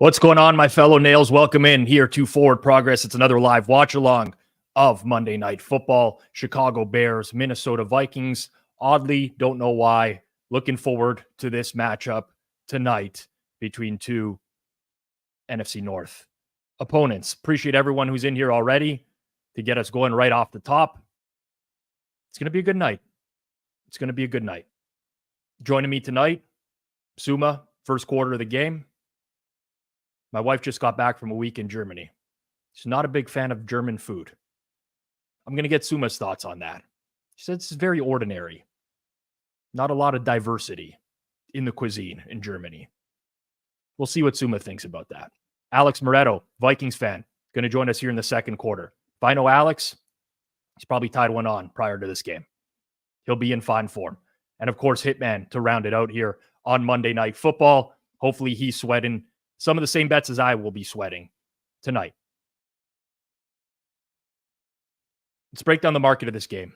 What's going on, my fellow Nails? Welcome in here to Forward Progress. It's another live watch along of Monday Night Football. Chicago Bears, Minnesota Vikings. Oddly, don't know why. Looking forward to this matchup tonight between two NFC North opponents. Appreciate everyone who's in here already to get us going right off the top. It's going to be a good night. It's going to be a good night. Joining me tonight, Suma, first quarter of the game. My wife just got back from a week in Germany. She's not a big fan of German food. I'm going to get Suma's thoughts on that. She said it's very ordinary. Not a lot of diversity in the cuisine in Germany. We'll see what Suma thinks about that. Alex Moretto, Vikings fan, going to join us here in the second quarter. If I know Alex, he's probably tied one on prior to this game. He'll be in fine form. And of course, Hitman to round it out here on Monday Night Football. Hopefully he's sweating some of the same bets as I will be sweating tonight. Let's break down the market of this game.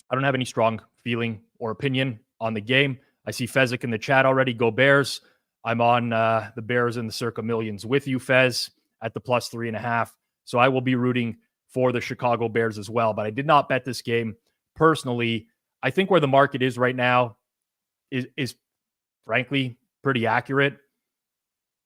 I don't have any strong feeling or opinion on the game. I see Fezzik in the chat already. Go Bears. I'm on the Bears in the circa millions with you, Fez, at the plus 3.5. So I will be rooting for the Chicago Bears as well. But I did not bet this game personally. I think where the market is right now is frankly pretty accurate.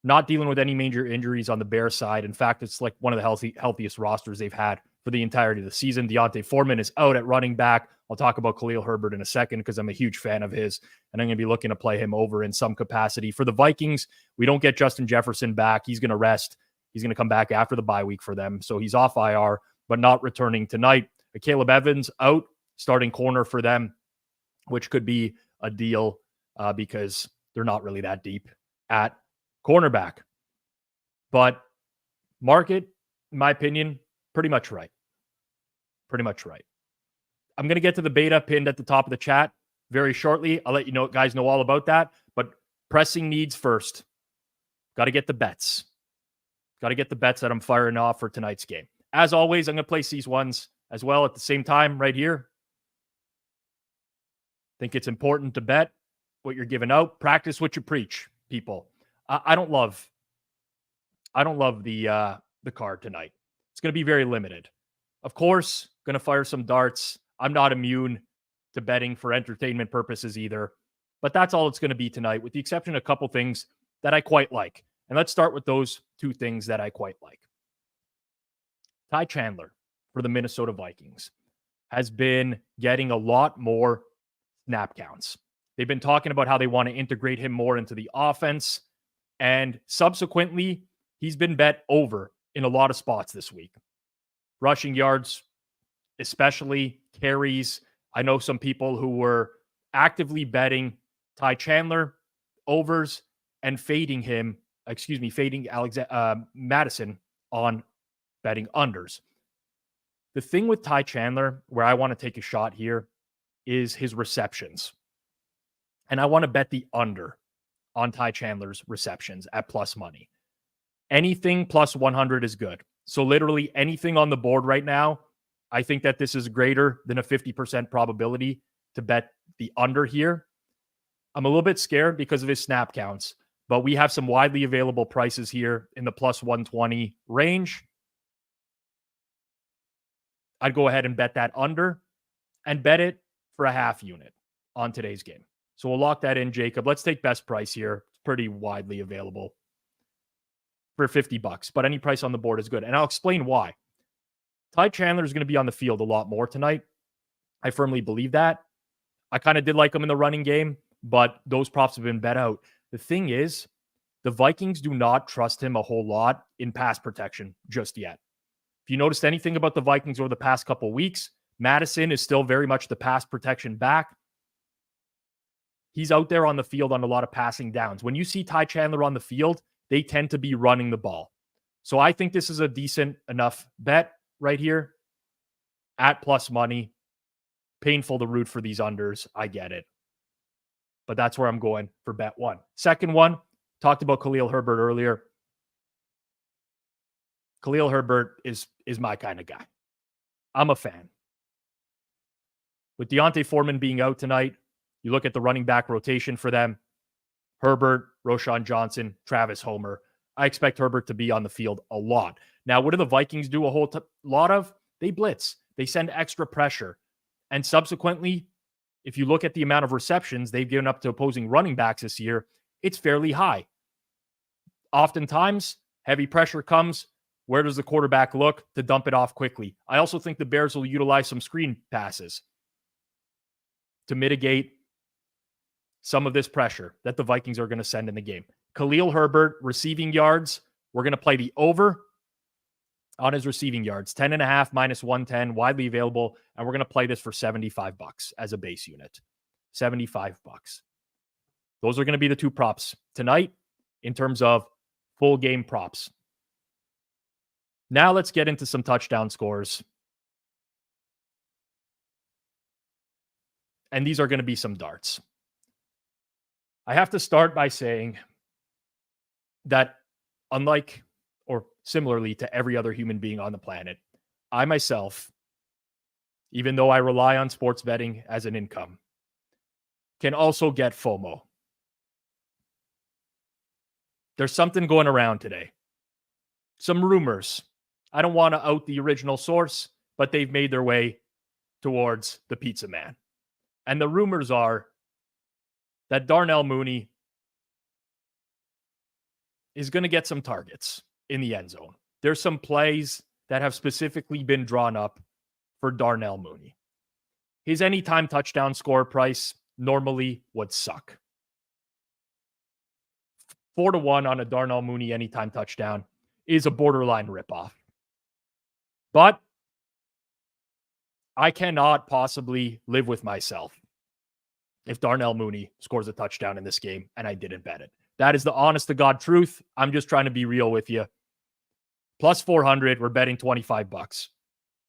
Not dealing with any major injuries on the Bears side. In fact, it's like one of the healthiest rosters they've had for the entirety of the season. Deontay Foreman is out at running back. I'll talk about Khalil Herbert in a second because I'm a huge fan of his, and I'm going to be looking to play him over in some capacity. For the Vikings, we don't get Justin Jefferson back. He's going to rest. He's going to come back after the bye week for them. So he's off IR, but not returning tonight. Caleb Evans out, starting corner for them, which could be a deal because they're not really that deep at cornerback. But market, in my opinion, pretty much right. Pretty much right. I'm going to get to the beta pinned at the top of the chat very shortly. I'll let you know, guys know all about that. But pressing needs first. Got to get the bets. Got to get the bets that I'm firing off for tonight's game. As always, I'm going to place these ones as well at the same time right here. Think it's important to bet what you're giving out. Practice what you preach, people. I don't love the card tonight. It's going to be very limited. Of course, going to fire some darts. I'm not immune to betting for entertainment purposes either. But that's all it's going to be tonight, with the exception of a couple things that I quite like. And let's start with those two things that I quite like. Ty Chandler for the Minnesota Vikings has been getting a lot more snap counts. They've been talking about how they want to integrate him more into the offense. And subsequently, he's been bet over in a lot of spots this week. Rushing yards, especially carries. I know some people who were actively betting Ty Chandler overs and fading Madison on betting unders. The thing with Ty Chandler, where I want to take a shot here, is his receptions. And I want to bet the under on Ty Chandler's receptions at plus money. Anything plus 100 is good. So literally anything on the board right now, I think that this is greater than a 50% probability to bet the under here. I'm a little bit scared because of his snap counts, but we have some widely available prices here in the plus 120 range. I'd go ahead and bet that under and bet it for a half unit on today's game. So we'll lock that in, Jacob. Let's take best price here. It's pretty widely available for $50, but any price on the board is good. And I'll explain why. Ty Chandler is going to be on the field a lot more tonight. I firmly believe that. I kind of did like him in the running game, but those props have been bet out. The thing is, the Vikings do not trust him a whole lot in pass protection just yet. If you noticed anything about the Vikings over the past couple weeks, Madison is still very much the pass protection back. He's out there on the field on a lot of passing downs. When you see Ty Chandler on the field, they tend to be running the ball. So I think this is a decent enough bet right here at plus money. Painful to root for these unders. I get it. But that's where I'm going for bet one. Second one, talked about Khalil Herbert earlier. Khalil Herbert is my kind of guy. I'm a fan. With Deontay Foreman being out tonight, you look at the running back rotation for them. Herbert, Roschon Johnson, Travis Homer. I expect Herbert to be on the field a lot. Now, what do the Vikings do a whole lot of? They blitz. They send extra pressure. And subsequently, if you look at the amount of receptions they've given up to opposing running backs this year, it's fairly high. Oftentimes, heavy pressure comes. Where does the quarterback look to dump it off quickly? I also think the Bears will utilize some screen passes to mitigate some of this pressure that the Vikings are going to send in the game. Khalil Herbert, receiving yards. We're going to play the over on his receiving yards. 10.5 minus 110, widely available. And we're going to play this for $75 as a base unit. $75. Those are going to be the two props tonight in terms of full game props. Now let's get into some touchdown scores. And these are going to be some darts. I have to start by saying that unlike or similarly to every other human being on the planet, I myself, even though I rely on sports betting as an income, can also get FOMO. There's something going around today. Some rumors. I don't want to out the original source, but they've made their way towards the pizza man. And the rumors are that Darnell Mooney is going to get some targets in the end zone. There's some plays that have specifically been drawn up for Darnell Mooney. His anytime touchdown score price normally would suck. 4-1 on a Darnell Mooney anytime touchdown is a borderline ripoff. But I cannot possibly live with myself if Darnell Mooney scores a touchdown in this game and I didn't bet it. That is the honest to God truth. I'm just trying to be real with you. Plus 400, we're betting $25.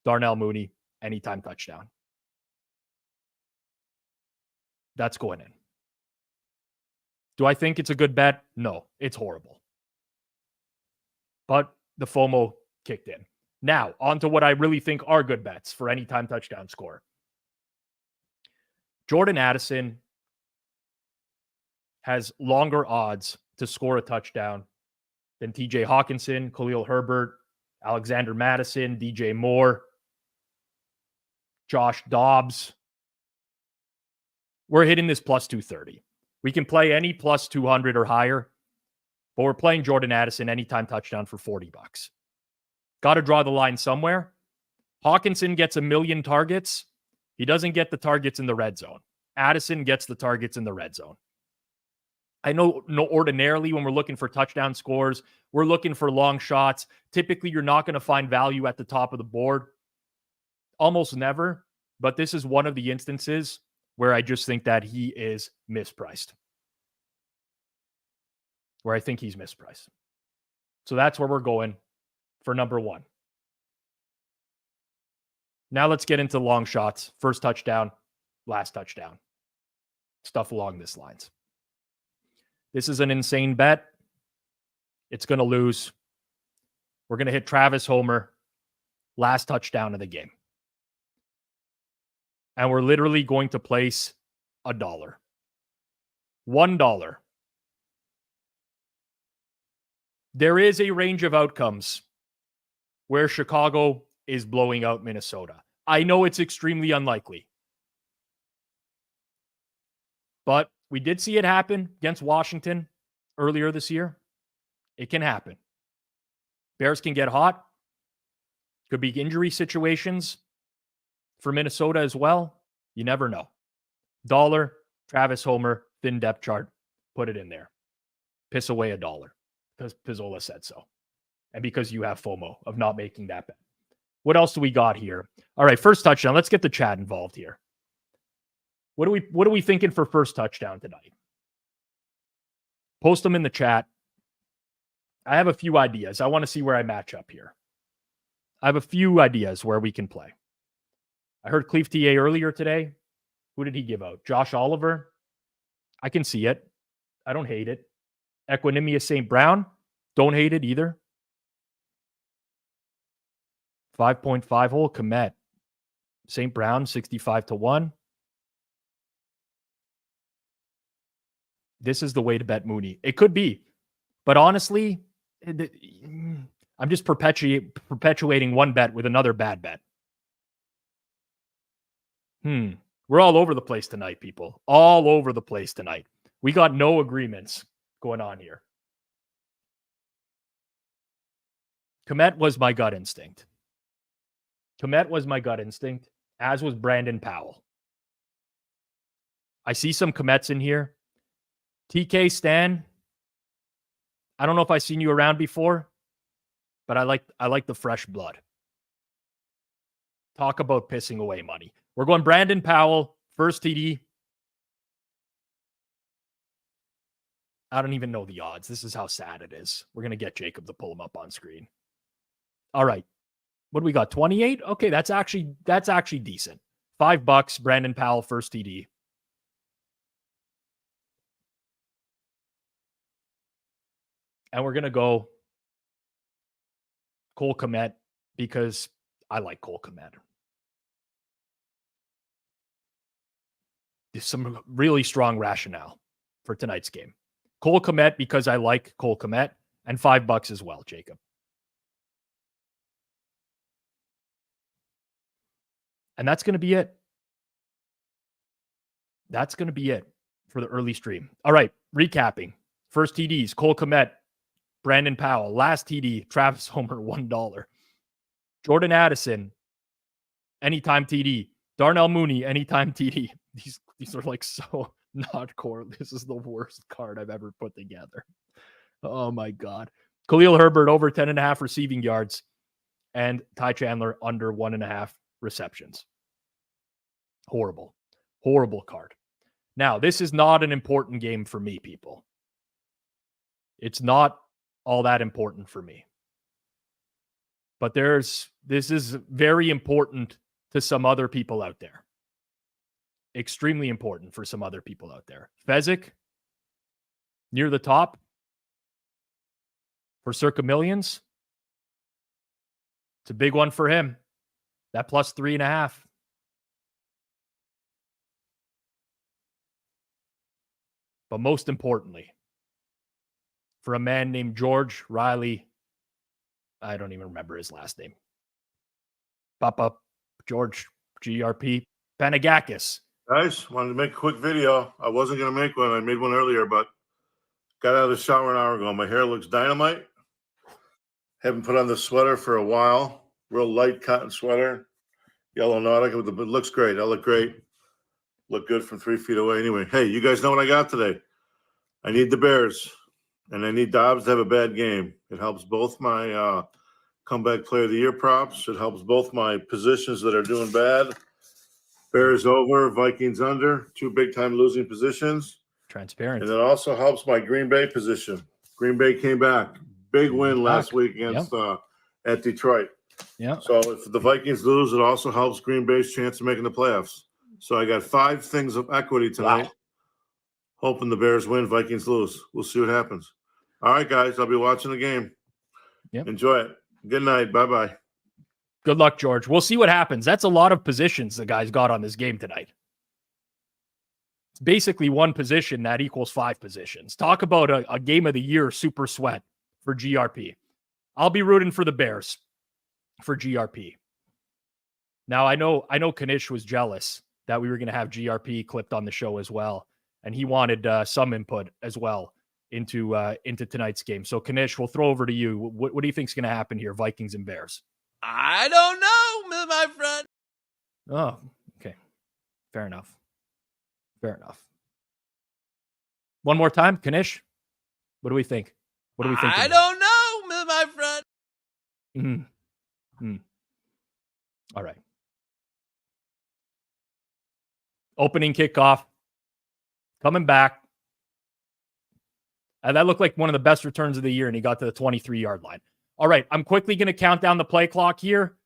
Darnell Mooney, anytime touchdown. That's going in. Do I think it's a good bet? No, it's horrible. But the FOMO kicked in. Now, on to what I really think are good bets for anytime touchdown score. Jordan Addison has longer odds to score a touchdown than TJ Hawkinson, Khalil Herbert, Alexander Madison, DJ Moore, Josh Dobbs. We're hitting this plus 230. We can play any plus 200 or higher, but we're playing Jordan Addison anytime touchdown for $40. Got to draw the line somewhere. Hawkinson gets 1 million targets. He doesn't get the targets in the red zone. Addison gets the targets in the red zone. I know ordinarily when we're looking for touchdown scores, we're looking for long shots. Typically, you're not going to find value at the top of the board. Almost never. But this is one of the instances where I just think that he is mispriced. Where I think he's mispriced. So that's where we're going for number one. Now let's get into long shots. First touchdown, last touchdown. Stuff along this lines. This is an insane bet. It's going to lose. We're going to hit Travis Homer, last touchdown of the game. And we're literally going to place $1. $1. There is a range of outcomes where Chicago is blowing out Minnesota. I know it's extremely unlikely. But we did see it happen against Washington earlier this year. It can happen. Bears can get hot. Could be injury situations for Minnesota as well. You never know. $1, Travis Homer, thin depth chart. Put it in there. Piss away $1 because Pizzola said so. And because you have FOMO of not making that bet. What else do we got here? All right, first touchdown. Let's get the chat involved here. What are we thinking for first touchdown tonight? Post them in the chat. I have a few ideas. I want to see where I match up here. I have a few ideas where we can play. I heard Cleve TA earlier today. Who did he give out? Josh Oliver. I can see it. I don't hate it. Equanimous St. Brown. Don't hate it either. 5.5 hole. Komet. St. Brown, 65-1. This is the way to bet Mooney. It could be. But honestly, I'm just perpetuating one bet with another bad bet. We're all over the place tonight, people. All over the place tonight. We got no agreements going on here. Komet was my gut instinct. As was Brandon Powell. I see some Komets in here. TK Stan, I don't know if I've seen you around before, but I like the fresh blood. Talk about pissing away money. We're going Brandon Powell, first TD. I don't even know the odds. This is how sad it is. We're going to get Jacob to pull them up on screen. All right. What do we got? 28? Okay, that's actually decent. $5, Brandon Powell, first TD. And we're going to go Cole Kmet because I like Cole Kmet. There's some really strong rationale for tonight's game. Cole Kmet because I like Cole Kmet, and $5 as well, Jacob. And that's going to be it. That's going to be it for the early stream. All right, recapping. First TDs, Cole Kmet, Brandon Powell. Last TD, Travis Homer, $1. Jordan Addison, anytime TD. Darnell Mooney, anytime TD. These are like so not core. This is the worst card I've ever put together. Oh my God. Khalil Herbert over 10.5 receiving yards and Ty Chandler under 1.5 receptions. Horrible card. Now, this is not an important game for me, people. It's not all that important for me. But this is very important to some other people out there. Extremely important for some other people out there. Fezzik, near the top for circa millions. It's a big one for him. That plus 3.5. But most importantly, for a man named George Riley, I don't even remember his last name. Papa George GRP Panagakis. Guys, wanted to make a quick video. I wasn't going to make one. I made one earlier, but got out of the shower an hour ago. My hair looks dynamite. Haven't put on the sweater for a while. Real light cotton sweater. Yellow Nautica. It looks great. I look great. Look good from 3 feet away. Anyway, hey, you guys know what I got today. I need the Bears, and I need Dobbs to have a bad game. It helps both my comeback player of the year props. It helps both my positions that are doing bad. Bears over, Vikings under, 2 big-time losing positions. Transparent. And it also helps my Green Bay position. Green Bay came back. Big win last week against at Detroit. Yeah. So if the Vikings lose, it also helps Green Bay's chance of making the playoffs. So I got 5 things of equity tonight. Wow. Hoping the Bears win, Vikings lose. We'll see what happens. All right, guys. I'll be watching the game. Yep. Enjoy it. Good night. Bye-bye. Good luck, George. We'll see what happens. That's a lot of positions the guys got on this game tonight. It's basically one position that equals 5 positions. Talk about a game of the year super sweat for GRP. I'll be rooting for the Bears for GRP. Now, I know Kanish was jealous that we were going to have GRP clipped on the show as well, and he wanted some input as well into tonight's game. So, Kanish, we'll throw over to you. What do you think is going to happen here, Vikings and Bears? I don't know, my friend. Oh, okay. Fair enough. One more time, Kanish. What do we think? I don't know, my friend. All right. Opening kickoff. Coming back. And that looked like one of the best returns of the year, and he got to the 23-yard line. All right, I'm quickly going to count down the play clock here,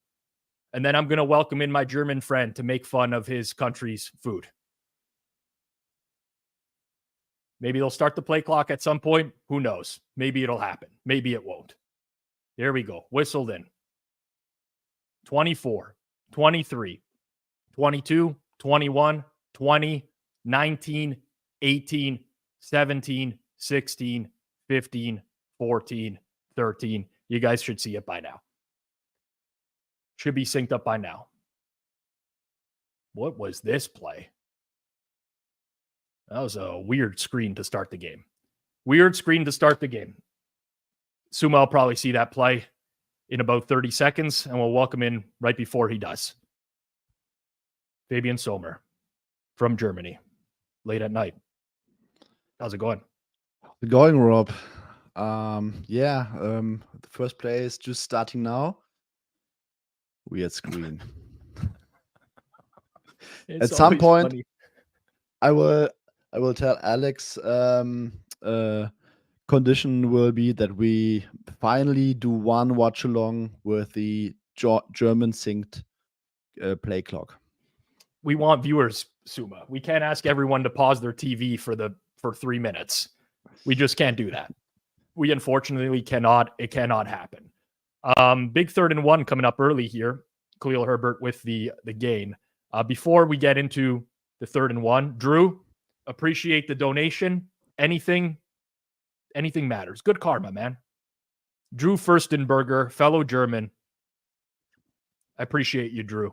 and then I'm going to welcome in my German friend to make fun of his country's food. Maybe they'll start the play clock at some point. Who knows? Maybe it'll happen. Maybe it won't. There we go. Whistled in. 24, 23, 22, 21, 20, 19, 18, 17, 16, 15, 14, 13. You guys should see it by now. Should be synced up by now. What was this play? That was a weird screen to start the game. Suma will probably see that play in about 30 seconds, and we'll welcome in right before he does. Fabian Sommer from Germany, late at night. How's it going? Going, Rob. The first play is just starting now. Weird screen. At some point, funny. I will tell Alex. Condition will be that we finally do one watch along with the German synced play clock. We want viewers, Suma. We can't ask everyone to pause their TV for 3 minutes. We just can't do that. We unfortunately cannot. It cannot happen. Big 3rd and 1 coming up early here. Khalil Herbert with the gain. Before we get into the 3rd and 1, Drew, appreciate the donation. Anything matters. Good karma, man. Drew Furstenberger, fellow German. I appreciate you, Drew.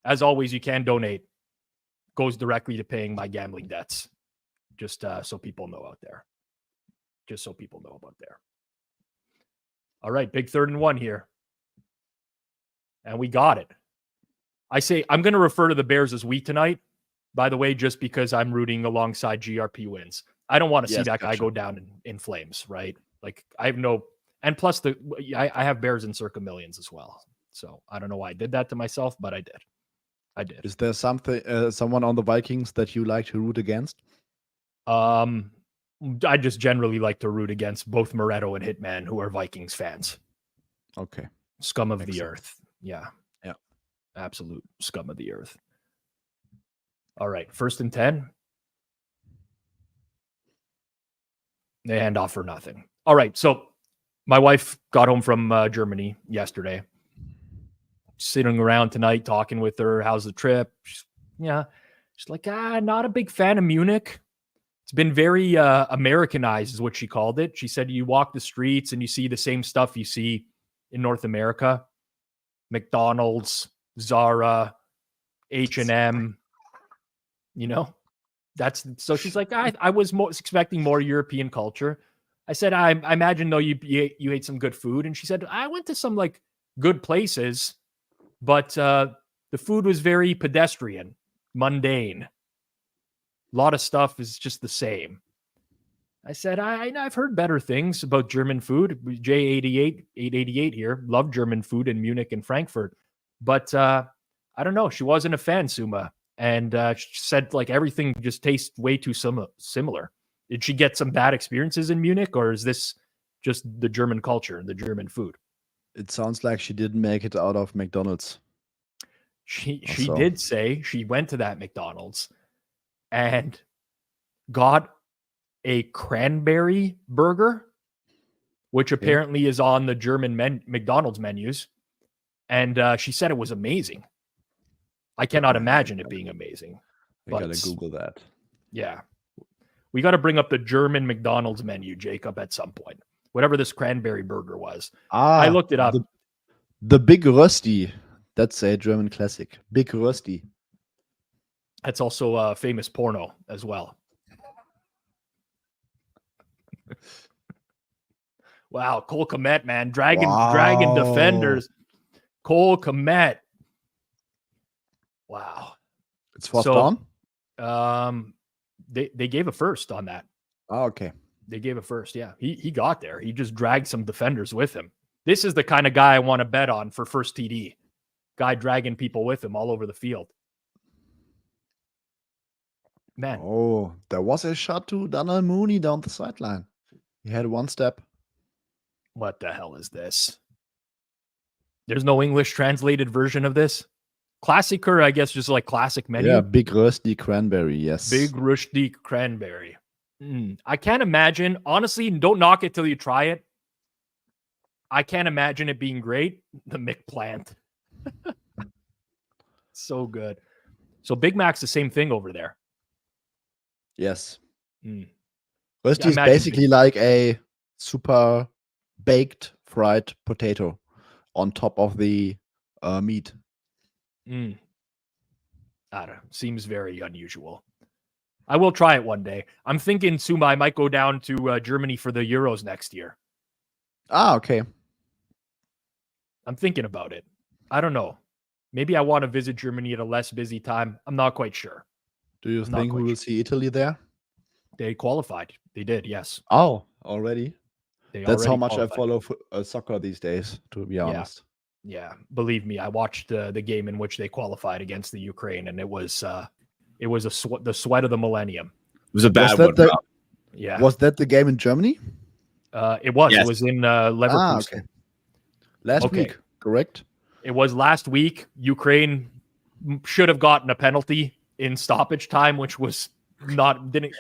As always, you can donate. Goes directly to paying my gambling debts. Just so people know out there. All right, big 3rd and 1 here. And we got it. I say I'm going to refer to the Bears as we tonight, by the way, just because I'm rooting alongside GRP wins. I don't want to see that guy go down in flames, right? Like I have no, and plus I have Bears in circa millions as well. So I don't know why I did that to myself, but I did. Is there someone on the Vikings that you like to root against? I just generally like to root against both Moretto and Hitman, who are Vikings fans. Okay. Scum of the earth. Yeah. Yeah. Absolute scum of the earth. All right. 1st and 10. They hand off for nothing. All right. So my wife got home from Germany yesterday. Sitting around tonight, talking with her. How's the trip? She's like, not a big fan of Munich. It's been very Americanized is what she called it. She said you walk the streets and you see the same stuff you see in North America. McDonald's, Zara, H&M, so she's like, I was expecting more European culture. I said, I imagine though you ate some good food. And she said, I went to some like good places, but the food was very pedestrian, mundane. A lot of stuff is just the same. I said, I've heard better things about German food. J88 here. Love German food in Munich and Frankfurt. But I don't know. She wasn't a fan, Suma. And she said like everything just tastes way too similar. Did she get some bad experiences in Munich, or is this just the German culture and the German food? It sounds like she didn't make it out of McDonald's. She did say she went to that McDonald's and got a cranberry burger, which apparently is on the German McDonald's menus. And she said it was amazing. I cannot imagine it being amazing. I gotta Google that. Yeah. We got to bring up the German McDonald's menu, Jacob, at some point. Whatever this cranberry burger was. I looked it up. The Big Rösti. That's a German classic. Big Rösti. That's also a famous porno as well. Wow, Cole Kmet, man. Dragon defenders. Cole Kmet. Wow. It's first down? They gave a first on that. Oh, okay. They gave a first, yeah. He got there. He just dragged some defenders with him. This is the kind of guy I want to bet on for first TD. Guy dragging people with him all over the field. Man. Oh, there was a shot to Daniel Mooney down the sideline. He had one step. What the hell is this? There's no English translated version of this? Classicer, I guess, just like classic menu. Yeah, Big Rusty Cranberry, yes. Big Rusty Cranberry. I can't imagine. Honestly, don't knock it till you try it. I can't imagine it being great. The McPlant. So good. So Big Mac's the same thing over there. Yes. Rusty is basically like a super baked fried potato on top of the meat. I don't know. Seems very unusual. I will try it one day. I'm thinking, Suma, I might go down to Germany for the Euros next year. Ah, okay. I'm thinking about it. I don't know. Maybe I want to visit Germany at a less busy time. I'm not quite sure. Do you I'm not think we quite will sure. see Italy there? They qualified. They did, yes. Oh, already? They That's how already much qualified. I follow soccer these days, to be honest. Yeah, believe me, I watched the game in which they qualified against the Ukraine, and it was the sweat of the millennium. It was a bad that one. the- Rob. Yeah, Was that the game in Germany? it was. Yes. It was in Leverkusen. Ah, okay. Last week, correct? It was last week. Ukraine should have gotten a penalty in stoppage time, which was didn't.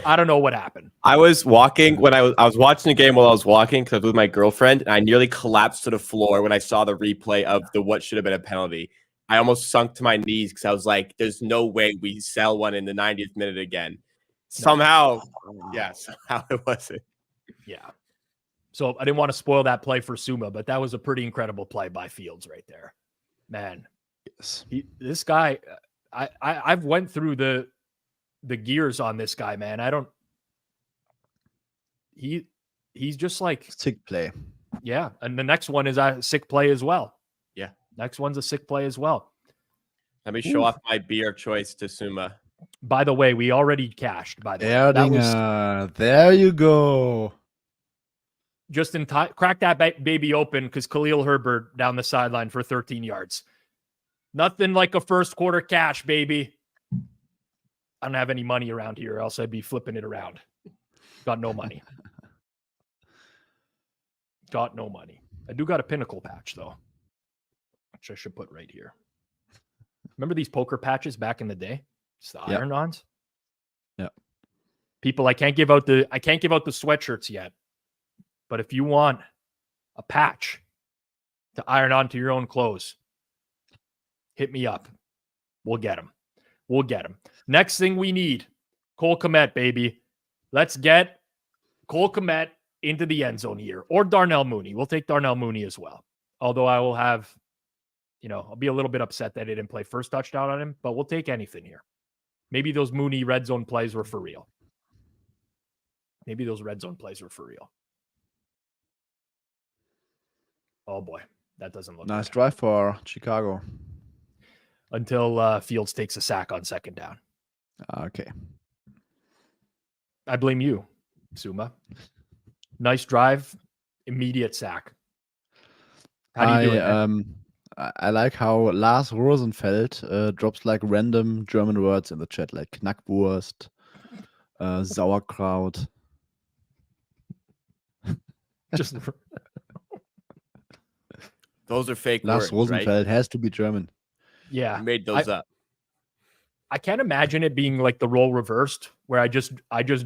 I don't know what happened. I was walking when I was watching the game while I was walking because I was with my girlfriend, and I nearly collapsed to the floor when I saw the replay of the what should have been a penalty. I almost sunk to my knees because I was like, "There's no way we sell one in the 90th minute again." Somehow it wasn't. Yeah. So I didn't want to spoil that play for Suma, but that was a pretty incredible play by Fields right there. Man, Yes. this guy, I've went through the gears on this guy, man. He's just like Sick play. yeah. And the next one is a sick play as well. Yeah. Next one's a sick play as well. Let me show off my beer choice to Suma. By the way, we already cashed. By the way, Erdinger. There you go. just in time. Crack that baby open because Khalil Herbert down the sideline for 13 yards. Nothing like a first quarter cash, baby. I don't have any money around here, else I'd be flipping it around. Got no money. Got no money. I do got a Pinnacle patch, though, which I should put right here. Remember these poker patches back in the day? It's the iron-ons. Yeah. People, I can't give out the sweatshirts yet. But if you want a patch to iron onto your own clothes, hit me up. We'll get them. We'll get them. Next thing we need, Cole Kmet, baby. Let's get Cole Kmet into the end zone here. Or Darnell Mooney. We'll take Darnell Mooney as well. Although I will have, I'll be a little bit upset that they didn't play first touchdown on him, but we'll take anything here. Maybe those Mooney red zone plays were for real. Oh, boy. That doesn't look Nice good. drive for Chicago. Until Fields takes a sack on second down. Okay. I blame you, Suma. Nice drive, immediate sack. How do you do it, man? I like how Lars Rosenfeld drops like random German words in the chat, like Knackwurst, Sauerkraut. Just Those are fake Lars words, right? Rosenfeld has to be German. yeah. You made those up. I can't imagine it being like the role reversed, where I just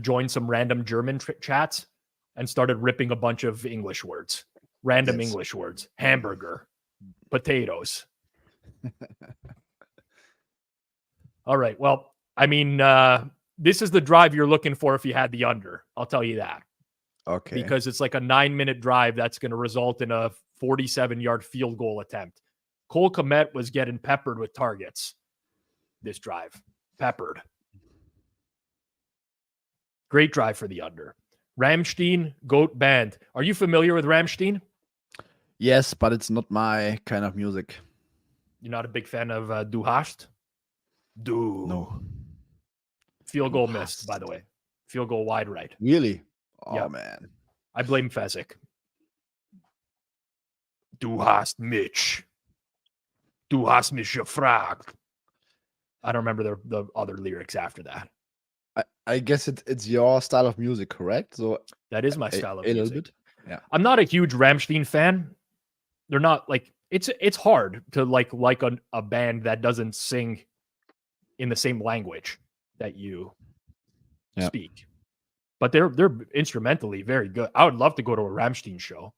joined some random German chats and started ripping a bunch of English words, random Yes. English words, hamburger, potatoes. All right. Well, I mean, this is the drive you're looking for if you had the under. I'll tell you that. Okay. Because it's like a 9-minute drive that's going to result in a 47-yard field goal attempt. Cole Kmet was getting peppered with targets this drive. Peppered. Great drive for the under. Rammstein, GOAT band. Are you familiar with Rammstein? Yes, but it's not my kind of music. You're not a big fan of Du Hast? No. Field goal missed, by the way. Field goal wide right. Really? Oh, Yeah. man. I blame Fezzik. Du hast mich. Du hast mich gefragt. I don't remember the other lyrics after that. I guess it's your style of music, correct? So That is my style of a music. little bit. Yeah. I'm not a huge Rammstein fan. They're not like it's hard to like a band that doesn't sing in the same language that you speak. But they're instrumentally very good. I would love to go to a Rammstein show,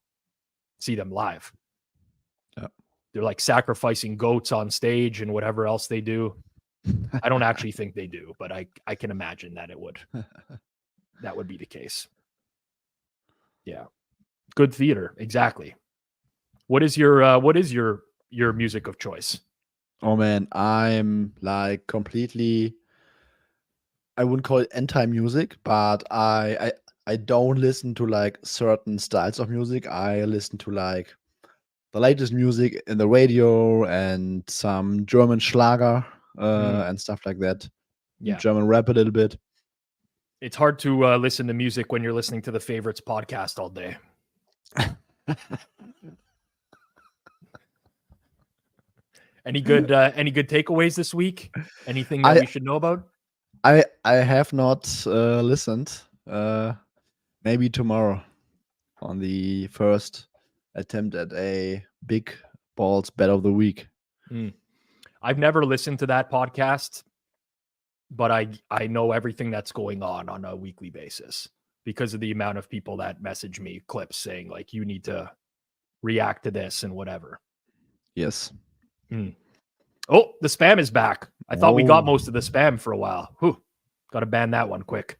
see them live. Yeah. They're like sacrificing goats on stage and whatever else they do. I don't actually think they do, but I can imagine that that would be the case. Yeah. Good theater, exactly. What is your music of choice? Oh man, I'm like completely. I wouldn't call it anti-music, but I don't listen to like certain styles of music. I listen to like the latest music in the radio and some German Schlager and stuff like that. Yeah. German rap a little bit. It's hard to listen to music when you're listening to the Favorites podcast all day. Any good takeaways this week? Anything that we should know about? I have not listened. Maybe tomorrow on the first attempt at a big balls bet of the week. I've never listened to that podcast, but I know everything that's going on a weekly basis because of the amount of people that message me clips saying like, you need to react to this and whatever. Yes. Oh, the spam is back. I thought we got most of the spam for a while. Got to ban that one quick.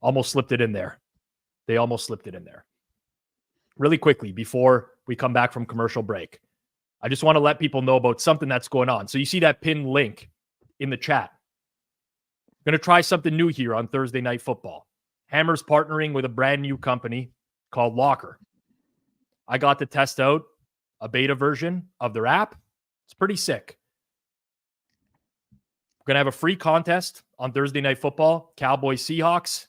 Almost slipped it in there. They almost slipped it in there. Really quickly, before we come back from commercial break, I just want to let people know about something that's going on. So you see that pinned link in the chat. I'm going to try something new here on Thursday Night Football. Hammer's partnering with a brand new company called Locker. I got to test out a beta version of their app. It's pretty sick. We're going to have a free contest on Thursday Night Football, Cowboys Seahawks.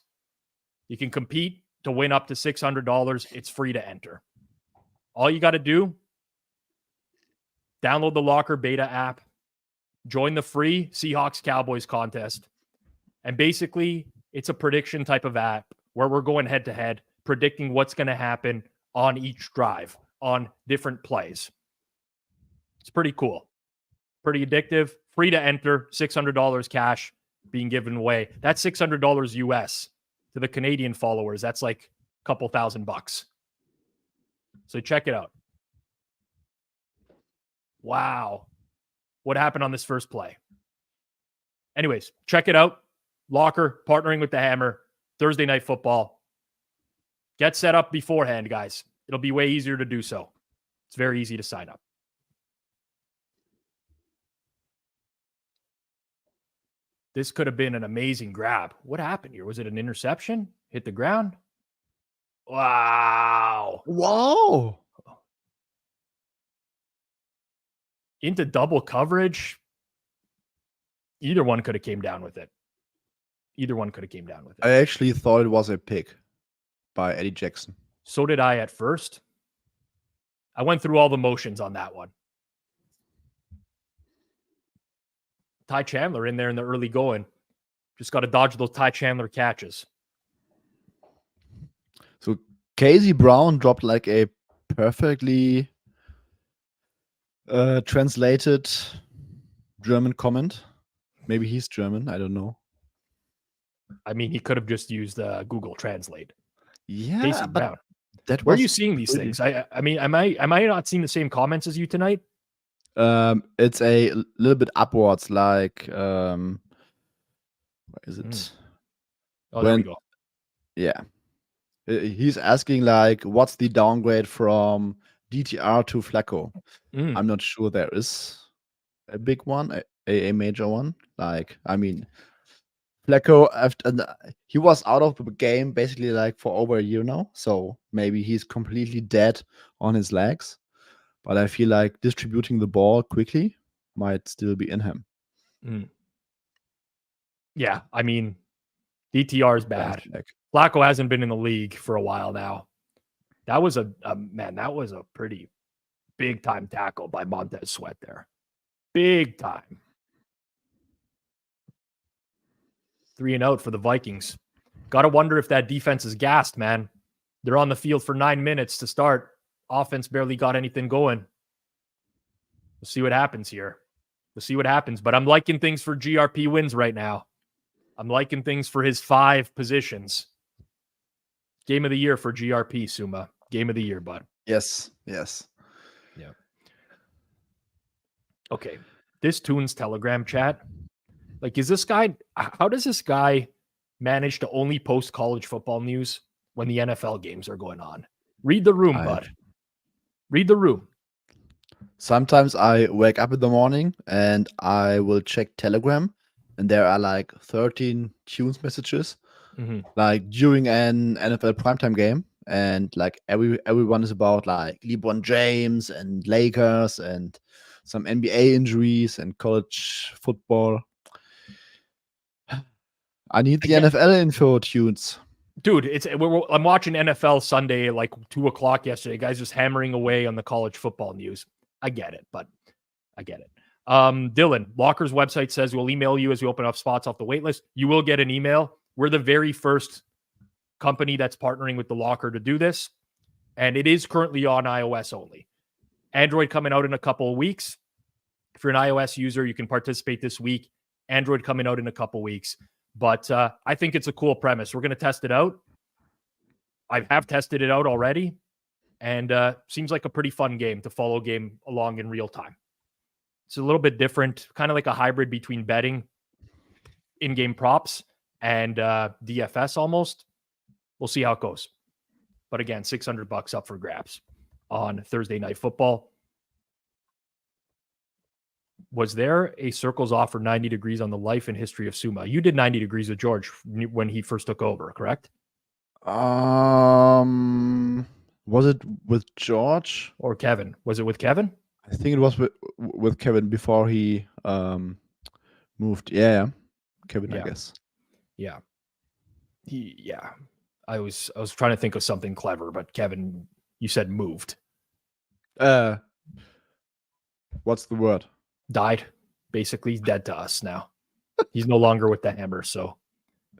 You can compete to win up to $600. It's free to enter. All you got to do, download the Locker beta app, join the free Seahawks Cowboys contest, and basically it's a prediction type of app where we're going head to head, predicting what's going to happen on each drive, on different plays. It's pretty cool. Pretty addictive. Free to enter. $600 cash being given away. That's $600 US. To the Canadian followers, that's like a couple $1,000. So check it out. Wow. What happened on this first play? Anyways, check it out. Locker partnering with the Hammer. Thursday Night Football. Get set up beforehand, guys. It'll be way easier to do so. It's very easy to sign up. This could have been an amazing grab. What happened here? Was it an interception? Hit the ground? Wow. Into double coverage. Either one could have came down with it. I actually thought it was a pick by Eddie Jackson. So did I at first. I went through all the motions on that one. Ty Chandler in there in the early going. Just got to dodge those Ty Chandler catches. So Casey Brown dropped like a perfectly translated German comment. Maybe he's German. I don't know. I mean, he could have just used Google Translate. Yeah, Casey but Brown. that Where are was you seeing these things? I mean, am I not seeing the same comments as you tonight? It's a little bit upwards, like where is it? Oh, there we go. Yeah. He's asking like, what's the downgrade from DTR to Flacco? I'm not sure there is a big one, a major one. Like, I mean, Flacco, he was out of the game basically like for over a year now. So maybe he's completely dead on his legs. But I feel like distributing the ball quickly might still be in him. Yeah, I mean, DTR is bad. Flacco hasn't been in the league for a while now. That was a pretty big time tackle by Montez Sweat there. Big time. 3-and-out for the Vikings. Got to wonder if that defense is gassed, man. They're on the field for 9 minutes to start. Offense barely got anything going. We'll see what happens here. But I'm liking things for GRP wins right now. I'm liking things for his 5 positions. Game of the year for GRP, Suma. Game of the year, bud. Yes. Yeah. Okay. This Tunes Telegram chat. Like, how does this guy manage to only post college football news when the NFL games are going on? Read the room, bud. Read the room. Sometimes I wake up in the morning and I will check Telegram, and there are like 13 tunes messages, like during an NFL primetime game, and like everyone is about like LeBron James and Lakers and some NBA injuries and college football. I need the NFL info tunes. Dude, I'm watching NFL Sunday like 2:00 yesterday. Guys just hammering away on the college football news. I get it, but I get it. Dylan, Locker's website says we'll email you as we open up spots off the wait list. You will get an email. We're the very first company that's partnering with the Locker to do this, and it is currently on iOS only. Android coming out in a couple of weeks. If you're an iOS user, you can participate this week. Android coming out in a couple of weeks. But I think it's a cool premise. We're going to test it out. I have tested it out already, and seems like a pretty fun game to follow game along in real time. It's a little bit different, kind of like a hybrid between betting, in-game props, and DFS almost. We'll see how it goes. But again, $600 up for grabs on Thursday Night Football. Was there a circles offer 90 degrees on the life and history of Suma? You did 90 degrees with George when he first took over, correct? Was it with George or Kevin? Was it with Kevin? I think it was with Kevin before he moved. Yeah, Kevin, yeah. I guess. Yeah. I was trying to think of something clever, but Kevin, you said moved. What's the word? Died. Basically, he's dead to us now. He's no longer with the Hammer. So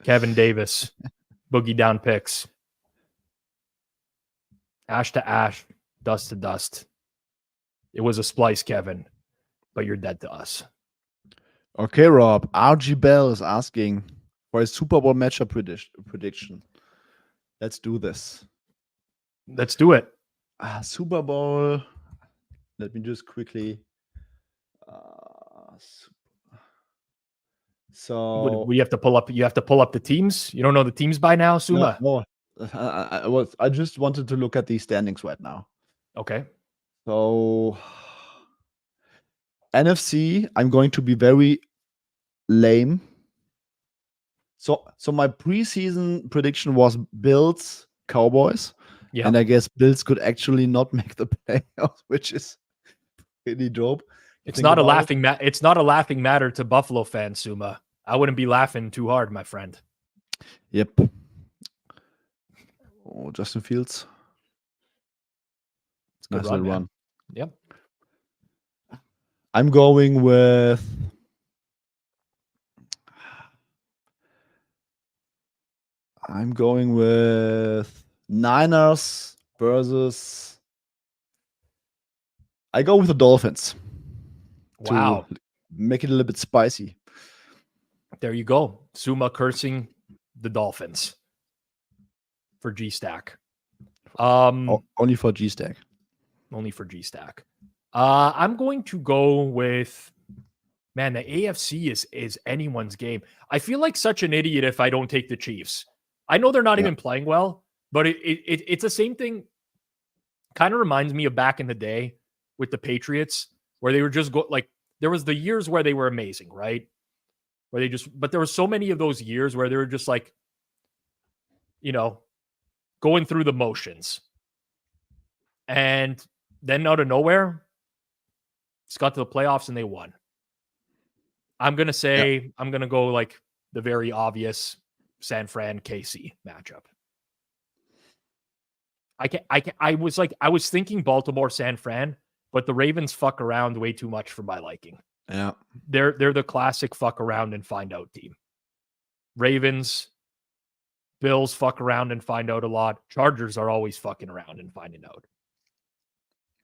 Kevin Davis, boogie down picks. Ash to ash, dust to dust. It was a splice, Kevin, but you're dead to us. Okay, Rob. RG Bell is asking for a Super Bowl matchup prediction. Let's do this. Let's do it. Super Bowl. Let me just quickly. So we have to pull up. You have to pull up the teams. You don't know the teams by now, Suma? No. I just wanted to look at the standings right now. Okay. So NFC, I'm going to be very lame. So my preseason prediction was Bills, Cowboys. Yeah. And I guess Bills could actually not make the playoffs, which is pretty dope. It's not a laughing matter to Buffalo fans, Suma. I wouldn't be laughing too hard, my friend. Yep. Oh, Justin Fields. Nice little run. Yep. I'm going with Niners versus. I go with the Dolphins. Wow. To make it a little bit spicy. There you go. Suma cursing the Dolphins for G-Stack. Only for G-Stack. Only for G-Stack. I'm going to go with, man, the AFC is anyone's game. I feel like such an idiot if I don't take the Chiefs. I know they're not even playing well, but it's the same thing. Kind of reminds me of back in the day with the Patriots, where they were just there was the years where they were amazing, right? But there were so many of those years where they were just like, going through the motions. And then out of nowhere, it's got to the playoffs and they won. I'm going to say, I'm going to go like the very obvious San Fran KC matchup. I was thinking Baltimore San Fran, but the Ravens fuck around way too much for my liking. Yeah. They're the classic fuck around and find out team. Ravens, Bills fuck around and find out a lot. Chargers are always fucking around and finding out.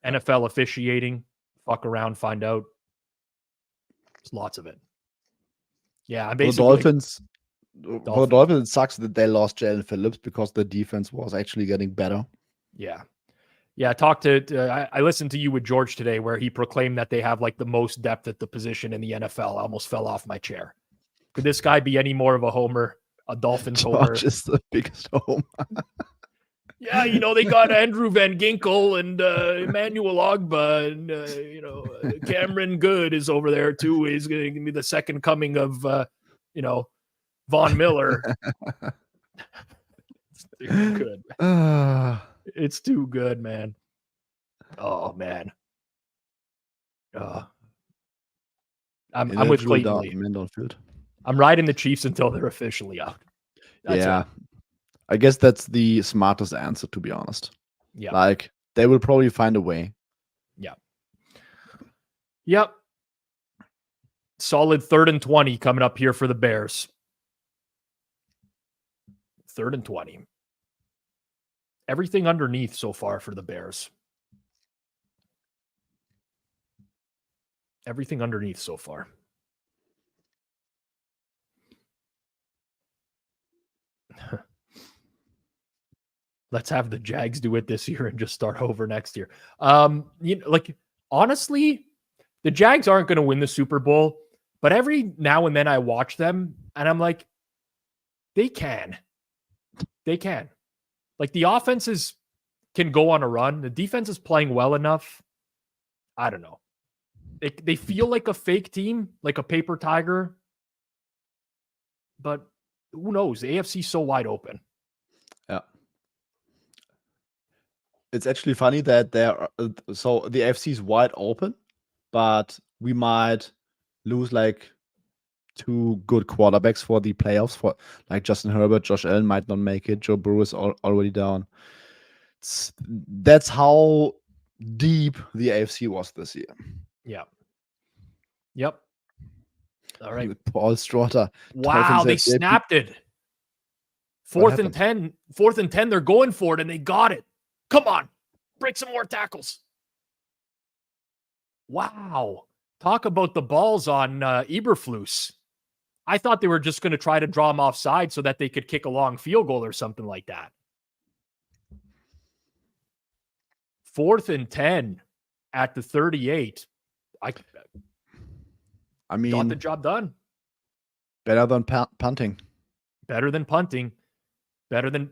NFL officiating, fuck around, find out. There's lots of it. Yeah, I'm basically For the Dolphins, it sucks that they lost Jalen Phillips because the defense was actually getting better. Yeah. Yeah, I listened to you with George today where he proclaimed that they have like the most depth at the position in the NFL. I almost fell off my chair. Could this guy be any more of a homer, a Dolphins homer? George is the biggest homer. Yeah, they got Andrew Van Ginkel and Emmanuel Ogba and Cameron Good is over there too. He's going to be the second coming of Von Miller. It's too good. It's too good, man. Oh man. I'm with Clayton Lee. I'm riding the Chiefs until they're officially out. That's it. I guess that's the smartest answer, to be honest. Yeah. Like, they will probably find a way. Yeah. Yep. Solid 3rd and 20 coming up here for the Bears. 3rd and 20. Everything underneath so far for the Bears. Everything underneath so far. Let's have the Jags do it this year and just start over next year. Honestly, the Jags aren't going to win the Super Bowl, but every now and then I watch them and I'm like, they can. They can. Like, the offenses can go on a run. The defense is playing well enough. I don't know. They feel like a fake team, like a paper tiger. But who knows? The AFC's so wide open. Yeah. It's actually funny that so the AFC is wide open, but we might lose like 2 good quarterbacks for the playoffs. For like Justin Herbert, Josh Allen might not make it. Joe Burrow is already down. That's how deep the AFC was this year. Yeah. Yep. All right. Paul Straughter. Wow, they snapped it. 4th and 10. 4th and 10. They're going for it, and they got it. Come on. Break some more tackles. Wow. Talk about the balls on Eberflus. I thought they were just going to try to draw him offside so that they could kick a long field goal or something like that. 4th and 10 at the 38. I mean, got the job done. Better than punting. Better than punting. Better than,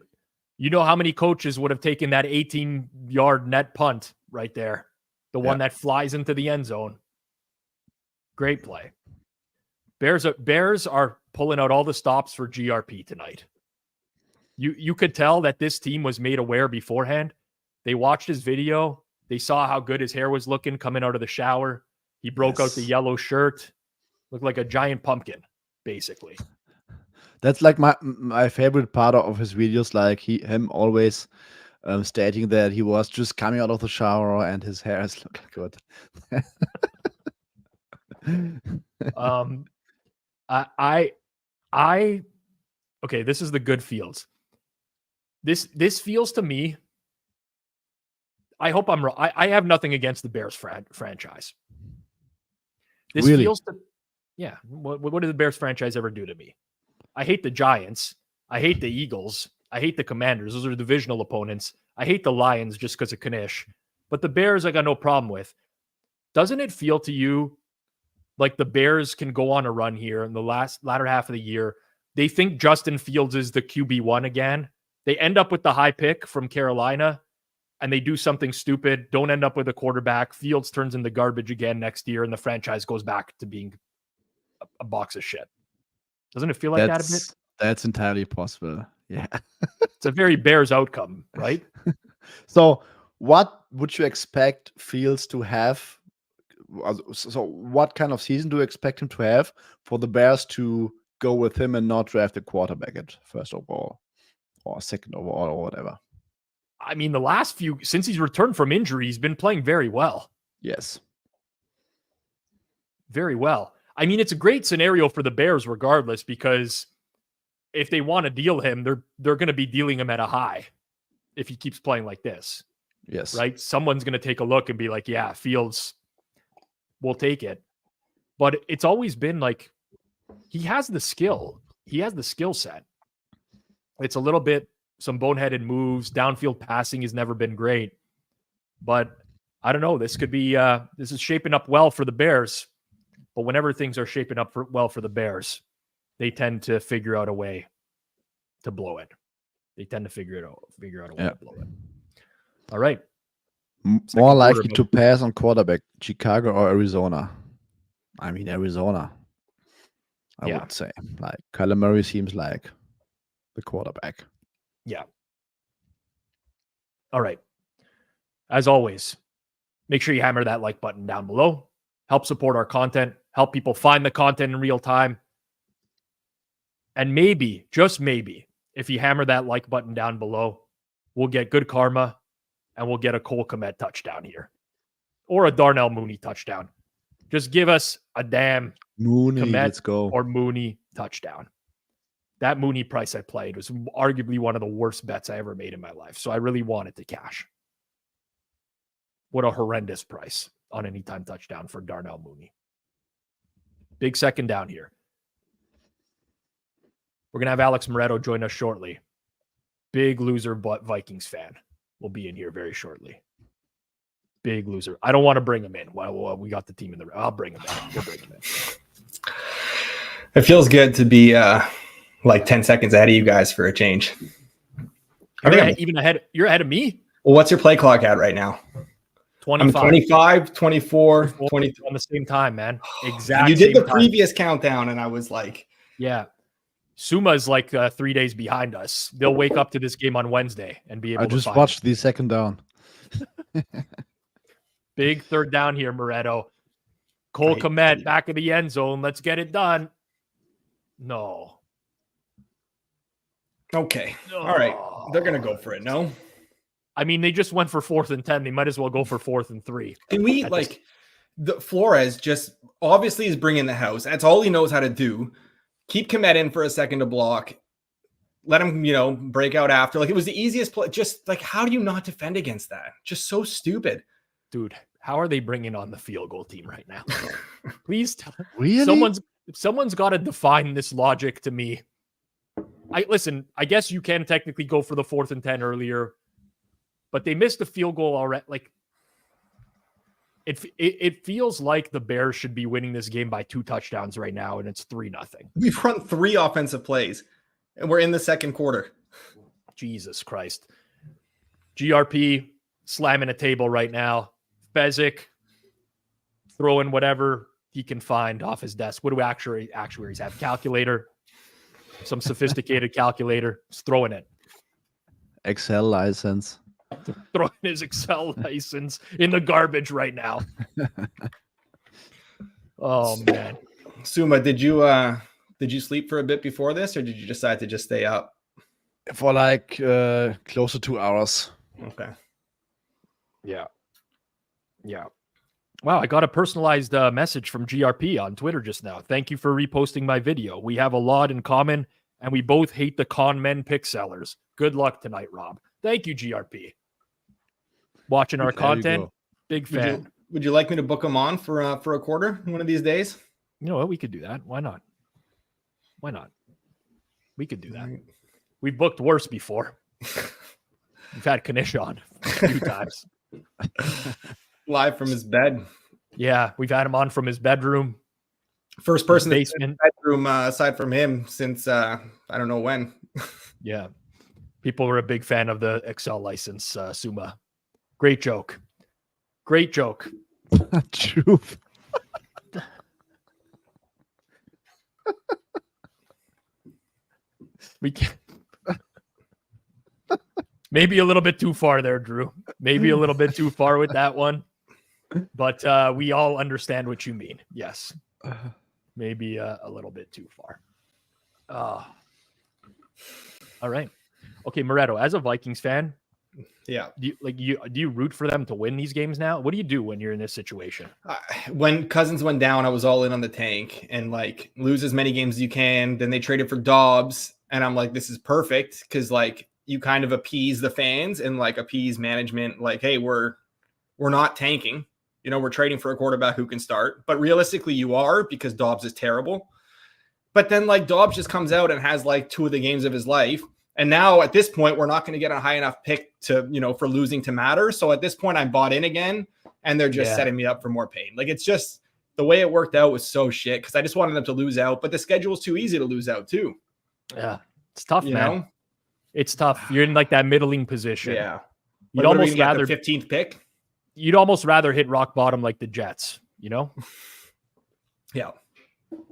how many coaches would have taken that 18-yard net punt right there? The one that flies into the end zone. Great play. Bears are pulling out all the stops for GRP tonight. You could tell that this team was made aware beforehand. They watched his video. They saw how good his hair was looking coming out of the shower. He broke out the yellow shirt. Looked like a giant pumpkin, basically. That's like my favorite part of his videos. Like him always stating that he was just coming out of the shower and his hair is looking good. Okay, this is the good feels. This feels to me. I hope I'm wrong. I have nothing against the Bears franchise. This really? Feels to, yeah. What did the Bears franchise ever do to me? I hate the Giants. I hate the Eagles. I hate the Commanders. Those are divisional opponents. I hate the Lions just because of Kanish. But the Bears, I got no problem with. Doesn't it feel to you like the Bears can go on a run here in the latter half of the year? They think Justin Fields is the QB1 again. They end up with the high pick from Carolina, and they do something stupid, don't end up with a quarterback. Fields turns into garbage again next year, and the franchise goes back to being a box of shit. Doesn't it feel like that a bit? That's entirely possible. Yeah. It's a very Bears outcome, right? So what would you expect Fields to have? So what kind of season do you expect him to have for the Bears to go with him and not draft a quarterback at first overall or second overall or whatever? I mean, the last few, since he's returned from injury, he's been playing very well. Yes. Very well. I mean, it's a great scenario for the Bears regardless, because if they want to deal him, they're going to be dealing him at a high if he keeps playing like this. Yes. Right? Someone's going to take a look and be like, yeah, Fields, we'll take it. But it's always been like, he has the skill. He has the skill set. It's a little bit, some boneheaded moves. Downfield passing has never been great. But I don't know. This could be, this is shaping up well for the Bears. But whenever things are shaping up well for the Bears, they tend to figure out a way to blow it. They tend to figure out a way Yeah. to blow it. All right. More likely to pass on quarterback, Chicago or Arizona? I mean, Arizona. I would say. Like, Kyler Murray seems like the quarterback. Yeah. All right. As always, make sure you hammer that like button down below. Help support our content. Help people find the content in real time. And maybe, just maybe, if you hammer that like button down below, we'll get good karma and we'll get a Cole Kmet touchdown here. Or a Darnell Mooney touchdown. Just give us a damn Mooney, Kmet let's go. or Mooney touchdown. That Mooney price I played was arguably one of the worst bets I ever made in my life. So I really wanted to cash. What a horrendous price on anytime touchdown for Darnell Mooney. Big second down here. We're going to have Alex Moretto join us shortly. Big loser but Vikings fan will be in here very shortly. Big loser. I don't want to bring him in. Well, we got the team in the... I'll bring him in. We'll bring him in. It feels good to be like 10 seconds ahead of you guys for a change. Even ahead. You're ahead of me? Well, what's your play clock at right now? 25. I'm 25, 24, 23. On the same time, man. Exactly. You did the previous countdown, and I was like... Yeah. Suma's like 3 days behind us. They'll wake up to this game on Wednesday and be able to I just find watched the second down. Big third down here, Moretto. Cole Kmet back of the end zone. Let's get it done. No. Okay. All right. They're going to go for it, no? I mean, they just went for 4th and 10. They might as well go for 4th and 3. Can we, the Flores just obviously is bringing the house. That's all he knows how to do. Keep Kmet in for a second to block. Let him, break out after. Like, it was the easiest play. Just, how do you not defend against that? Just so stupid. Dude, how are they bringing on the field goal team right now? Please tell Really? Someone's got to define this logic to me. I guess you can technically go for the 4th and 10 earlier, but they missed the field goal already. It feels like the Bears should be winning this game by 2 touchdowns right now, and it's 3-0. We've run 3 offensive plays, and we're in the second quarter. Jesus Christ. GRP slamming a table right now. Fezzik throwing whatever he can find off his desk. What do actuaries have? Calculator. Some sophisticated calculator. Just throwing it. Excel license. Throwing his Excel license in the garbage right now. Oh man. Suma, did you sleep for a bit before this, or did you decide to just stay up? For close to 2 hours. Okay. Yeah. Wow, I got a personalized message from GRP on Twitter just now. Thank you for reposting my video. We have a lot in common, and we both hate the con men pick sellers. Good luck tonight, Rob. Thank you, GRP. Watching our content, big fan. Would you like me to book them on for a quarter one of these days? You know what? We could do that. Why not? We could do that. We've booked worse before. We've had Kanish on a few times. Live from his bed. Yeah, we've had him on from his bedroom. First person in basement. the bedroom aside from him since I don't know when. Yeah. People were a big fan of the Excel license, Suma. Great joke. True. We can maybe a little bit too far there, Drew. Maybe a little bit too far with that one. But we all understand what you mean. Yes. Maybe a little bit too far. All right. Okay, Moretto, as a Vikings fan, yeah, do you root for them to win these games now? What do you do when you're in this situation? When Cousins went down, I was all in on the tank and lose as many games as you can. Then they traded for Dobbs, and I'm like, this is perfect because you kind of appease the fans and appease management. Hey, we're not tanking. We're trading for a quarterback who can start, but realistically, you are because Dobbs is terrible. But then Dobbs just comes out and has 2 of the games of his life. And now at this point, we're not going to get a high enough pick to, for losing to matter. So at this point, I'm bought in again, and they're just setting me up for more pain. It's just the way it worked out was so shit because I just wanted them to lose out, but the schedule is too easy to lose out too. Yeah, it's tough, man. It's tough. You're in like that middling position. Yeah. You'd almost rather 15th pick. You'd almost rather hit rock bottom like the Jets, you know? Yeah.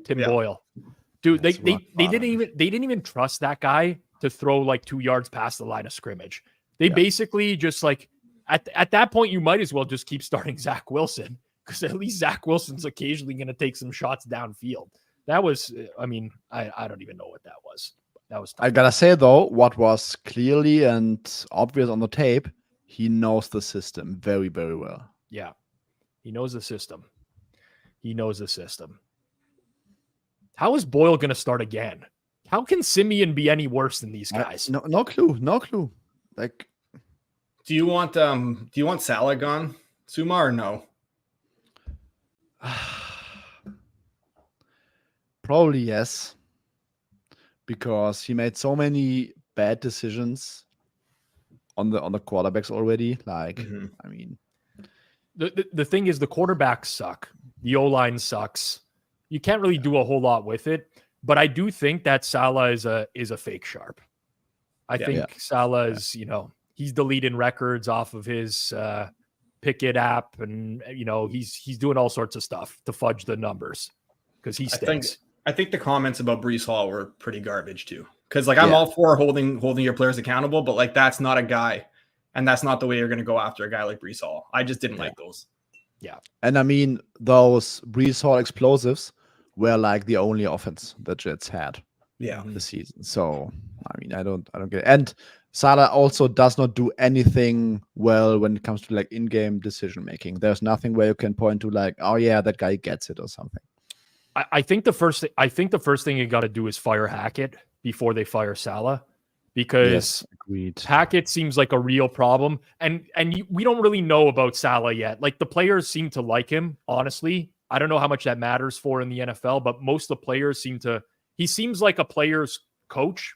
Tim Boyle. Dude, they That's didn't even trust that guy to throw like 2 yards past the line of scrimmage. They basically just like at that point you might as well just keep starting Zach Wilson, because at least Zach Wilson's occasionally going to take some shots downfield. That was, I mean, I don't even know what that was. That was tough. I gotta say though, what was clearly and obvious on the tape, he knows the system very, very well. Yeah. He knows the system. He knows the system. How is Boyle going to start again? How can Simeon be any worse than these guys? No clue. No clue. Like, Do you want Salah gone, Suma, or no? probably yes. Because he made so many bad decisions on the quarterbacks already. Like, I mean, the thing is, the quarterbacks suck. The O-line sucks. You can't really do a whole lot with it. But I do think that Salah is a fake sharp. I think Salah is, he's deleting records off of his Pickett app, and he's doing all sorts of stuff to fudge the numbers because he stinks. I think the comments about Breece Hall were pretty garbage too. Because I'm all for holding your players accountable, but like that's not a guy, and that's not the way you're going to go after a guy like Breece Hall. I just didn't like those. Yeah, and I mean those Breece Hall explosives were like the only offense the Jets had. This season. So I mean, I don't get it. And Salah also does not do anything well when it comes to like in-game decision making. There's nothing where you can point to like, oh yeah, that guy gets it or something. I think the first thing you got to do is fire Hackett before they fire Salah, because Hackett seems like a real problem, and we don't really know about Salah yet. Like, the players seem to like him, honestly. I don't know how much that matters for in the NFL, but most of the players he seems like a player's coach,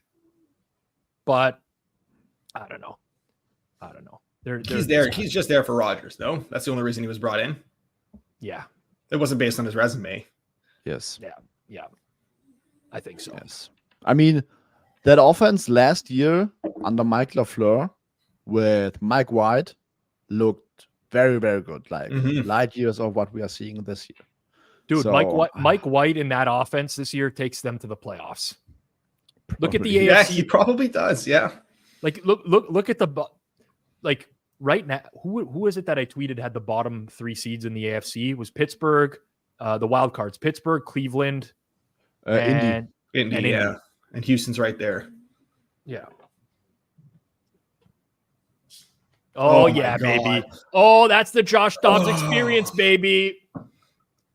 but I don't know. He's there. He's just there for Rodgers, though. That's the only reason he was brought in. Yeah. It wasn't based on his resume. Yes. Yeah. I think so. Yes. I mean, that offense last year under Mike LaFleur with Mike White looked very, very good. Like light years of what we are seeing this year. Dude, so, Mike White in that offense this year takes them to the playoffs. Look at the AFC. Yeah, he probably does. Yeah. Like, look at like right now. Who is it that I tweeted had the bottom 3 seeds in the AFC? It was Pittsburgh, the wild cards, Pittsburgh, Cleveland, and Indy. Yeah. And Houston's right there. Yeah. Oh yeah, baby. Oh, that's the Josh Dobbs experience, baby.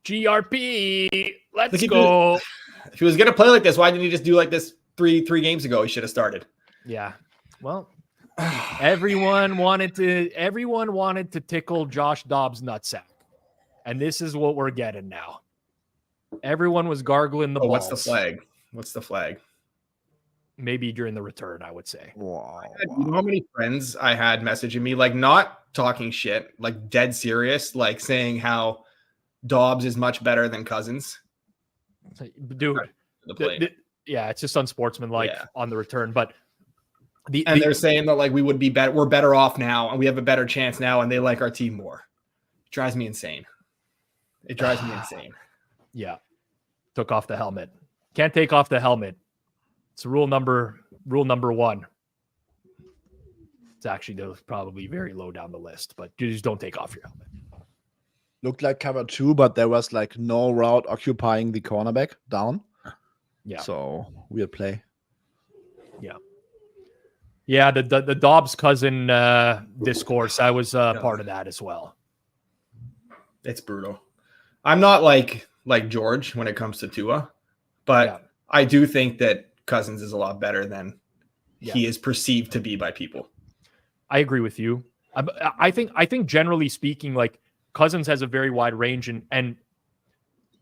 GRP. Let's go. If he was gonna play like this, why didn't he just do like this three games ago? He should have started. Yeah. Well, everyone wanted to tickle Josh Dobbs' nutsack, and this is what we're getting now. Everyone was gargling the balls. What's the flag? Maybe during the return, I would say. Wow. You know how many friends I had messaging me, like not talking shit, like dead serious, like saying how Dobbs is much better than Cousins. Dude, it's just unsportsmanlike on the return. But they're saying that like we would be better, we're better off now, and we have a better chance now, and they like our team more. It drives me insane. Yeah. Took off the helmet. Can't take off the helmet. It's rule number 1. It's actually probably very low down the list, but you just don't take off your helmet. Looked like cover 2, but there was like no route occupying the cornerback down. Yeah. So weird play. Yeah. Yeah, the Dobbs cousin discourse, I was part of that as well. It's brutal. I'm not like George when it comes to Tua, but I do think that Cousins is a lot better than he is perceived to be by people. I agree with you. I think generally speaking, like, Cousins has a very wide range, and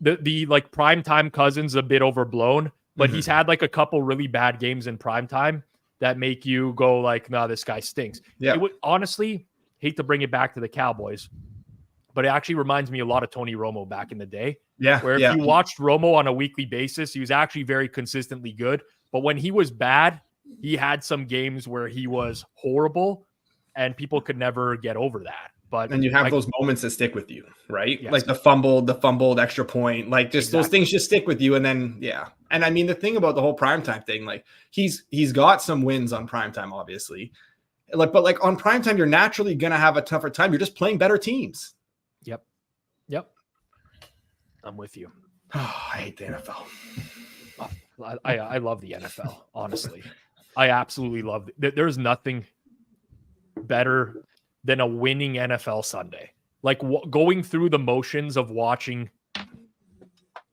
the like primetime Cousins a bit overblown, but he's had like a couple really bad games in primetime that make you go like, nah, this guy stinks. Yeah. It would, honestly, hate to bring it back to the Cowboys, but it actually reminds me a lot of Tony Romo back in the day. Yeah. Where if you watched Romo on a weekly basis, he was actually very consistently good. But when he was bad, he had some games where he was horrible, and people could never get over that. But and you have those moments that stick with you, right? Yes. Like the fumbled extra point, like just those things just stick with you. And then, yeah. And I mean, the thing about the whole primetime thing, like he's got some wins on primetime, obviously. But on primetime, you're naturally going to have a tougher time. You're just playing better teams. Yep. I'm with you. Oh, I hate the NFL. I love the NFL, honestly. I absolutely love it. There's nothing better than a winning NFL Sunday. Like going through the motions of watching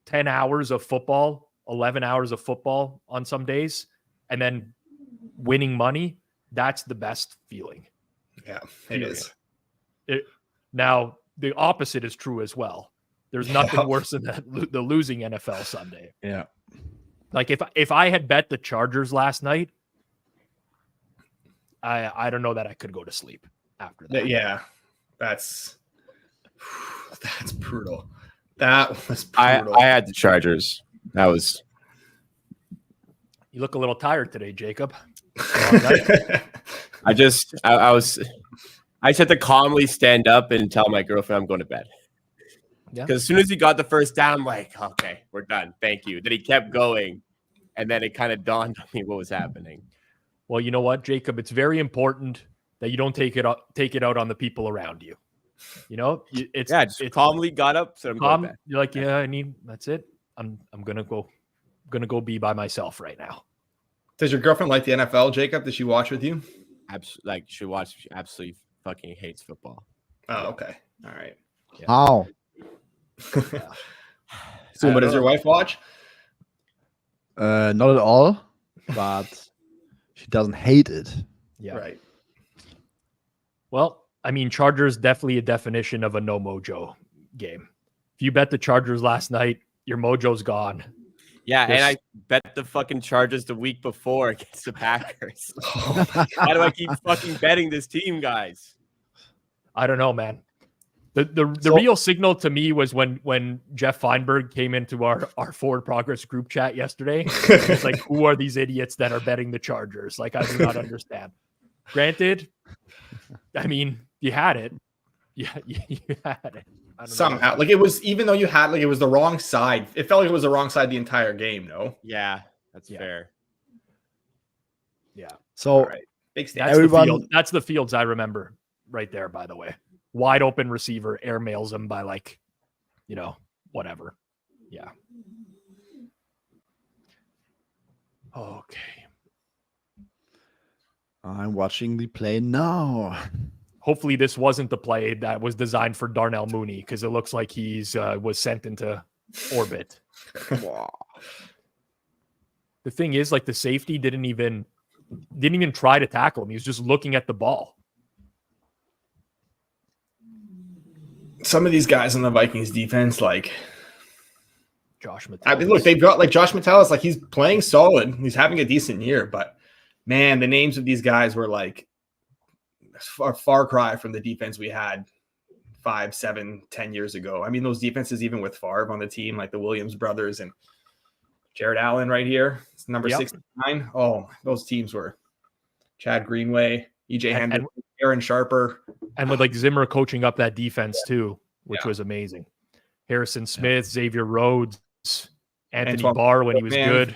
10 hours of football, 11 hours of football on some days, and then winning money. That's the best feeling. Yeah, it is. Now, the opposite is true as well. There's nothing worse than the losing NFL Sunday. Yeah. Like if I had bet the Chargers last night, I don't know that I could go to sleep after that. Yeah, that's brutal. That was brutal. I had the Chargers. That was. You look a little tired today, Jacob. I just had to calmly stand up and tell my girlfriend I'm going to bed. Yeah. Because as soon as he got the first down, I'm like, okay, we're done. Thank you. Then he kept going. And then it kind of dawned on me what was happening. Well, you know what, Jacob? It's very important that you don't take it out on the people around you. You know, it's calmly got up. So I'm going back. You're like, yeah, that's it. I'm gonna go be by myself right now. Does your girlfriend like the NFL, Jacob? Does she watch with you? She watch. She absolutely fucking hates football. Oh, okay. All right. Yeah. How? So, but does your wife watch? Not at all, but she doesn't hate it. Yeah. Right. Well, I mean, Chargers definitely a definition of a no mojo game. If you bet the Chargers last night, your mojo's gone. Yeah, and I bet the fucking Chargers the week before against the Packers. Why do I keep fucking betting this team, guys? I don't know, man. The real signal to me was when Jeff Feinberg came into our Forward Progress group chat yesterday. It's like, who are these idiots that are betting the Chargers? Like, I do not understand. Granted, I mean, you had it. Yeah, you had it. Somehow, like it was, even though you had, like, it was the wrong side. It felt like it was the wrong side the entire game. No. Yeah, that's fair. Yeah. So right. Big that's that's the Fields I remember right there. By the way, wide open receiver airmails him by whatever. Yeah. Okay. I'm watching the play now. Hopefully this wasn't the play that was designed for Darnell Mooney, because it looks like he's was sent into orbit. The thing is, like, the safety didn't even try to tackle him. He was just looking at the ball. Some of these guys on the Vikings defense, like Josh Metellus. I mean, look, they've got like Josh Metellus, like he's playing solid. He's having a decent year, but man, the names of these guys were like a far cry from the defense we had 5, 7, 10 years ago. I mean, those defenses, even with Favre on the team, like the Williams brothers and Jared Allen right here, it's number 69. Oh, those teams were Chad Greenway, EJ Hendrick, Aaron Sharper. And with like Zimmer coaching up that defense too, which was amazing. Harrison Smith, Xavier Rhodes, Anthony Barr when he was good.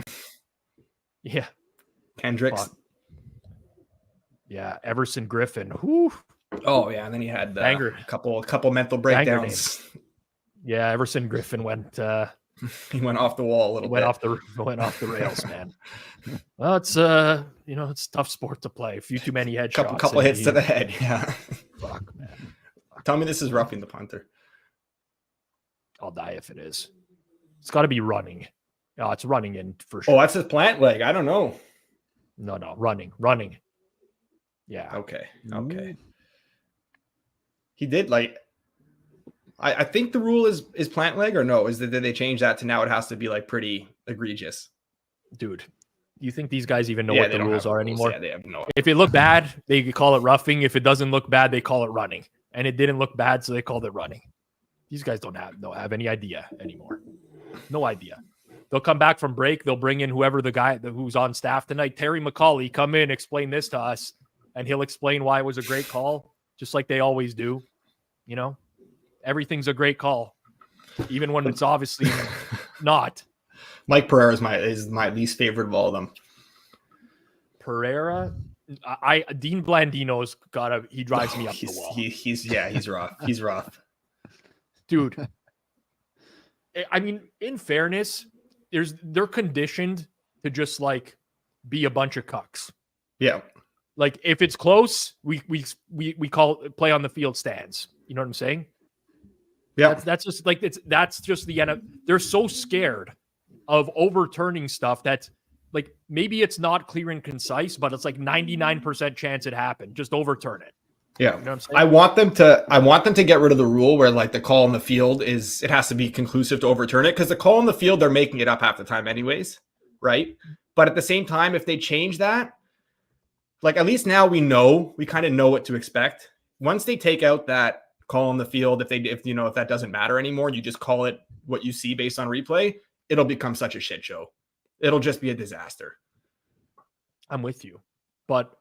Yeah. Kendricks. Yeah, Everson Griffin. Whew. Oh yeah, and then he had a couple mental breakdowns. Yeah, Everson Griffin went. He went off the wall a little bit. Went off the rails, man. Well, it's it's a tough sport to play. A few too many headshots. Couple hits to the head. Yeah. Fuck, man. Tell me this is roughing the punter. I'll die if it is. It's got to be running. Oh, it's running in for sure. Oh, that's his plant leg. I don't know. No, running. Yeah. Okay. He did like. I think the rule is plant leg, or no? Did they change that to now it has to be like pretty egregious? Dude, you think these guys even know what the rules are anymore? Yeah, they have no idea. If it looked bad, they could call it roughing. If it doesn't look bad, they call it running. And it didn't look bad, so they called it running. These guys don't have any idea anymore. No idea. They'll come back from break. They'll bring in whoever the guy who's on staff tonight. Terry McCauley, come in, explain this to us. And he'll explain why it was a great call, just like they always do. You know, everything's a great call, even when it's obviously not. Mike Pereira is my least favorite of all of them. Pereira, Dean Blandino's he drives me up the wall. He's rough. He's rough. Dude. I mean, in fairness, they're conditioned to just like be a bunch of cucks. Yeah. Like if it's close, we call play on the field stands. You know what I'm saying? Yeah. That's just like that's just the end. They're so scared of overturning stuff that like maybe it's not clear and concise, but it's like 99% chance it happened. Just overturn it. Yeah. You know what I'm saying? I want them to get rid of the rule where like the call on the field it has to be conclusive to overturn it, because the call on the field, they're making it up half the time anyways, right? But at the same time, if they change that, like at least now we kind of know what to expect. Once they take out that call on the field, if that doesn't matter anymore, you just call it what you see based on replay, it'll become such a shit show. It'll just be a disaster. I'm with you. But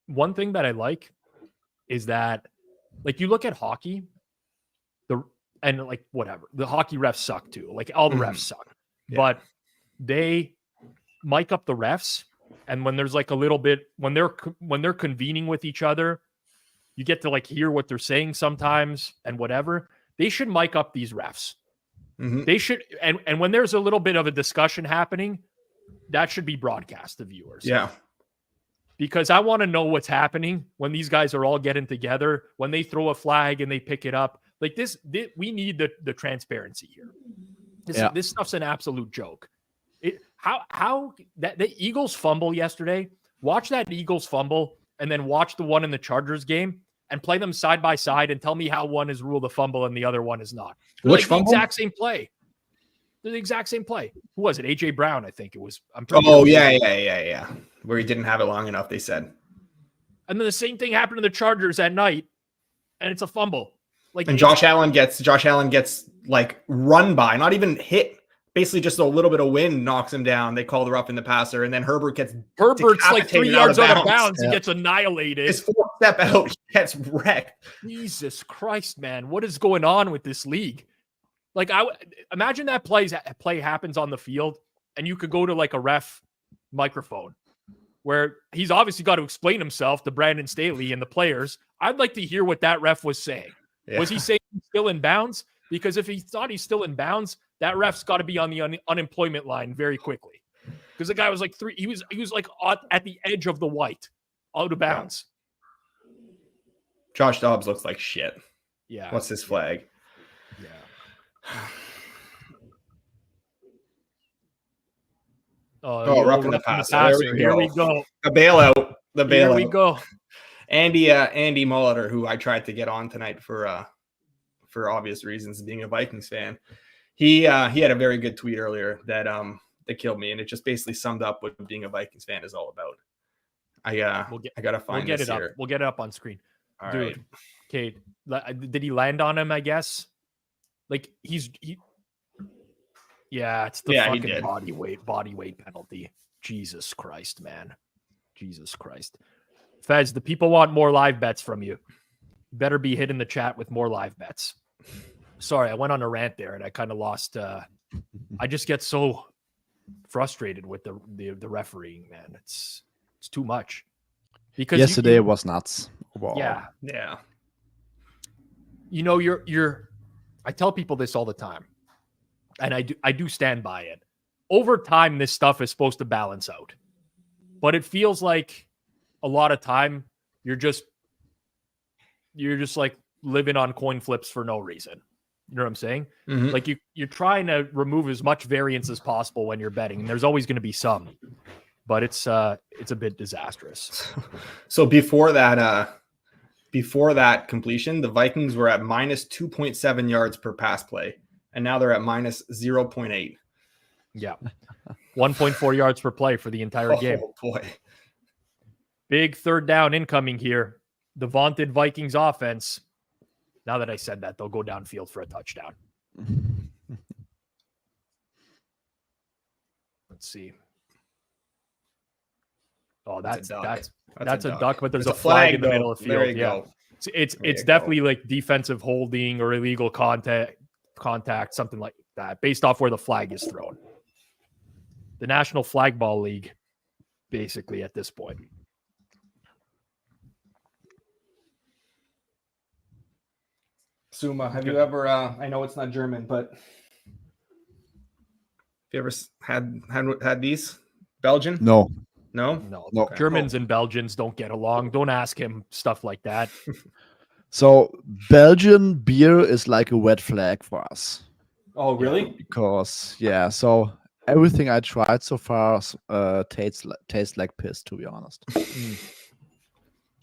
one thing that I like is that, like, you look at hockey, the hockey refs suck too. Like all the refs suck, but they mic up the refs. And when there's like a little bit, when they're convening with each other, you get to like hear what they're saying sometimes and whatever. They should mic up these refs. Mm-hmm. They should, and when there's a little bit of a discussion happening, that should be broadcast to viewers. Yeah. Because I want to know what's happening when these guys are all getting together, when they throw a flag and they pick it up. Like this we need the transparency here. This stuff's an absolute joke. How the Eagles fumble yesterday, watch that Eagles fumble and then watch the one in the Chargers game and play them side by side and tell me how one is ruled a fumble and the other one is not. Which fumble? The exact same play. They're the exact same play. Who was it? AJ Brown, I think it was. Yeah. Where he didn't have it long enough, they said. And then the same thing happened to the Chargers at night, and it's a fumble. And Josh Allen gets like run by, not even hit. Basically, just a little bit of wind knocks him down. They call the roughing the passer, and then Herbert's like 3 yards out of bounds. He gets annihilated. His 4-step out, he gets wrecked. Jesus Christ, man, what is going on with this league? Like, imagine that play happens on the field, and you could go to like a ref microphone where he's obviously got to explain himself to Brandon Staley and the players. I'd like to hear what that ref was saying. Yeah. Was he saying he's still in bounds? Because if he thought he's still in bounds, that ref's got to be on the unemployment line very quickly. Because the guy was like he was like at the edge of the white, out of bounds. Josh Dobbs looks like shit. Yeah. What's his flag? Yeah. Roughing the passer. Here we go. The bailout. Here we go. Andy Molitor, who I tried to get on tonight for obvious reasons, being a Vikings fan. He had a very good tweet earlier that killed me, and it just basically summed up what being a Vikings fan is all about. I gotta find it here. We'll get it up on screen. All right. Okay. Did he land on him? I guess. Like it's the fucking body weight penalty. Jesus Christ, man. Jesus Christ. Fez, the people want more live bets from you. Better be hitting the chat with more live bets. Sorry, I went on a rant there and I kind of lost. I just get so frustrated with the refereeing, man. It's too much. Because yesterday was nuts. Wow. Yeah. You know, I tell people this all the time, and I do stand by it. Over time, this stuff is supposed to balance out, but it feels like a lot of time you're just like living on coin flips for no reason. You know what I'm saying? Mm-hmm. Like you're trying to remove as much variance as possible when you're betting, and there's always going to be some, but it's a bit disastrous. So before that completion, the Vikings were at minus 2.7 yards per pass play, and now they're at minus 0.8. Yeah. 1.4 yards per play for the entire game. Oh, boy. Big third down incoming here. The vaunted Vikings offense. Now that I said that, they'll go downfield for a touchdown. see. Oh, that's a duck, but there's It's a flag in the though. middle of the There field. you Yeah. go. It's definitely like defensive holding or illegal contact, something like that, based off where the flag is thrown. The National Flag Ball League, basically, at this point. Suma, have you ever? I know it's not German, but have you ever had these? Belgian? No. No. Okay. Germans and Belgians don't get along. Don't ask him stuff like that. So Belgian beer is like a red flag for us. Oh, really? Because so everything I tried so far tastes like piss, to be honest.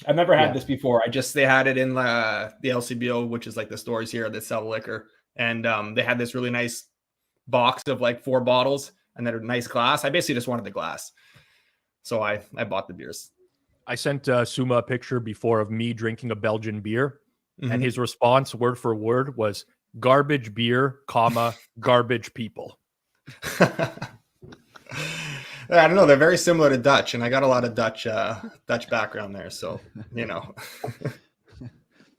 I've never had this before. They had it in the LCBO, which is like the stores here that sell liquor, and they had this really nice box of like 4 bottles and then a nice glass. I basically just wanted the glass, so I bought the beers. I sent Suma a picture before of me drinking a Belgian beer, Mm-hmm. and his response, word for word, was garbage beer, garbage people. I don't know. They're very similar to Dutch, and I got a lot of Dutch background there, so you know.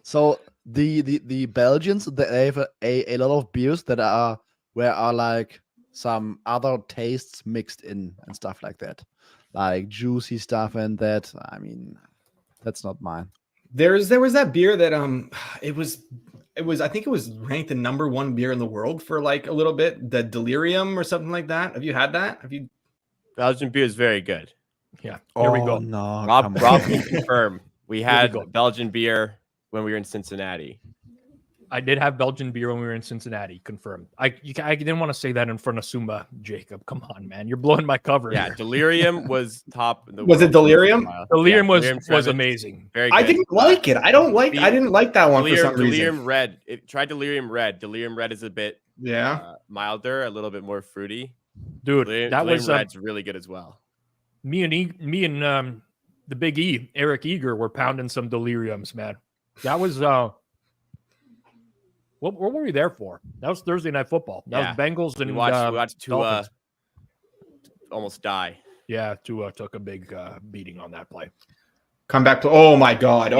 So the Belgians, they have a lot of beers that are like some other tastes mixed in and stuff like that, like juicy stuff and that. I mean, that's not mine. There was that beer that it was I think it was ranked the #1 beer in the world for like a little bit, the Delirium or something like that. Have you had that? Belgian beer is very good. Yeah. Here we go. No, Rob can confirm. We had Belgian beer when we were in Cincinnati. I did have Belgian beer when we were in Cincinnati. Confirmed. I didn't want to say that in front of Suma, Jacob. Come on, man. You're blowing my cover. Yeah, here. Delirium was top. Was it Delirium? Delirium was amazing. Very good. I didn't like it. I didn't like that one for some reason. Delirium Red. Try Delirium Red. Delirium Red is a bit milder, a little bit more fruity. Dude, Delirium Red's really good as well. Me and the Big E, Eric Eager, were pounding some Deliriums, man. That was what were we there for? That was Thursday Night Football. That was Bengals and we watched Tua Dolphins. Almost die. Yeah, Tua took a big beating on that play. Come back to oh my god,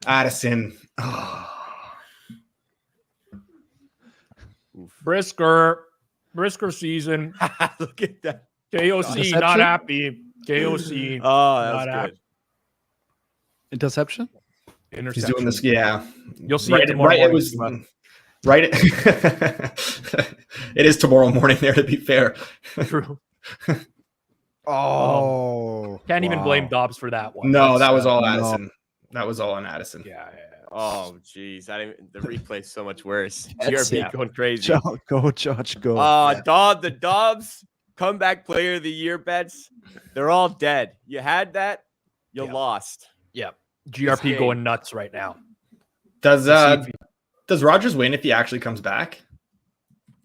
Addison. Brisker season. Look at that. KOC not happy. KOC. Oh, that was good. Happy. Interception. He's doing this. Yeah, you'll see right, it tomorrow morning. It was right. It is tomorrow morning. There, to be fair. True. Can't even blame Dobbs for that one. No, that was all Addison. No. That was all on Addison. Yeah. Oh, geez. The replay is so much worse. GRP going crazy. Go, George, go. The Dobbs comeback player of the year bets, they're all dead. You had that, you lost. Yeah. GRP going nuts right now. Does Rodgers win if he actually comes back?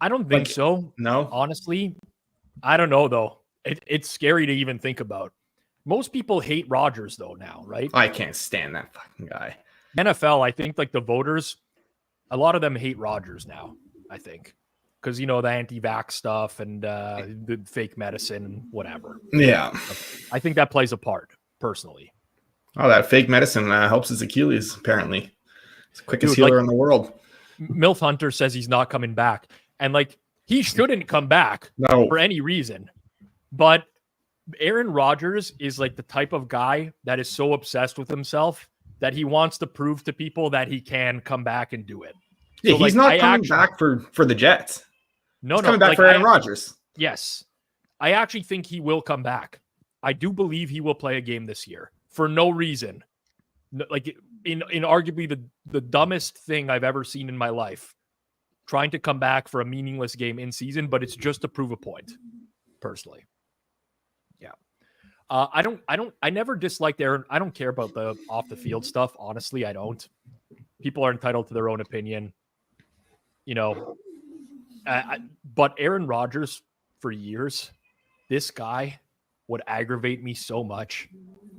I don't think so. No. Honestly, I don't know, though. It's scary to even think about. Most people hate Rodgers, though, now, right? I can't stand that fucking guy. NFL, I think, like the voters, a lot of them hate Rodgers now, I think. Because, the anti-vax stuff and the fake medicine and whatever. Yeah. I think that plays a part, personally. Oh, that fake medicine helps his Achilles, apparently. It's the quickest healer in the world. MILF Hunter says he's not coming back. And, he shouldn't come back for any reason. But Aaron Rodgers is, the type of guy that is so obsessed with himself that he wants to prove to people that he can come back and do it. Yeah, so, he's not coming back for the Jets. He's coming back for Aaron Rodgers. Yes. I actually think he will come back. I do believe he will play a game this year for no reason. In arguably the dumbest thing I've ever seen in my life, trying to come back for a meaningless game in season, but it's just to prove a point, personally. Yeah. I never disliked Aaron. I don't care about the off the field stuff. Honestly, I don't. People are entitled to their own opinion, but Aaron Rodgers, for years, this guy would aggravate me so much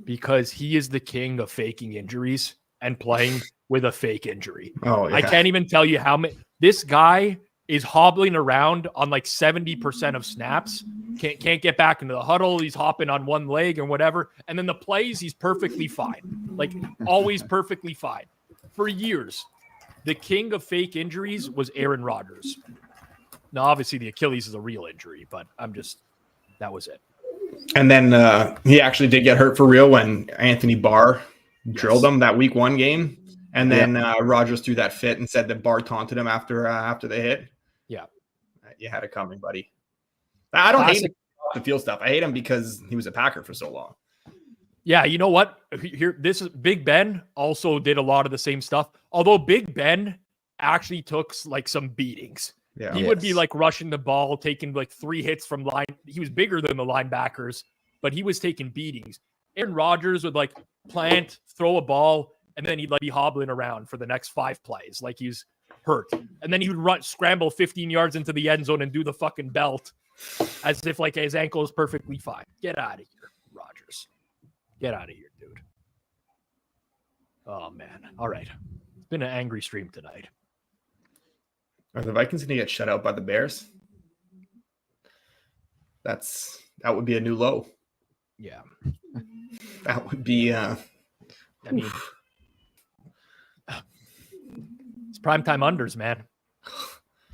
because he is the king of faking injuries and playing with a fake injury. Oh, yeah. I can't even tell you how many. This guy is hobbling around on like 70% of snaps. Can't get back into the huddle. He's hopping on one leg or whatever. And then the plays, he's perfectly fine. Like always perfectly fine. For years, the king of fake injuries was Aaron Rodgers. Now, obviously, the Achilles is a real injury, but that was it. And then he actually did get hurt for real when Anthony Barr drilled him that week 1 game. And then Rodgers threw that fit and said that Barr taunted him after the hit. Yeah. You had it coming, buddy. I don't hate him off the field stuff. I hate him because he was a Packer for so long. Yeah, you know what? This is Big Ben also did a lot of the same stuff. Although Big Ben actually took like some beatings. Yeah. He would be like rushing the ball, taking like 3 hits from line. He was bigger than the linebackers, but he was taking beatings. Aaron Rodgers would like plant, throw a ball, and then he'd like be hobbling around for the next 5 plays, like he's hurt. And then he would scramble 15 yards into the end zone and do the fucking belt as if like his ankle is perfectly fine. Get out of here, Rodgers. Get out of here, dude. Oh, man. All right. It's been an angry stream tonight. Are the Vikings going to get shut out by the Bears? That would be a new low. Yeah. That would be... I mean... It's primetime unders, man.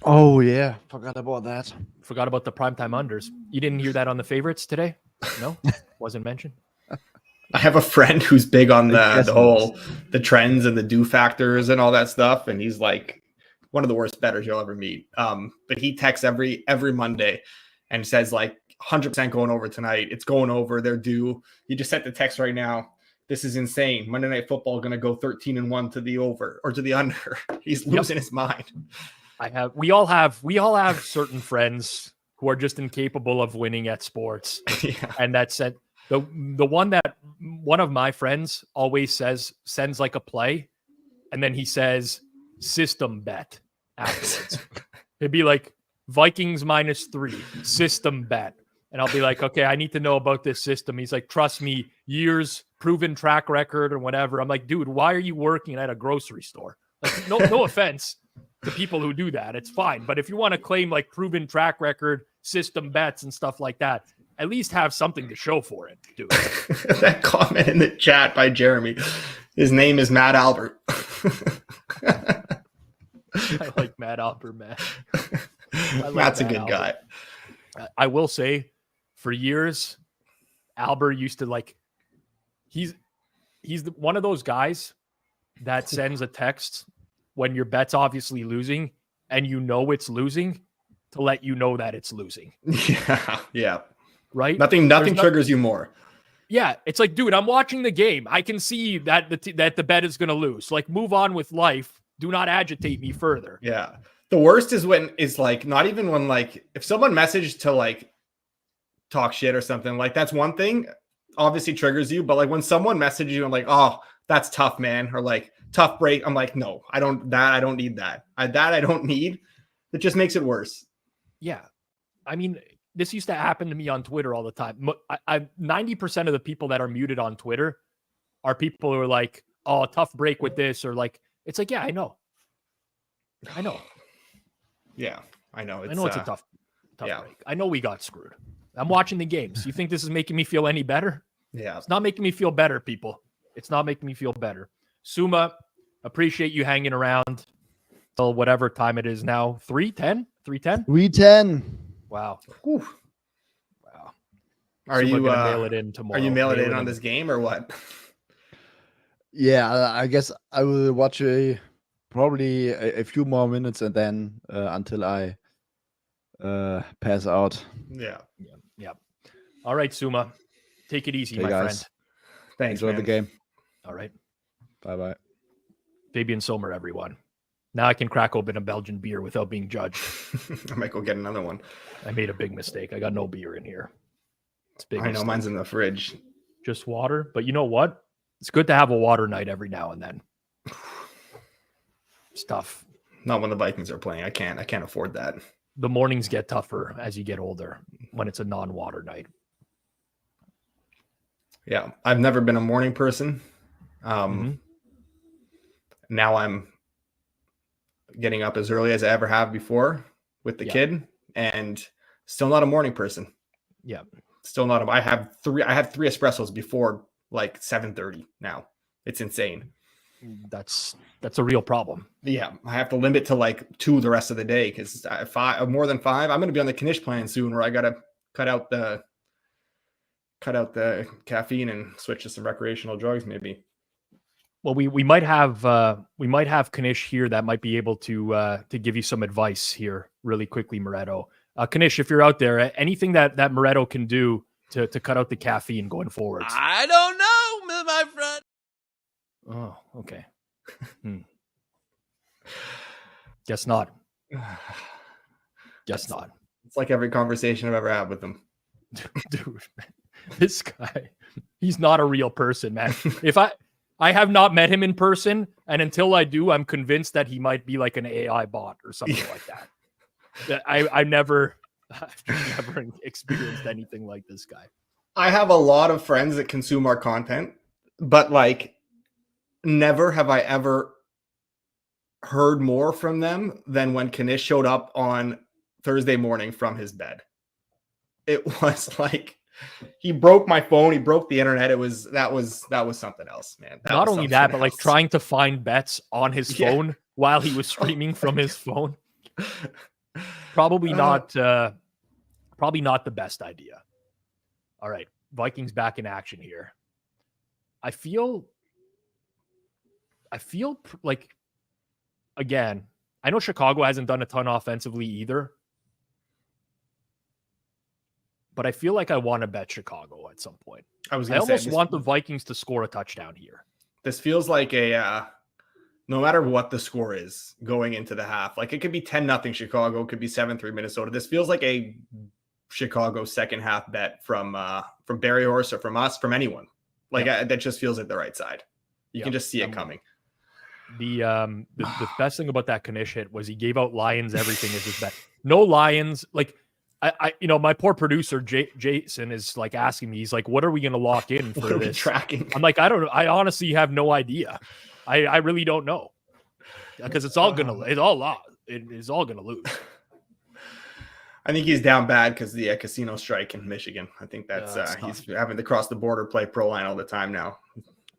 Oh, yeah. Forgot about that. Forgot about the primetime unders. You didn't hear that on the favorites today? No? Wasn't mentioned? I have a friend who's big on the trends and the do factors and all that stuff. And he's like one of the worst bettors you'll ever meet. But he texts every Monday and says like 100% going over tonight. It's going over. They're due. He just sent the text right now. This is insane. Monday Night Football going to go 13-1 to the over or to the under. He's losing his mind. We all have certain friends who are just incapable of winning at sports. Yeah. And that's it. The one that one of my friends always sends like a play, and then he says system bet afterwards. It'd be like Vikings -3 system bet. And I'll be like, okay, I need to know about this system. He's like, trust me, years, proven track record or whatever. I'm like, dude, why are you working at a grocery store? Like, no offense to people who do that. It's fine. But if you want to claim like proven track record, system bets and stuff like that, at least have something to show for it, dude. That comment in the chat by Jeremy. His name is Matt Albert. I like Matt Albert, man. Matt's a good guy. I will say, for years, Albert used to like. He's one of those guys that sends a text when your bet's obviously losing and you know it's losing to let you know that it's losing. Yeah. Right? Nothing triggers you more. Yeah, it's like, dude, I'm watching the game. I can see that the bet is going to lose. Like, move on with life. Do not agitate me further. Yeah. The worst is when it's like, not even when like, if someone messaged to like talk shit or something, like that's one thing, obviously triggers you. But like when someone messages you and like, oh, that's tough, man. Or like tough break. I'm like, no, I don't need that. I don't need. It just makes it worse. Yeah. I mean, this used to happen to me on Twitter all the time. 90% of the people that are muted on Twitter are people who are like, oh, tough break with this. Or like, it's like, yeah, I know. Yeah, I know. It's a tough break. I know we got screwed. I'm watching the games. You think this is making me feel any better? Yeah. It's not making me feel better, people. It's not making me feel better. Suma, appreciate you hanging around till whatever time it is now. 3:10? 3:10? 3:10. Wow. Whew. Wow. Are Suma you gonna mail it in tomorrow? Are you mailing it in on this game or what? Yeah, I guess I will watch probably a few more minutes and then until I pass out. Yeah. All right, Suma. Take it easy, Okay, my guys. friend. Thanks, Enjoy man. the game. All right. Bye-bye. Fabian Sommer, everyone. Now I can crack open a Belgian beer without being judged. I might go get another one. I made a big mistake. I got no beer in here. It's big. I know mistake. mine's in the fridge. Just water. But you know what? It's good to have a water night every now and then. Stuff. Not when the Vikings are playing. I can't afford that. The mornings get tougher as you get older when it's a non-water night. Yeah. I've never been a morning person. Now I'm getting up as early as I ever have before. with the kid, and still not a morning person. Yeah. Still not. I had 3 espressos before like 7:30 now. It's insane. That's a real problem. Yeah, I have to limit to like 2 the rest of the day because more than 5. I'm going to be on the Knish plan soon, where I got to cut out the caffeine and switch to some recreational drugs, maybe. Well, we might have Knish here that might be able to give you some advice here really quickly, Moretto. Knish, if you're out there, anything that Moretto can do to cut out the caffeine going forward. I don't know, my friend. Oh, okay. Guess not. Guess not. It's like every conversation I've ever had with him. Dude, this guy, he's not a real person, man. If I have not met him in person, and until I do, I'm convinced that he might be like an AI bot or something like that. I've never experienced anything like this guy. I have a lot of friends that consume our content, but like never have I ever heard more from them than when Knish showed up on Thursday morning from his bed. It was like he broke my phone, he broke the internet. That was something else, man. Not only that, but like trying to find bets on his phone while he was streaming from his phone. Probably not the best idea. All right, Vikings back in action here. I feel like, again, I know Chicago hasn't done a ton offensively either, but I feel like I want to bet Chicago at some point. I almost want the Vikings to score a touchdown here. This feels like no matter what the score is going into the half, like it could be 10-0 Chicago, it could be 7-3 Minnesota. This feels like a Chicago second half bet from Barry Horse or from us, from anyone. Like that just feels like the right side. You can just see it coming. The best thing about that Knish hit was he gave out Lions everything as his bet. No Lions. Like I my poor producer Jason is like asking me. He's like, "What are we going to lock in for this tracking?" I'm like, I don't know. I honestly have no idea. I really don't know because it's all gonna lose. I think he's down bad because the casino strike in Michigan. I think that's he's having to cross the border, play pro line all the time now.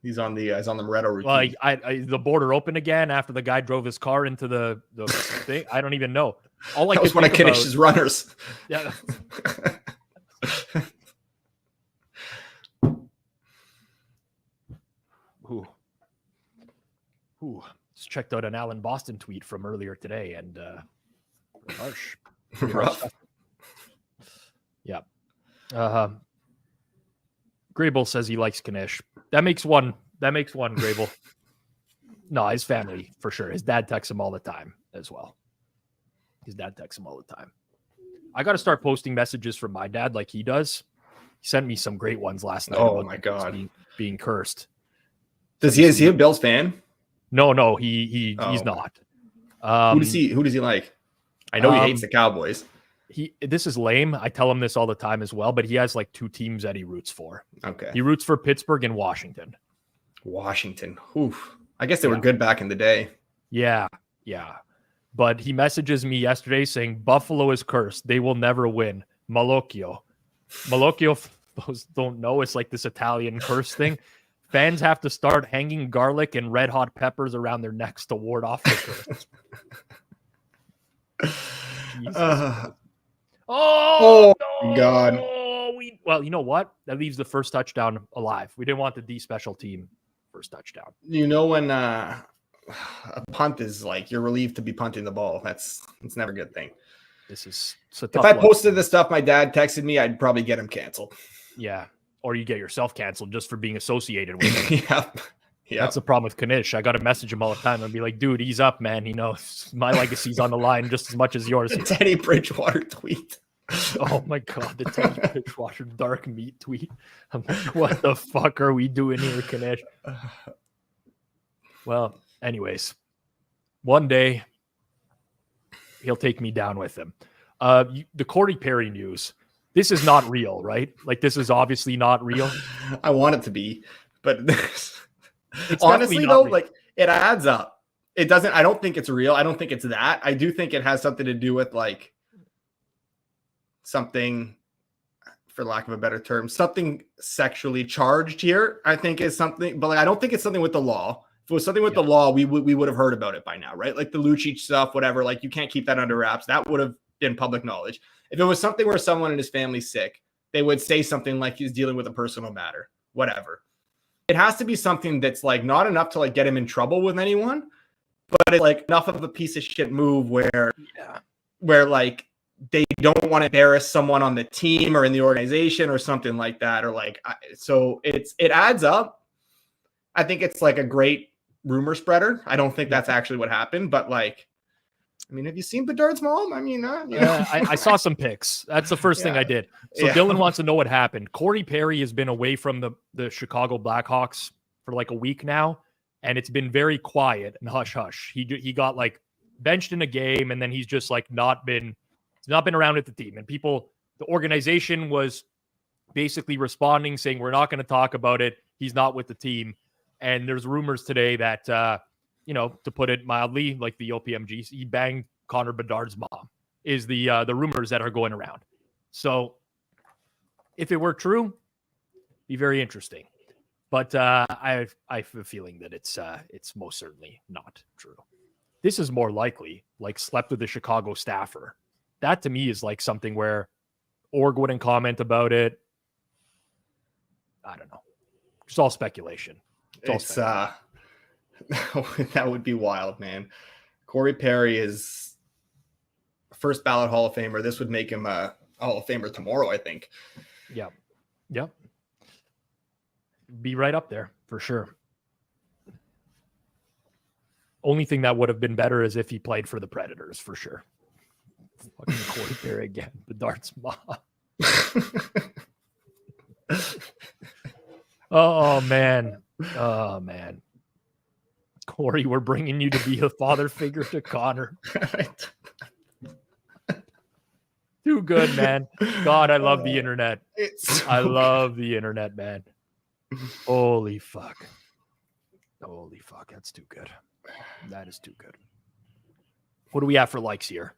He's on the Moretto routine. Well, the border opened again after the guy drove his car into the thing. I don't even know. All I that was one of Knish's runners. Yeah. Ooh. Just checked out an Alan Boston tweet from earlier today, and harsh. Rough. Yeah. Grable says he likes Knish. That makes one, Grable. No, his family, for sure. His dad texts him all the time as well. I got to start posting messages from my dad like he does. He sent me some great ones last night. Oh, my God. Being cursed. Is he a Bills fan? No, he's not. Who does he like? I know he hates the Cowboys. This is lame. I tell him this all the time as well, but he has like 2 teams that he roots for. Okay. He roots for Pittsburgh and Washington. Oof. I guess they were good back in the day. Yeah. But he messages me yesterday saying Buffalo is cursed. They will never win. Malocchio, those don't know, it's like this Italian curse thing. Fans have to start hanging garlic and red hot peppers around their necks to ward off the curse. Oh no. God. Well, you know what? That leaves the first touchdown alive. We didn't want the D special team first touchdown. You know, when a punt is like you're relieved to be punting the ball. It's never a good thing. It's a tough if I one. posted the stuff my dad texted me, I'd probably get him canceled. Yeah. Or you get yourself canceled just for being associated with it. Yeah. That's the problem with Knish. I got to message him all the time and be like, dude, ease up, man. He knows my legacy's on the line just as much as yours. The Teddy Bridgewater tweet. Oh my God, the Teddy Bridgewater dark meat tweet. I'm like, what the fuck are we doing here, Knish? Well, anyways, one day he'll take me down with him. The Corey Perry news. This is not real, right? Like, this is obviously not real. I want it to be, but it's honestly though, real. like it adds up. It doesn't. I don't think it's real. I don't think it's that. I do think it has something to do with like something, for lack of a better term, something sexually charged here, I think is something, but like, I don't think it's something with the law. If it was something with the law, we would have heard about it by now, right? Like the Lucic stuff, whatever, like you can't keep that under wraps. That would have been public knowledge. If it was something where someone in his family's sick, they would say something like he's dealing with a personal matter, whatever. It has to be something that's like not enough to like get him in trouble with anyone, but it's like enough of a piece of shit move where like they don't want to embarrass someone on the team or in the organization or something like that. Or like, so it adds up. I think it's like a great rumor spreader. I don't think that's actually what happened, but like, I mean, have you seen Bedard's mom? I mean, I saw some pics. That's the first thing I did. So Dylan wants to know what happened. Corey Perry has been away from the Chicago Blackhawks for like a week now, and it's been very quiet and hush hush. He got like benched in a game, and then he's just like not been around with the team. And the organization was basically responding, saying we're not going to talk about it. He's not with the team. And there's rumors today that, to put it mildly, like the OPMG, he banged Connor Bedard's mom, is the rumors that are going around. So if it were true, be very interesting. But I have a feeling that it's most certainly not true. This is more likely like slept with the Chicago staffer. That to me is like something where org wouldn't comment about it. I don't know. It's all speculation. That would be wild, man. Corey Perry is first ballot Hall of Famer. This would make him a Hall of Famer tomorrow, I think. Yeah. Be right up there for sure. Only thing that would have been better is if he played for the Predators for sure. Fucking Corey Perry again. Bedard's mom. Oh man. Corey, we're bringing you to be a father figure to Connor. Too good, man. God, I love the internet. I love the internet, man. Holy fuck. That's too good. That is too good. What do we have for likes here?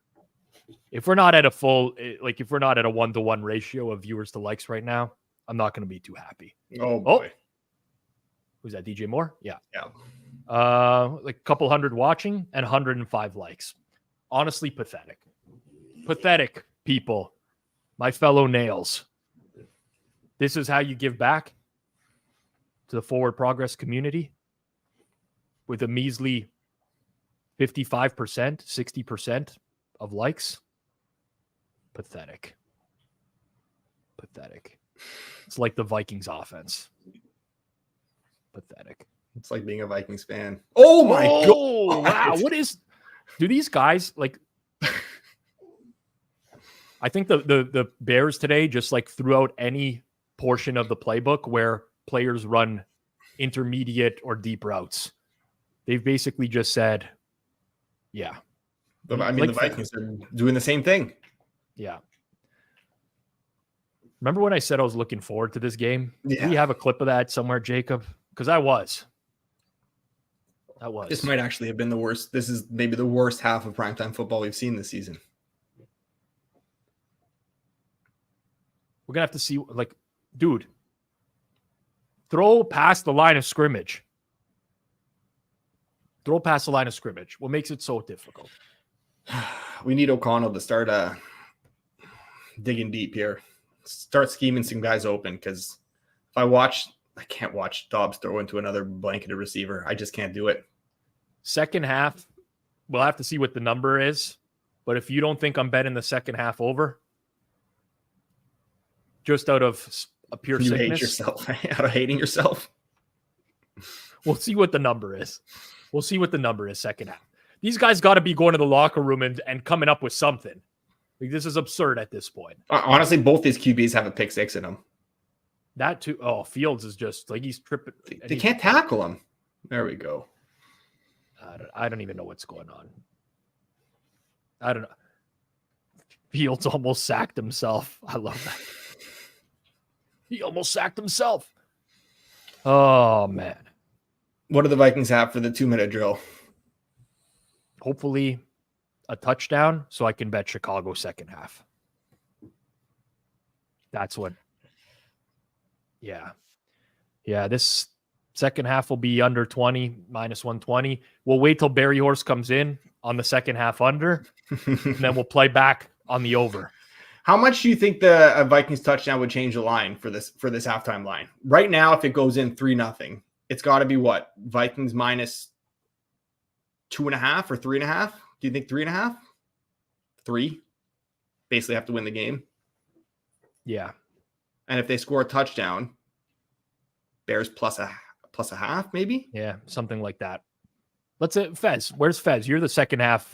If we're not at a if we're not at a 1-to-1 ratio of viewers to likes right now, I'm not going to be too happy. Oh boy. Who's that? DJ Moore? Yeah. Yeah. Like a couple hundred watching and 105 likes. Honestly, pathetic. Pathetic, people. My fellow nails. This is how you give back to the Forward Progress community with a measly 55%, 60% of likes. Pathetic. It's like the Vikings offense. Pathetic. It's like being a Vikings fan. Oh my God. Wow. Do these guys like, I think the Bears today just like threw out any portion of the playbook where players run intermediate or deep routes. They've basically just said, yeah. But I mean, the Vikings are doing the same thing. Yeah. Remember when I said I was looking forward to this game? Yeah. Do you have a clip of that somewhere, Jacob? Because I was. This might actually have been the worst. This is maybe the worst half of primetime football we've seen this season. We're going to have to see, like, dude, throw past the line of scrimmage. Throw past the line of scrimmage. What makes it so difficult? We need O'Connell to start digging deep here. Start scheming some guys open, because if I can't watch Dobbs throw into another blanketed receiver. I just can't do it. Second half, we'll have to see what the number is. But if you don't think I'm betting the second half over, just out of a pure you sickness, hate yourself, out of hating yourself. We'll see what the number is. Second half. These guys got to be going to the locker room and coming up with something. Like, this is absurd at this point. Honestly, both these QBs have a pick six in them. That too. Oh, Fields is just like he's tripping. They can't tackle him. There we go. I don't even know what's going on. I don't know. Fields almost sacked himself. I love that. He almost sacked himself. Oh, man. What do the Vikings have for the 2-minute drill? Hopefully a touchdown so I can bet Chicago second half. That's what. Yeah. Yeah. This second half will be under 20, minus 120. We'll wait till Barry Horse comes in on the second half under, and then we'll play back on the over. How much do you think the Vikings touchdown would change the line for this halftime line? Right now, if it goes in 3-0, it's got to be what? Vikings minus 2.5 or 3.5? Do you think 3.5? 3? Basically have to win the game. Yeah. And if they score a touchdown, Bears plus a half, maybe? Yeah, something like that. Let's say Fez. Where's Fez? You're the second half.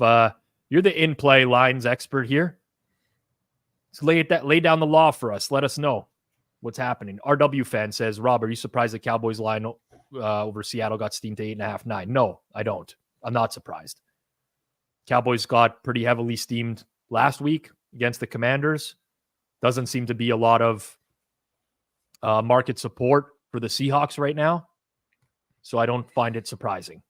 You're the in-play lines expert here. So lay down the law for us. Let us know what's happening. RW fan says, Rob, are you surprised the Cowboys line over Seattle got steamed to 8.5, 9? No, I don't. I'm not surprised. Cowboys got pretty heavily steamed last week against the Commanders. Doesn't seem to be a lot of market support for the Seahawks right now. So I don't find it surprising.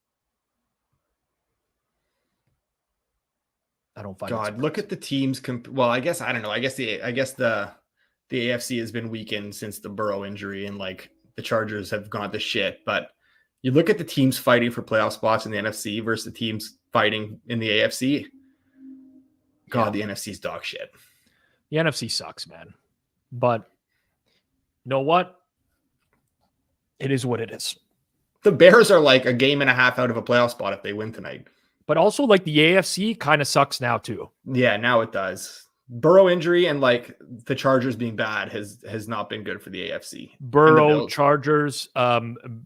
I don't find God, look at the teams. Well, I guess I don't know. I guess the AFC has been weakened since the Burrow injury, and like the Chargers have gone to shit. But you look at the teams fighting for playoff spots in the NFC versus the teams fighting in the AFC. God, the NFC's dog shit. The NFC sucks, man. But you know what? It is what it is. The Bears are like a game and a half out of a playoff spot if they win tonight. But also, like, the AFC kind of sucks now, too. Yeah, now it does. Burrow injury and, like, the Chargers being bad has not been good for the AFC. Burrow, Chargers,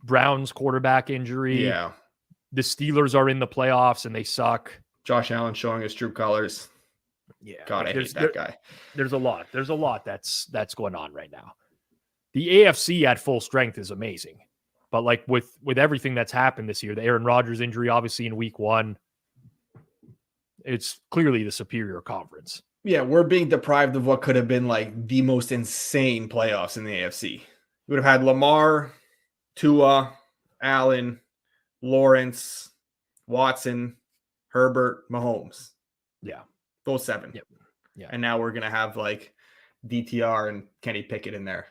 Browns quarterback injury. Yeah. The Steelers are in the playoffs, and they suck. Josh Allen showing his true colors. Yeah. God, I hate that guy. There's a lot. There's a lot that's going on right now. The AFC at full strength is amazing. But, like, with everything that's happened this year, the Aaron Rodgers injury, obviously, in week 1, it's clearly the superior conference. Yeah, we're being deprived of what could have been like the most insane playoffs in the AFC. We would have had Lamar, Tua, Allen, Lawrence, Watson, Herbert, Mahomes. Yeah. Those 7. Yep. Yeah. And now we're going to have like DTR and Kenny Pickett in there.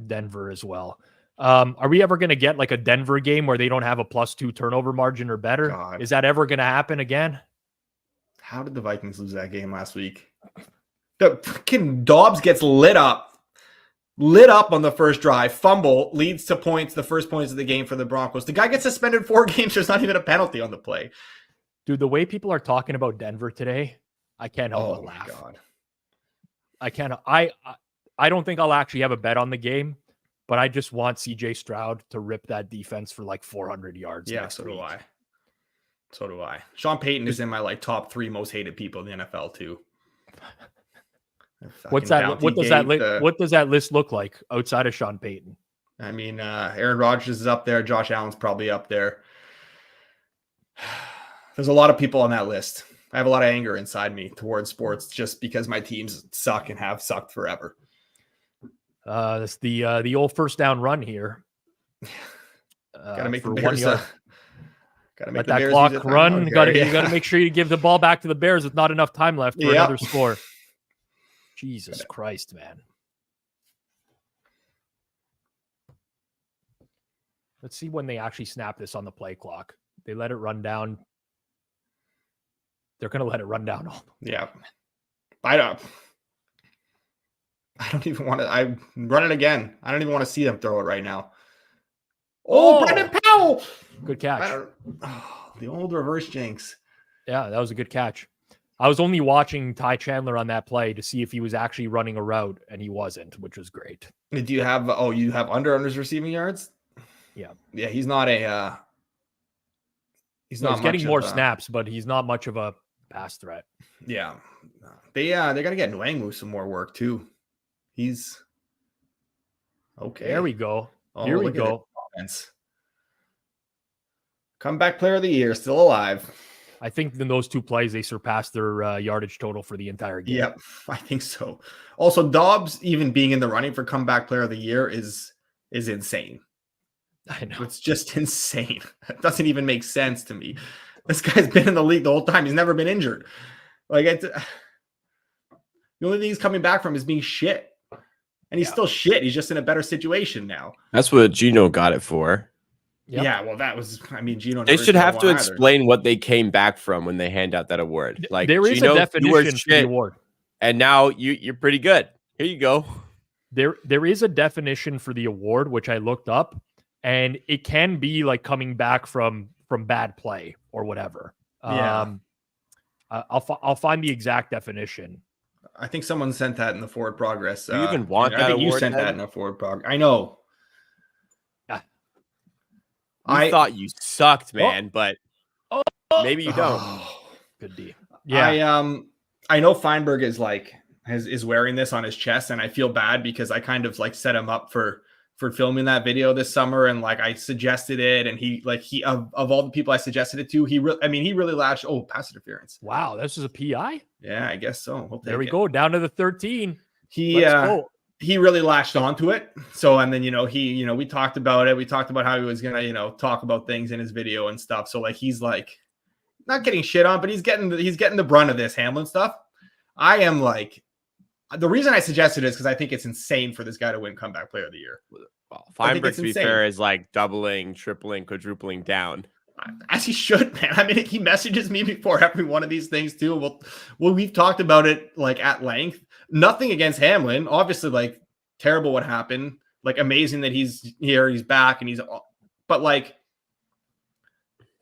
Denver as well. Are we ever going to get like a Denver game where they don't have a +2 turnover margin or better? God. Is that ever going to happen again? How did the Vikings lose that game last week? The freaking Dobbs gets lit up on the first drive, fumble, leads to points, the first points of the game for the Broncos. The guy gets suspended 4 games. There's not even a penalty on the play. Dude, the way people are talking about Denver today, I can't help but laugh. God. I can't. I don't think I'll actually have a bet on the game, but I just want CJ Stroud to rip that defense for like 400 yards. Yeah, so do I. So do I. Sean Payton is in my like top 3 most hated people in the NFL too. What's that? What does that list look like outside of Sean Payton? I mean, Aaron Rodgers is up there. Josh Allen's probably up there. There's a lot of people on that list. I have a lot of anger inside me towards sports just because my teams suck and have sucked forever. That's the old first down run here. Gotta make the Bears. Gotta make let that clock run. You gotta make sure you give the ball back to the Bears with not enough time left for another score. Jesus Christ, man. Let's see when they actually snap this on the play clock. They let it run down. They're going to let it run down. Yeah. I don't even want to. I run it again. I don't even want to see them throw it right now. Oh, Brendan Powell. Good catch. The old reverse jinx. Yeah, that was a good catch. I was only watching Ty Chandler on that play to see if he was actually running a route, and he wasn't, which was great. Do you have, you have under-unders receiving yards? Yeah. Yeah, he's not a, he's getting more snaps, but he's not much of a pass threat. Yeah. They got to get Nwangwu some more work too. He's okay. There we go. Here we go. Comeback player of the year, still alive. I think in those 2 plays, they surpassed their yardage total for the entire game. Yep, I think so. Also, Dobbs even being in the running for comeback player of the year is insane. I know. It's just insane. It doesn't even make sense to me. This guy's been in the league the whole time. He's never been injured. Like, the only thing he's coming back from is being shit. and he's still shit. He's just in a better situation now. That's what Gino got it for. Yep. Yeah, well, that was. I mean, Gino. They never should got have to one either. explain what they came back from when they hand out that award. Like, there is Gino, a you were definition for the shit, award. and now you're pretty good. Here you go. There is a definition for the award, which I looked up, and it can be like coming back from bad play or whatever. Yeah. I'll find the exact definition. I think someone sent that in the Forward Progress. Do you even want I that think you award, sent then? that in the Forward Progress. I know. I thought you sucked, man, but maybe you don't. Good D. Yeah. I know Feinberg is like is wearing this on his chest, and I feel bad because I kind of like set him up for filming that video this summer, and like I suggested it, and he of all the people I suggested it to, he really latched. Oh, pass interference. Wow, this is a PI. Yeah, I guess so. There we go, down to the 13. He really latched onto it. So, and then, we talked about it. We talked about how he was going to, talk about things in his video and stuff. So like, he's like not getting shit on, but he's getting the brunt of this Hamlin stuff. I am like, the reason I suggested it is because I think it's insane for this guy to win comeback player of the year. Well, Feinberg, to be fair, is like doubling, tripling, quadrupling down. As he should, man. I mean, he messages me before every one of these things too. Well, we've talked about it like at length. Nothing against Hamlin. Obviously, like terrible what happened. Like amazing that he's here, he's back, and but like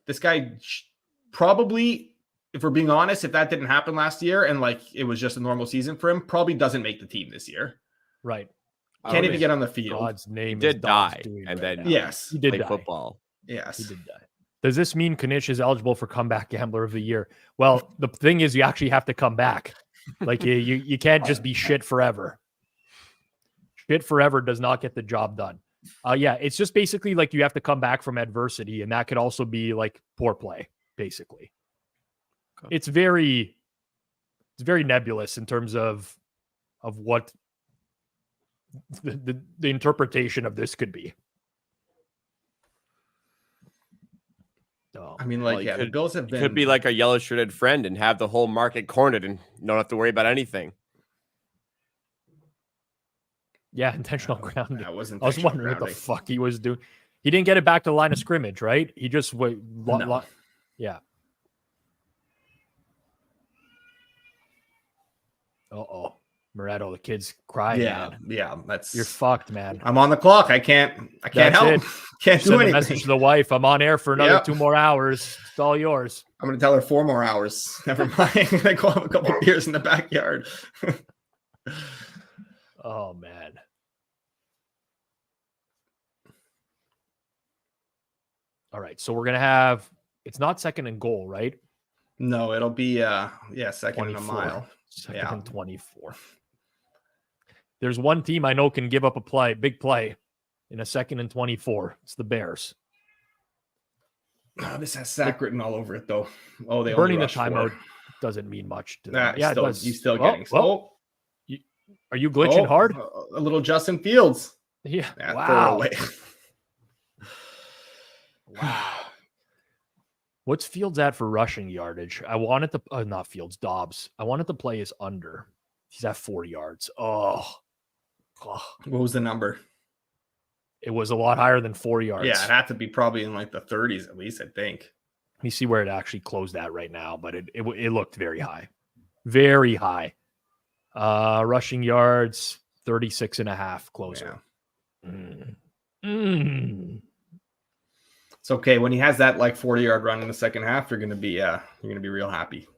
this guy probably, if we're being honest, if that didn't happen last year and like it was just a normal season for him, probably doesn't make the team this year. Right. Can't even get on the field. God's name He did die, right and then now. Yes, he did play die. football. Yes, He did die. Does this mean Kanish is eligible for comeback gambler of the year? Well, the thing is, you actually have to come back. Like you can't just be shit forever. Shit forever does not get the job done. Yeah, it's just basically like you have to come back from adversity, and that could also be like poor play, basically. Okay. It's very nebulous in terms of what the interpretation of this could be. I mean, like, the Bills have been... Could be like a yellow-shirted friend and have the whole market cornered and don't have to worry about anything. Yeah, intentional grounding. I was wondering what the fuck he was doing. He didn't get it back to the line of scrimmage, right? He just went... Yeah. Uh-oh. Moretto, the kid's crying. Yeah, man. yeah. You're fucked, man. I'm on the clock. I can't help. Can't do anything. Message to the wife. I'm on air for another 2 more hours. It's all yours. I'm gonna tell her 4 more hours. Never mind. I go have a couple beers in the backyard. Oh man. All right, so we're gonna have. It's not second and goal, right? No, it'll be second and a mile. Second and 24. There's one team I know can give up a big play in a second and 24. It's the Bears. Oh, this has sack written all over it, though. Oh, they burning the timeout doesn't mean much to them. Yeah, it does. You still getting. Are you glitching hard? A little Justin Fields. Yeah. Wow. Wow. What's Fields at for rushing yardage? I wanted to, not Fields, Dobbs. I wanted to play his under. He's at 4 yards. Oh. What was the number? It was a lot higher than 4 yards. Yeah, it had to be probably in like the 30s at least, I think. Let me see where it actually closed at right now, but it looked very high. Very high. Rushing yards, 36 and a half closer. Yeah. It's okay. When he has that like 40-yard run in the second half, you're gonna be real happy.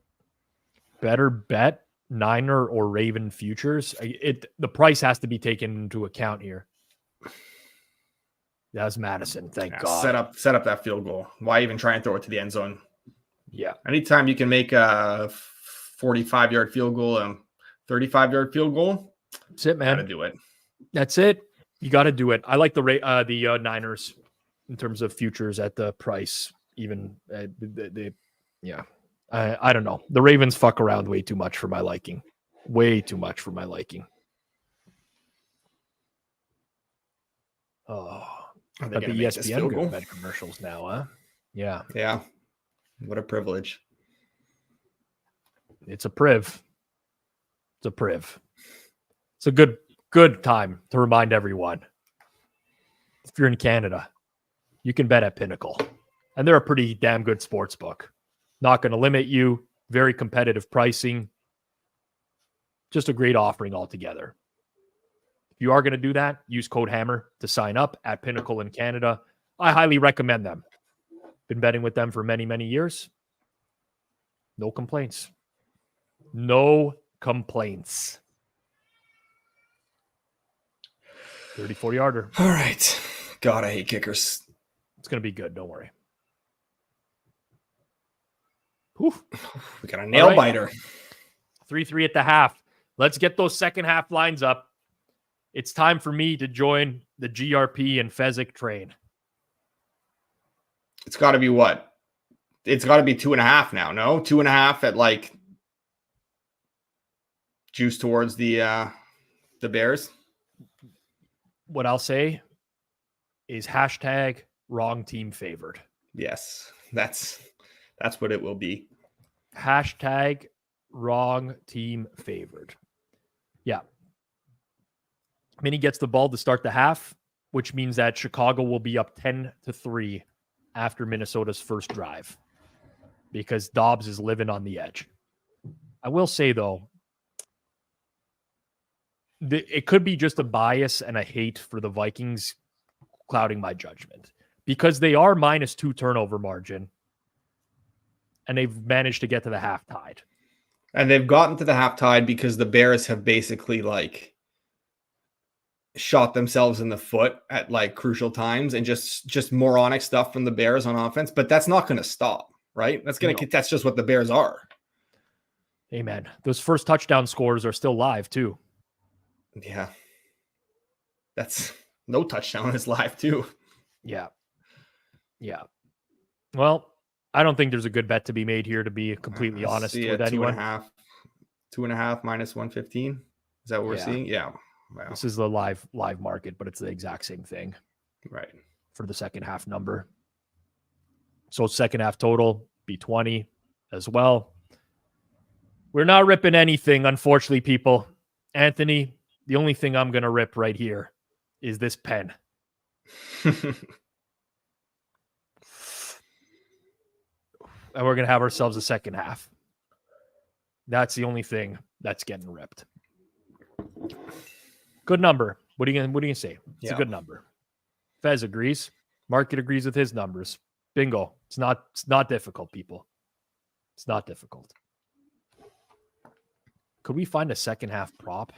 Better bet Niner or Raven futures. The price has to be taken into account here. That's Madison. Thank God. Set up that field goal. Why even try and throw it to the end zone? Yeah. Anytime you can make a 45-yard field goal, 35-yard field goal, that's it, man. Gotta do it. That's it. You got to do it. I like the Niners in terms of futures at the price. Even yeah. I don't know. The Ravens fuck around way too much for my liking. Way too much for my liking. Oh, but the ESPN go bet commercials now, huh? Yeah. Yeah. What a privilege. It's a priv. It's a priv. It's a good good time to remind everyone. If you're in Canada, you can bet at Pinnacle. And they're a pretty damn good sports book. Not going to limit you. Very competitive pricing. Just a great offering altogether. If you are going to do that, use code HAMMER to sign up at Pinnacle in Canada. I highly recommend them. Been betting with them for many, many years. No complaints. No complaints. 30, 40 yarder. All right. God, I hate kickers. It's going to be good. Don't worry. Oof. We got a nail biter. 3-3 at the half. Let's get those second half lines up. It's time for me to join the GRP and Fezzik train. It's got to be what? It's got to be 2.5 now, no? 2.5 at like juice towards the Bears. What I'll say is hashtag wrong team favored. Yes, that's what it will be. Hashtag wrong team favored. Yeah. Minnie gets the ball to start the half, which means that Chicago will be up 10-3 after Minnesota's first drive because Dobbs is living on the edge. I will say, though, it could be just a bias and a hate for the Vikings clouding my judgment because they are -2 turnover margin and they've managed to get to the half tied. And they've gotten to the half tied because the Bears have basically like shot themselves in the foot at like crucial times and just moronic stuff from the Bears on offense. But that's not going to stop, right? That's just what the Bears are. Hey, man, those first touchdown scores are still live too. Yeah. That's no touchdown is live too. Yeah. Yeah. Well, I don't think there's a good bet to be made here, to be completely honest with anyone. 2.5 minus 115. Is that what we're seeing? Yeah. Wow. This is the live market, but it's the exact same thing. Right. For the second half number. So second half total be 20 as well. We're not ripping anything, unfortunately, people. Anthony, the only thing I'm going to rip right here is this pen. And we're going to have ourselves a second half. That's the only thing that's getting ripped. Good number. What are you going to say? It's a good number. Fez agrees. Market agrees with his numbers. Bingo. It's not difficult, people. It's not difficult. Could we find a second half prop?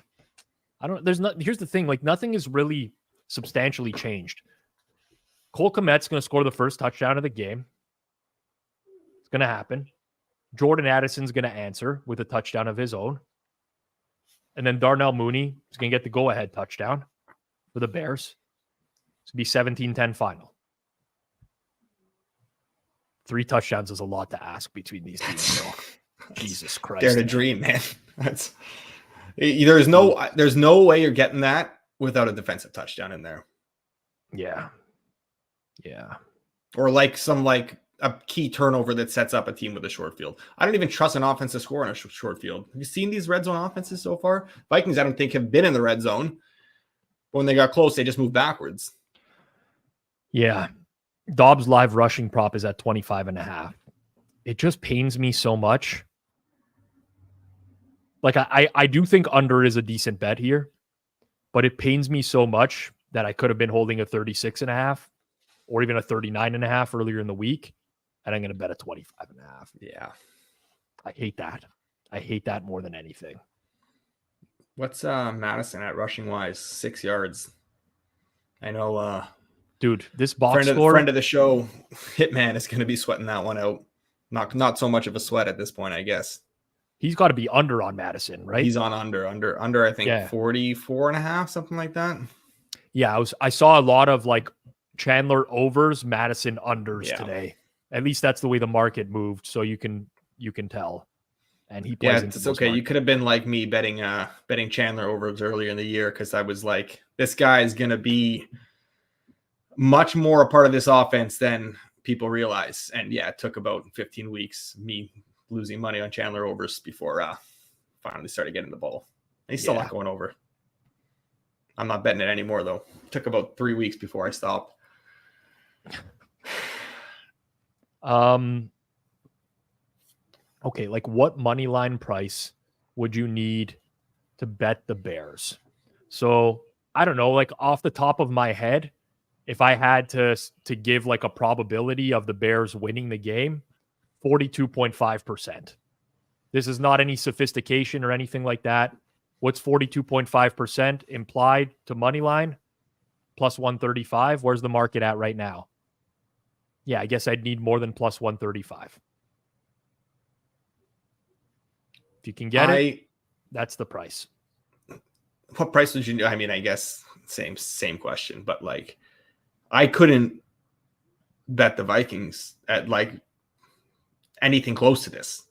Here's the thing, like nothing is really substantially changed. Cole Kmet's going to score the first touchdown of the game. It's going to happen. Jordan Addison's going to answer with a touchdown of his own. And then Darnell Mooney is going to get the go-ahead touchdown for the Bears. It's going to be 17-10 final. 3 touchdowns is a lot to ask between these teams. So. Jesus Christ. Dare to dream, man. There's no way you're getting that without a defensive touchdown in there. Yeah. Yeah. Or like a key turnover that sets up a team with a short field. I don't even trust an offense to score on a short field. Have you seen these red zone offenses so far? Vikings, I don't think, have been in the red zone. But when they got close, they just moved backwards. Yeah. Dobbs live rushing prop is at 25.5. It just pains me so much. Like I do think under is a decent bet here, but it pains me so much that I could have been holding a 36.5 or even a 39.5 earlier in the week. And I'm going to bet a 25.5. Yeah. I hate that. I hate that more than anything. What's Madison at rushing wise? 6 yards. I know. Dude, this box score. Friend of the show, Hitman, is going to be sweating that one out. Not so much of a sweat at this point, I guess. He's got to be under on Madison, right? He's on under, I think 44.5, something like that. Yeah, I saw a lot of like Chandler overs, Madison unders today. At least that's the way the market moved, so you can tell. And he plays into it's okay. Market. You could have been like me betting Chandler overs earlier in the year because I was like, this guy is going to be much more a part of this offense than people realize. And yeah, it took about 15 weeks me losing money on Chandler overs before finally started getting the ball. And he's still not going over. I'm not betting it anymore though. It took about 3 weeks before I stopped. Okay, like what money line price would you need to bet the Bears? So I don't know, like off the top of my head, if I had to give like a probability of the Bears winning the game, 42.5%. This is not any sophistication or anything like that. What's 42.5% implied to money line? Plus 135. Where's the market at right now? Yeah, I guess I'd need more than plus 135. If you can get it, that's the price. What price would you? I mean, I guess same question, but like, I couldn't bet the Vikings at like anything close to this.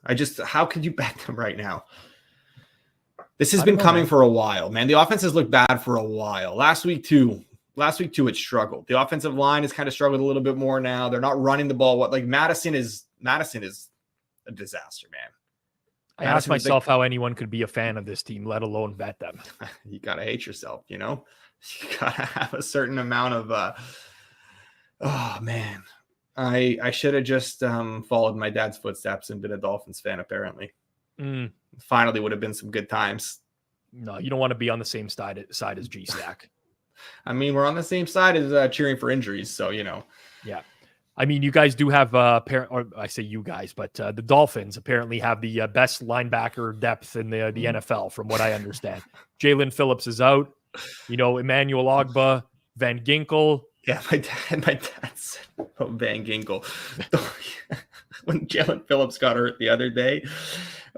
How could you bet them right now? This has been coming for a while, man. The offense has looked bad for a while. Last week too, it struggled. The offensive line has kind of struggled a little bit more now. They're not running the ball. Madison is a disaster, man. I ask myself how anyone could be a fan of this team, let alone bet them. You gotta hate yourself, you know. You gotta have a certain amount of. Oh man, I should have just followed my dad's footsteps and been a Dolphins fan. Apparently, finally would have been some good times. No, you don't want to be on the same side as G Stack. I mean, we're on the same side as cheering for injuries, so you know. Yeah. I mean, you guys do have, or I say you guys, but the Dolphins apparently have the best linebacker depth in the NFL, from what I understand. Jalen Phillips is out. You know, Emmanuel Ogbah, Van Ginkel. Yeah, my dad said Van Ginkel. When Jalen Phillips got hurt the other day.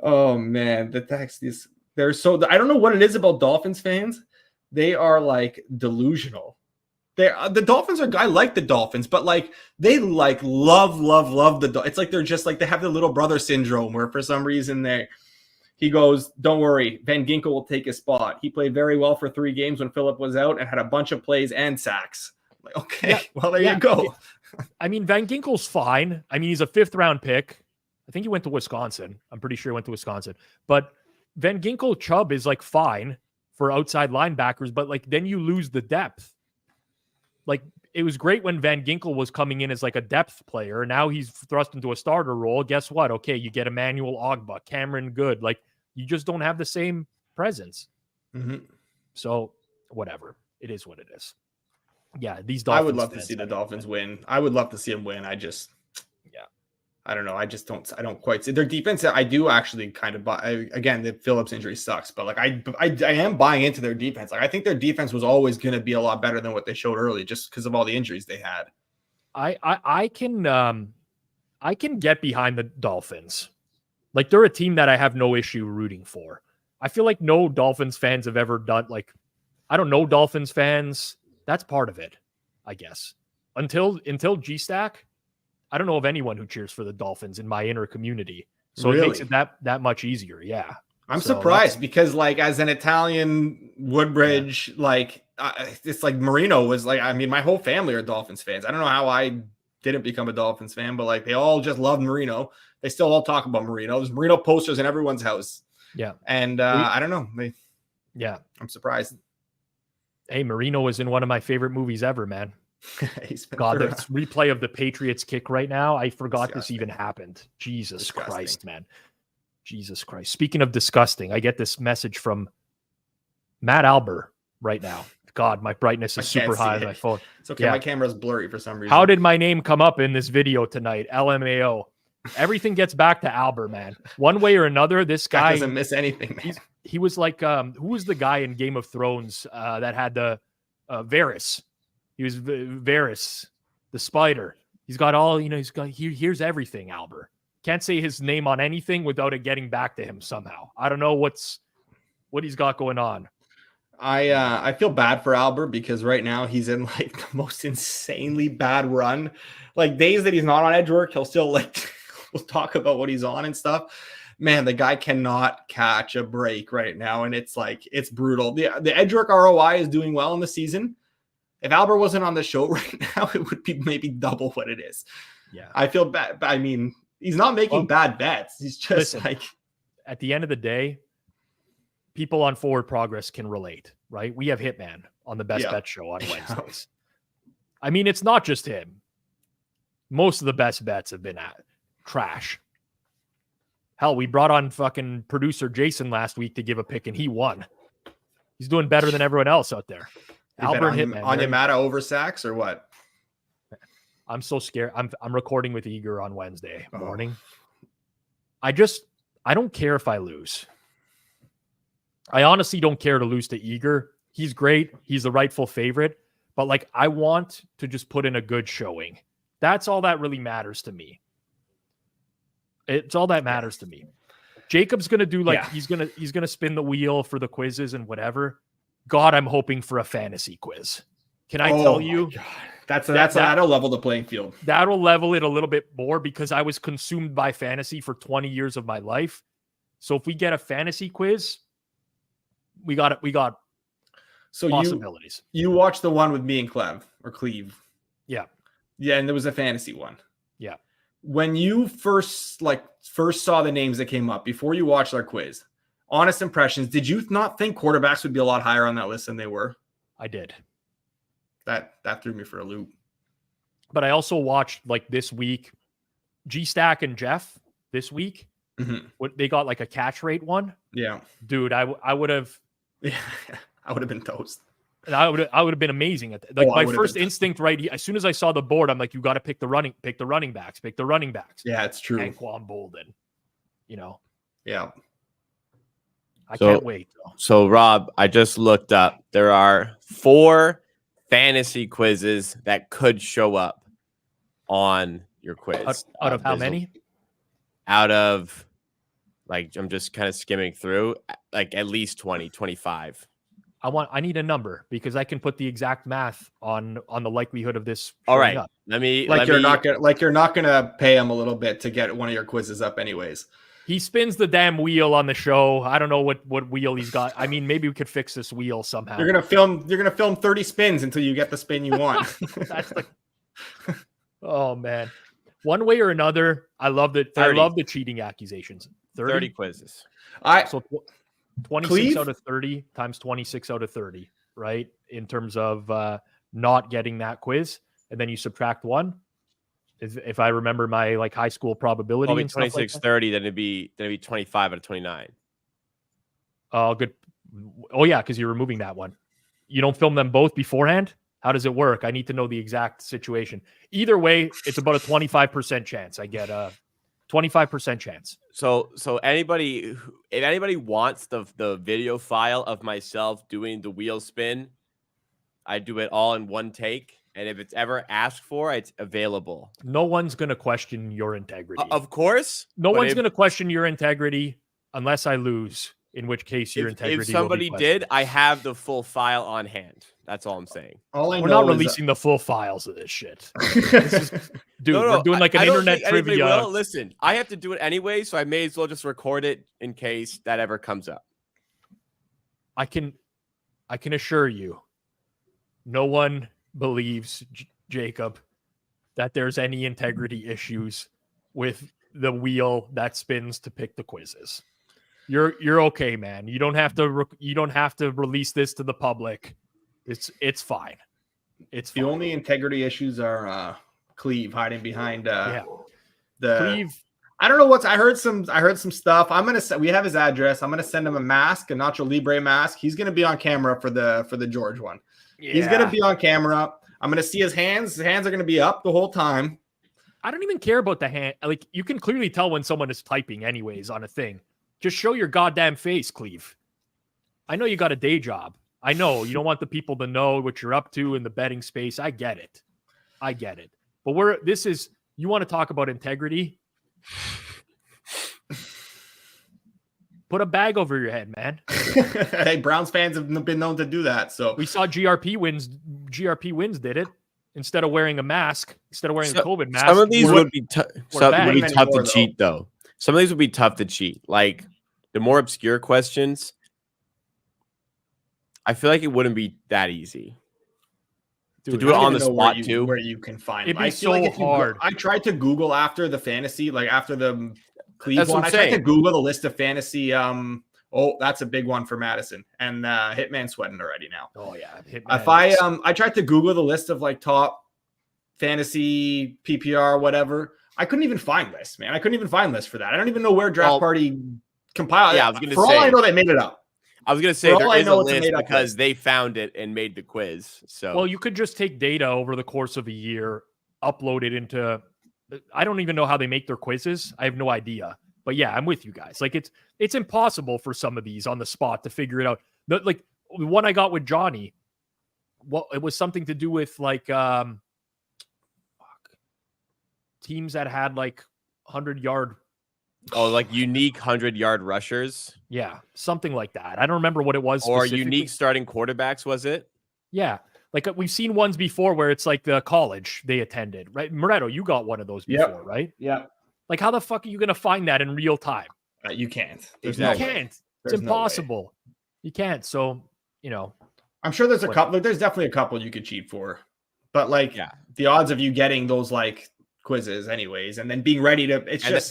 Oh, man. They're so, I don't know what it is about Dolphins fans. They are like delusional. The Dolphins are. I like the Dolphins, but like they like love the. It's like they're just like they have the little brother syndrome, where for some reason he goes, "Don't worry, Van Ginkel will take his spot." He played very well for 3 games when Phillip was out and had a bunch of plays and sacks. Like, okay, well there you go. I mean, Van Ginkel's fine. I mean, he's a 5th round pick. I think he went to Wisconsin. I'm pretty sure he went to Wisconsin. But Van Ginkel Chubb is like fine for outside linebackers, but like then you lose the depth. Like, it was great when Van Ginkel was coming in as like a depth player. Now he's thrust into a starter role. Guess what? Okay, you get Emmanuel Ogbah, Cameron Good. Like, you just don't have the same presence. Mm-hmm. So, whatever. It is what it is. Yeah, these Dolphins. I would love to see the Dolphins win. I would love to see them win. I don't know. I don't quite see their defense. I do actually kind of buy. Again, the Phillips injury sucks, but like I am buying into their defense. Like I think their defense was always going to be a lot better than what they showed early, just because of all the injuries they had. I can get behind the Dolphins. Like they're a team that I have no issue rooting for. I feel like no Dolphins fans have ever done like, I don't know Dolphins fans. That's part of it, I guess. Until G Stack. I don't know of anyone who cheers for the Dolphins in my inner community. So It makes it that much easier. Yeah. I'm surprised because like as an Italian Woodbridge, like it's like Marino was like, I mean, my whole family are Dolphins fans. I don't know how I didn't become a Dolphins fan, but like they all just love Marino. They still all talk about Marino. There's Marino posters in everyone's house. Yeah. And I don't know. I'm surprised. Hey, Marino was in one of my favorite movies ever, man. God, the replay of the Patriots kick right now. I forgot this even happened. Jesus Christ, man. Jesus Christ. Speaking of disgusting, I get this message from Matt Albert right now. God, my brightness is super high on my phone. It's okay. My camera's blurry for some reason. How did my name come up in this video tonight? LMAO. Everything gets back to Albert, man. One way or another, this guy doesn't miss anything, man. He was like, who was the guy in Game of Thrones that had the Varys? He was Varys, the spider. He's got all, here's everything, Albert. Can't say his name on anything without it getting back to him somehow. I don't know what he's got going on. I feel bad for Albert because right now he's in like the most insanely bad run. Like days that he's not on edge work, he'll still like we'll talk about what he's on and stuff. Man, the guy cannot catch a break right now, and it's like it's brutal. The edge work ROI is doing well in the season. If Albert wasn't on the show right now, it would be maybe double what it is. Yeah. I feel bad. I mean, he's not making bad bets. He's just like at the end of the day, people on Forward Progress can relate, right? We have Hitman on the Best Bet show on Wednesdays. I mean, it's not just him. Most of the best bets have been trash. Hell, we brought on fucking producer Jason last week to give a pick, and he won. He's doing better than everyone else out there. Albert Hitman. On Yamada over sacks or what? I'm so scared. I'm recording with Eager on Wednesday morning. I don't care if I lose. I honestly don't care to lose to Eager. He's great. He's the rightful favorite. But like, I want to just put in a good showing. That's all that really matters to me. It's all that matters to me. Jacob's going to do he's going to spin the wheel for the quizzes and whatever. God, I'm hoping for a fantasy quiz. Can I tell you? That'll level the playing field. That'll level it a little bit more because I was consumed by fantasy for 20 years of my life. So if we get a fantasy quiz, we got possibilities. You watched the one with me and Cleve. Yeah. Yeah, and there was a fantasy one. Yeah. When you first saw the names that came up before you watched our quiz, honest impressions, did you not think quarterbacks would be a lot higher on that list than they were? I did. That threw me for a loop. But I also watched like this week, G-Stack and Jeff this week. Mm-hmm. What they got like a catch rate one. Yeah. Dude, I would have. Yeah, I would have been toast. And I would have been amazing at that. Like my first instinct, right? As soon as I saw the board, I'm like, you got to pick the running backs. Yeah, it's true. Anquan Bolden, Yeah. I can't wait. So Rob, I just looked up. There are 4 fantasy quizzes that could show up on your quiz. Out of how many? Out of, like, I'm just kind of skimming through, like at least 20, 25. I need a number because I can put the exact math on the likelihood of this. All right. Up. You're not gonna pay him a little bit to get one of your quizzes up anyways. He spins the damn wheel on the show. I don't know what wheel he's got. I mean, maybe we could fix this wheel somehow. You're gonna film 30 spins until you get the spin you want. Oh man. One way or another, I love the cheating accusations. 30 quizzes. So 26 out of 30 times 26 out of 30, right? In terms of not getting that quiz, and then you subtract 1. If I remember my like high school probability, Probably 26, 30, then it'd be 25 out of 29. Oh, good. Oh yeah, because you're removing that one. You don't film them both beforehand. How does it work? I need to know the exact situation. Either way, it's about a 25% chance. I get a 25% chance. So if anybody wants the video file of myself doing the wheel spin, I do it all in one take. And if it's ever asked for, it's available. No one's going to question your integrity. Of course. No one's going to question your integrity unless I lose, in which case your integrity If somebody will be did, I have the full file on hand. That's all I'm saying. We're not releasing the full files of this shit. We're doing like an internet trivia. Listen, I have to do it anyway, so I may as well just record it in case that ever comes up. I can assure you, no one believes Jacob that there's any integrity issues with the wheel that spins to pick the quizzes. You're okay, man. You don't have to release this to the public. It's fine. It's fine. The only integrity issues are Cleve hiding behind the Cleve. I don't know I heard some stuff. We have his address. I'm gonna send him a mask, a Nacho Libre mask. He's gonna be on camera for the George one. Yeah. He's gonna be on camera. I'm gonna see his hands. His hands are gonna be up the whole time. I don't even care about the hand. Like, you can clearly tell when someone is typing anyways on a thing. Just show your goddamn face, Cleve. I know you got a day job. I know you don't want the people to know what you're up to in the betting space. I get it. But you want to talk about integrity? Put a bag over your head, man. Hey, Browns fans have been known to do that. So we saw GRP wins did it. Instead of wearing a mask, instead of wearing a COVID mask. Some of these would be tough to cheat, though. Some of these would be tough to cheat. Like the more obscure questions, I feel like it wouldn't be that easy. Dude, to do it on the spot too. Where you can find it'd be so hard. I tried to Google after the fantasy, like after the Cleve That's one. what I'm I tried saying. to Google the list of fantasy Oh, that's a big one for Madison. And Hitman sweating already now. Oh yeah, If I tried to Google the list of like top fantasy PPR, whatever, I couldn't even find lists, man. I couldn't even find lists for that. I don't even know where Draft Party compiled. Yeah, I was gonna for say, all I know, they made it up. I was gonna say For there all I is a know, it's a list made-up because list. they found it and made the quiz. So well, you could just take data over the course of a year, upload it into. I don't even know how they make their quizzes. I have no idea. But yeah, I'm with you guys. Like it's impossible for some of these on the spot to figure it out. Like the one I got with Johnny, well, it was something to do with like teams that had like 100-yard. Oh, like unique 100-yard rushers. Yeah, something like that. I don't remember what it was. Or unique starting quarterbacks, was it? Yeah. Like we've seen ones before where it's like the college they attended, right? Moretto, you got one of those before, right? Yeah. Like how the fuck are you going to find that in real time? You can't. Exactly. You can't. It's impossible. You can't. So, I'm sure there's a couple. There's definitely a couple you could cheat for. But like the odds of you getting those like quizzes anyways, and then being ready to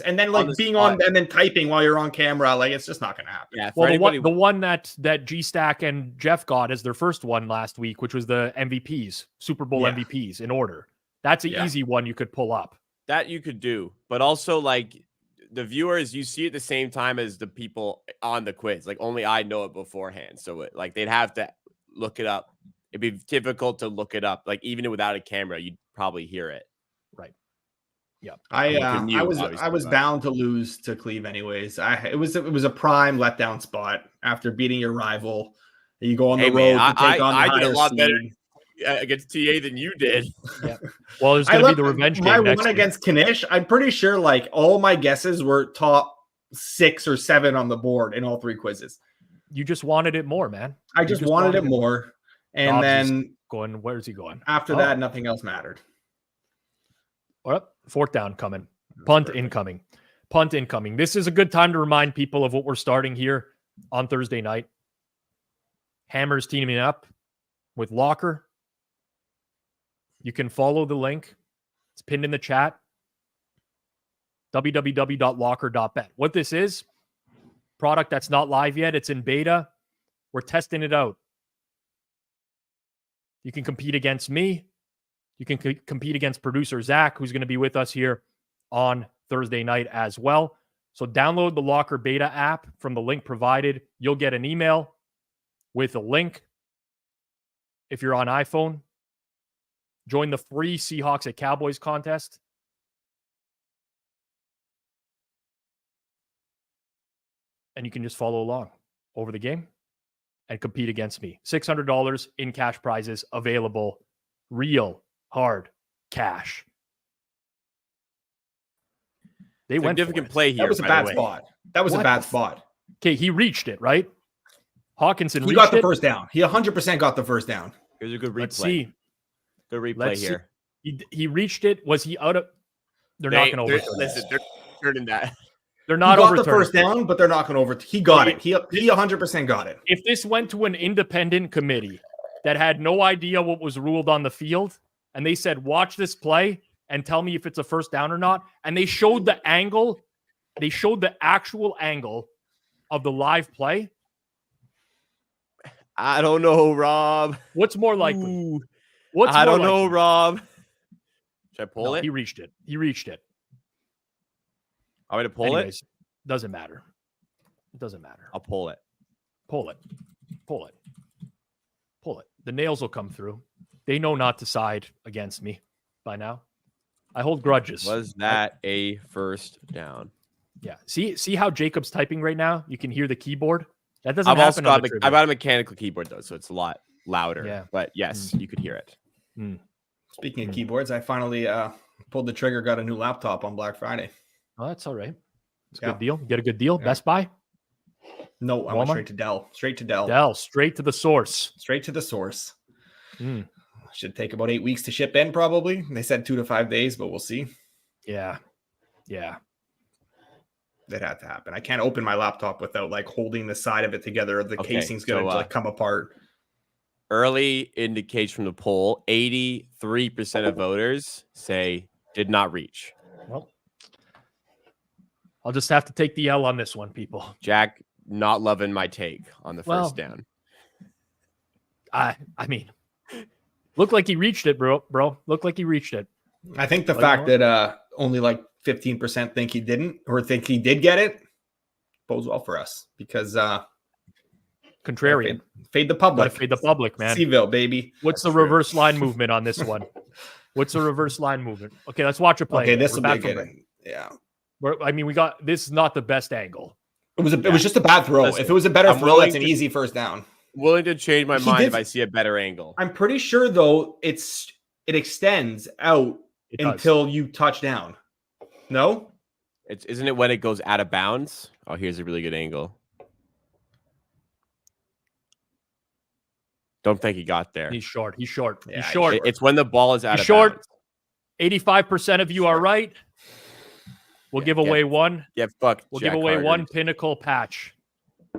and then like being on and then typing while you're on camera, like it's just not gonna happen. Yeah. Well, the one that G-Stack and Jeff got as their first one last week, which was the MVPs, Super Bowl MVPs in order. That's an easy one you could pull up. That you could do, but also like the viewers, you see at the same time as the people on the quiz. Like only I know it beforehand, so like they'd have to look it up. It'd be difficult to look it up. Like even without a camera, you'd probably hear it. Right. Yeah. I was bound to lose to Cleve anyways. It was a prime letdown spot after beating your rival. You go on the road to take on the I did a lot seed. better against TA than you did. Yeah. Well, it's going to be the revenge game. My next one week. against Kanish, I'm pretty sure like all my guesses were top 6 or 7 on the board in all 3 quizzes. You just wanted it more, man. I just wanted it more. And Dobbs then going, where's he going? After that, nothing else mattered. Well, 4th down coming. Punt incoming. Punt incoming. This is a good time to remind people of what we're starting here on Thursday night. Hammer's teaming up with Locker. You can follow the link. It's pinned in the chat. www.locker.bet. What this is, product that's not live yet. It's in beta. We're testing it out. You can compete against me. You can compete against producer Zach, who's going to be with us here on Thursday night as well. So download the Locker beta app from the link provided. You'll get an email with a link. If you're on iPhone, join the free Seahawks at Cowboys contest. And you can just follow along over the game and compete against me. $600 in cash prizes available. Real hard cash. They went significant play here. That was a bad spot. That was a bad spot. Okay, he reached it, right? Hawkinson he got the first down. He 100% got the first down. Here's a good replay. Let's see. Good replay here. He reached it. Was he out of? They're not going to overturn it. Listen, they're turning that. They're not overturning overturning the first down, but they're not going to overturn. He got it. He 100% got it. If this went to an independent committee that had no idea what was ruled on the field, and they said, watch this play and tell me if it's a first down or not, and they showed the angle, they showed the actual angle of the live play. I don't know, Rob. What's more likely? I don't know, Rob. Should I pull it? He reached it. He reached it. I'm going to pull it? Doesn't matter. It doesn't matter. I'll pull it. Pull it. Pull it. Pull it. The nails will come through. They know not to side against me by now. I hold grudges. Was that a first down? Yeah. See how Jacob's typing right now? You can hear the keyboard. That doesn't happen. I've got a mechanical keyboard though, so it's a lot louder. Yeah. But yes, you could hear it. Speaking of keyboards, I finally pulled the trigger, got a new laptop on Black Friday. Oh, that's all right. It's a good deal. Get a good deal. Yeah. Best Buy? No, I went straight to Dell. Straight to Dell. Dell, straight to the source. Straight to the source. Should take about 8 weeks to ship in, probably. They said 2 to 5 days, but we'll see. Yeah. Yeah. That had to happen. I can't open my laptop without like holding the side of it together. The casing's going to like come apart. Early indication from the poll, 83% of voters say did not reach. Well, I'll just have to take the L on this one, people. Jack not loving my take on the first down. I mean, looked like he reached it, bro. Looked like he reached it. I think the fact that only like 15% think he didn't or think he did get it bodes well for us because contrarian. Fade the public. Fade the public, man. Seville, baby. What's the reverse line movement on this one? What's the reverse line movement? Okay, let's watch a play. Okay, this will be a good one. Yeah. We got this is not the best angle. It was just a bad throw. If it was a better throw, that's an easy first down. Willing to change my mind if I see a better angle. I'm pretty sure though it extends out until you touch down. No? Isn't it when it goes out of bounds? Oh, here's a really good angle. Don't think he got there. He's short. He's short. Yeah, he's short. It's when the ball is out of short. bounds. 85% of you are right. We'll give away one. Yeah, fuck. We'll give away one Pinnacle patch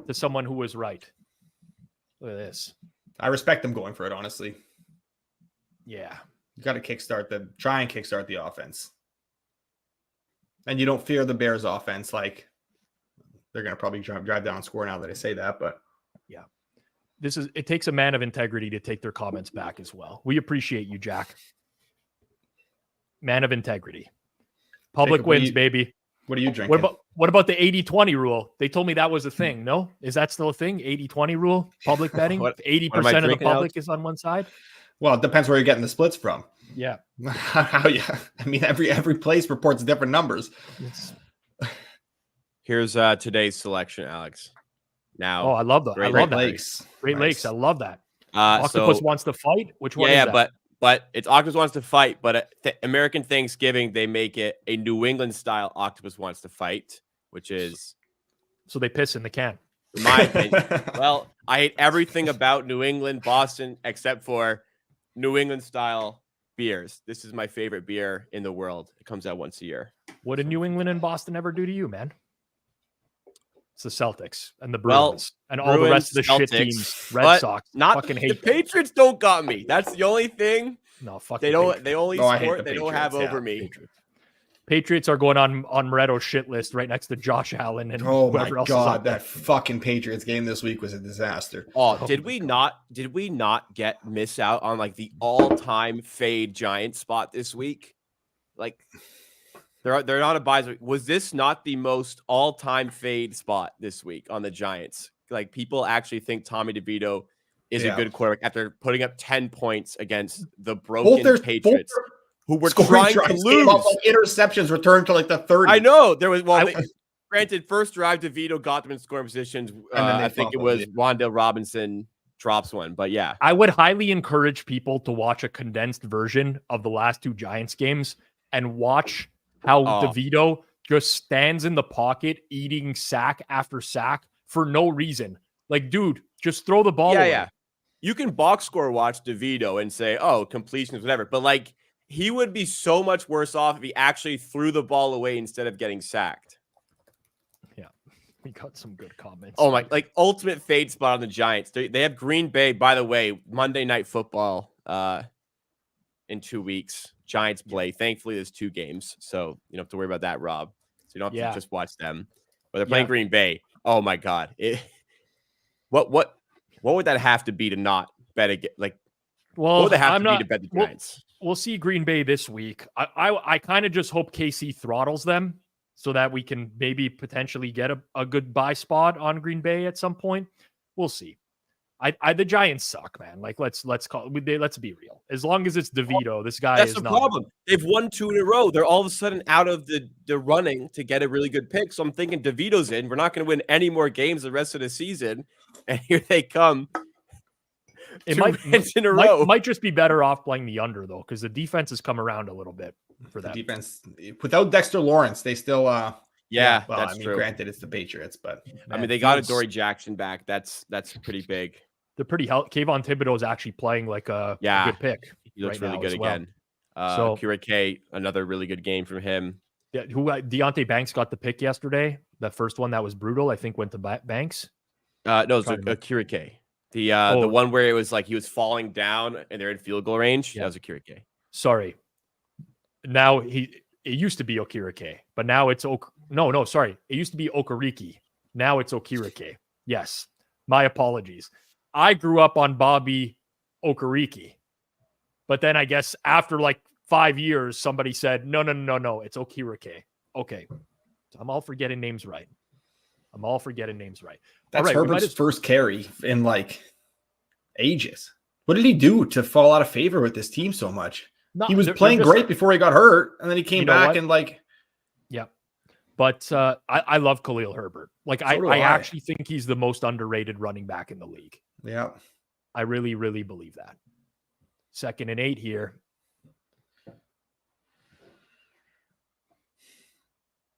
to someone who was right. Look at this. I respect them going for it, honestly. Yeah. You got to try and kickstart the offense. And you don't fear the Bears offense. Like, they're going to probably drive down and score now that I say that, but. Yeah. It takes a man of integrity to take their comments back as well. We appreciate you, Jack. Man of integrity. Public Jacob, wins, baby. What are you drinking? What about the 80-20 rule? They told me that was a thing. No? Is that still a thing? 80-20 rule? Public betting? 80% of the public is on one side? Well, it depends where you're getting the splits from. Yeah. How yeah. I mean, every place reports different numbers. Here's today's selection, Alex. Now, I love that. Great Lakes. Great Lakes. I love that. Octopus wants to fight. Which one? is that? But it's Octopus wants to fight. But at American Thanksgiving, they make it a New England style Octopus wants to fight, which is so they piss in the can. In my opinion. Well, I hate everything about New England, Boston, except for New England style beers. This is my favorite beer in the world. It comes out once a year. What did New England and Boston ever do to you, man? It's the Celtics and the Bruins and all the rest of the Celtics, shit teams. Red Sox. Fucking hate the Patriots. Don't got me. That's the only thing. No, fuck. They don't. They only sport they don't have over me. Patriots are going on Moreto's shit list right next to Josh Allen and whoever else. Oh my god, that fucking Patriots game this week was a disaster. Did we not miss out on like the all-time fade Giant spot this week? Like they're not a bye. Was this not the most all-time fade spot this week on the Giants? Like people actually think Tommy DeVito is a good quarterback after putting up 10 points against the broken Patriots. Who were trying to lose. Interceptions returned to like the 30. I know. There was, granted, first drive, DeVito got them in scoring positions. And then I think it was Wan'Dale Robinson drops one. But yeah. I would highly encourage people to watch a condensed version of the last two Giants games and watch how DeVito just stands in the pocket eating sack after sack for no reason. Like, dude, just throw the ball away. Yeah. You can box score watch DeVito and say, completions, whatever. But like, he would be so much worse off if he actually threw the ball away instead of getting sacked. Yeah, we got some good comments. Oh my, like ultimate fade spot on the Giants. They have Green Bay, by the way, Monday Night Football in 2 weeks. Giants play. Thankfully, there's 2 games, so you don't have to worry about that, Rob. So you don't have to just watch them. But they're playing Green Bay. Oh my God. What would that have to be to not bet again? Like, what would they have to be to bet the Giants? We'll see Green Bay this week. I kind of just hope KC throttles them so that we can maybe potentially get a good buy spot on Green Bay at some point. We'll see. The Giants suck, man. Like let's be real. As long as it's DeVito, this guy is not. That's the problem. They've won 2 in a row. They're all of a sudden out of the running to get a really good pick. So I'm thinking DeVito's in. We're not going to win any more games the rest of the season. And here they come. It might just be better off playing the under though, because the defense has come around a little bit for that. The defense without Dexter Lawrence, they still well, that's true. Granted, it's the Patriots, but I mean they got Adoree Jackson back. That's pretty big. They're pretty healthy. Kayvon Thibodeau is actually playing like a good pick. He looks really good again. So Kirike, another really good game from him. Yeah, Deonte Banks got the pick yesterday. The first one that was brutal, I think, went to Banks. No, it's Kirike. The one where it was like he was falling down and they're in field goal range. That was Kirike. Sorry. Now it used to be Okirike, but now it's sorry. It used to be Okereke. Now it's Okirike. Yes. My apologies. I grew up on Bobby Okereke. But then I guess after like 5 years, somebody said, no, it's Okirike. Okay. So I'm all for getting names right. That's right, Herbert's first carry in like ages. What did he do to fall out of favor with this team so much? He was playing great before he got hurt, and then he came back and like. Yeah. But I love Khalil Herbert. Like, I actually think he's the most underrated running back in the league. Yeah. I really, really believe that. 2nd and 8 here.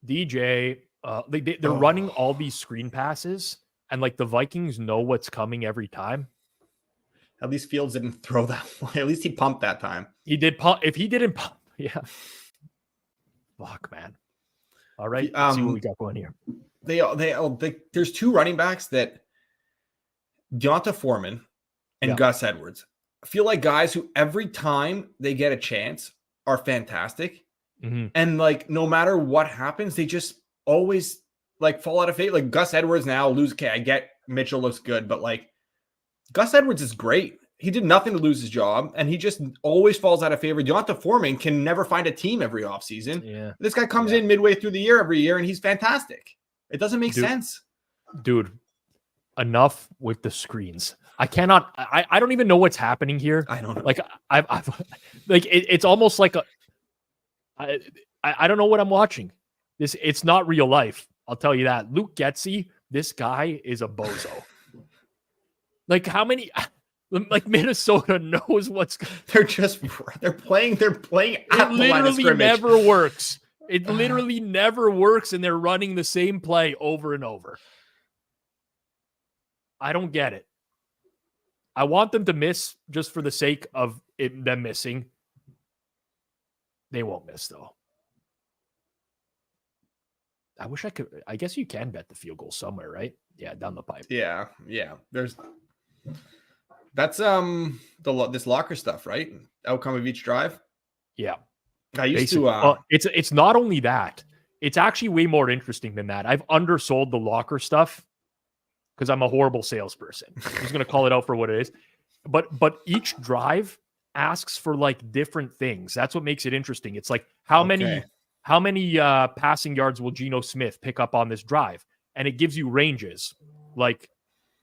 DJ, they're running all these screen passes, and like the Vikings know what's coming every time. At least Fields didn't throw that one. At least he pumped that time. He did pump. If he didn't pump, yeah. Fuck, man. All right, let's see what we got going here. There's 2 running backs that Deonta Foreman and Gus Edwards. I feel like guys who every time they get a chance are fantastic. Mm-hmm. And like, no matter what happens, they just always like fall out of favor. Like Gus Edwards now lose. Okay, I get Mitchell looks good, but like Gus Edwards is great. He did nothing to lose his job, and he just always falls out of favor. Deonta Foreman can never find a team every offseason. Yeah. This guy comes in midway through the year every year, and he's fantastic. It doesn't make sense. Dude, enough with the screens. I cannot. I don't even know what's happening here. I don't know. Like I've like it's almost like I don't know what I'm watching. It's not real life. I'll tell you that. Luke Getsy, this guy is a bozo. Like how many? Like Minnesota knows what's. They're playing. At it literally never works. It literally never works, and they're running the same play over and over. I don't get it. I want them to miss just for the sake of them missing. They won't miss, though. I wish I could. I guess you can bet the field goal somewhere, right? Yeah, down the pipe. Yeah. That's this locker stuff, right? Outcome of each drive. Yeah, I used to. It's not only that. It's actually way more interesting than that. I've undersold the locker stuff because I'm a horrible salesperson. I'm just going to call it out for what it is. But each drive asks for like different things. That's what makes it interesting. It's like how many passing yards will Geno Smith pick up on this drive? And it gives you ranges like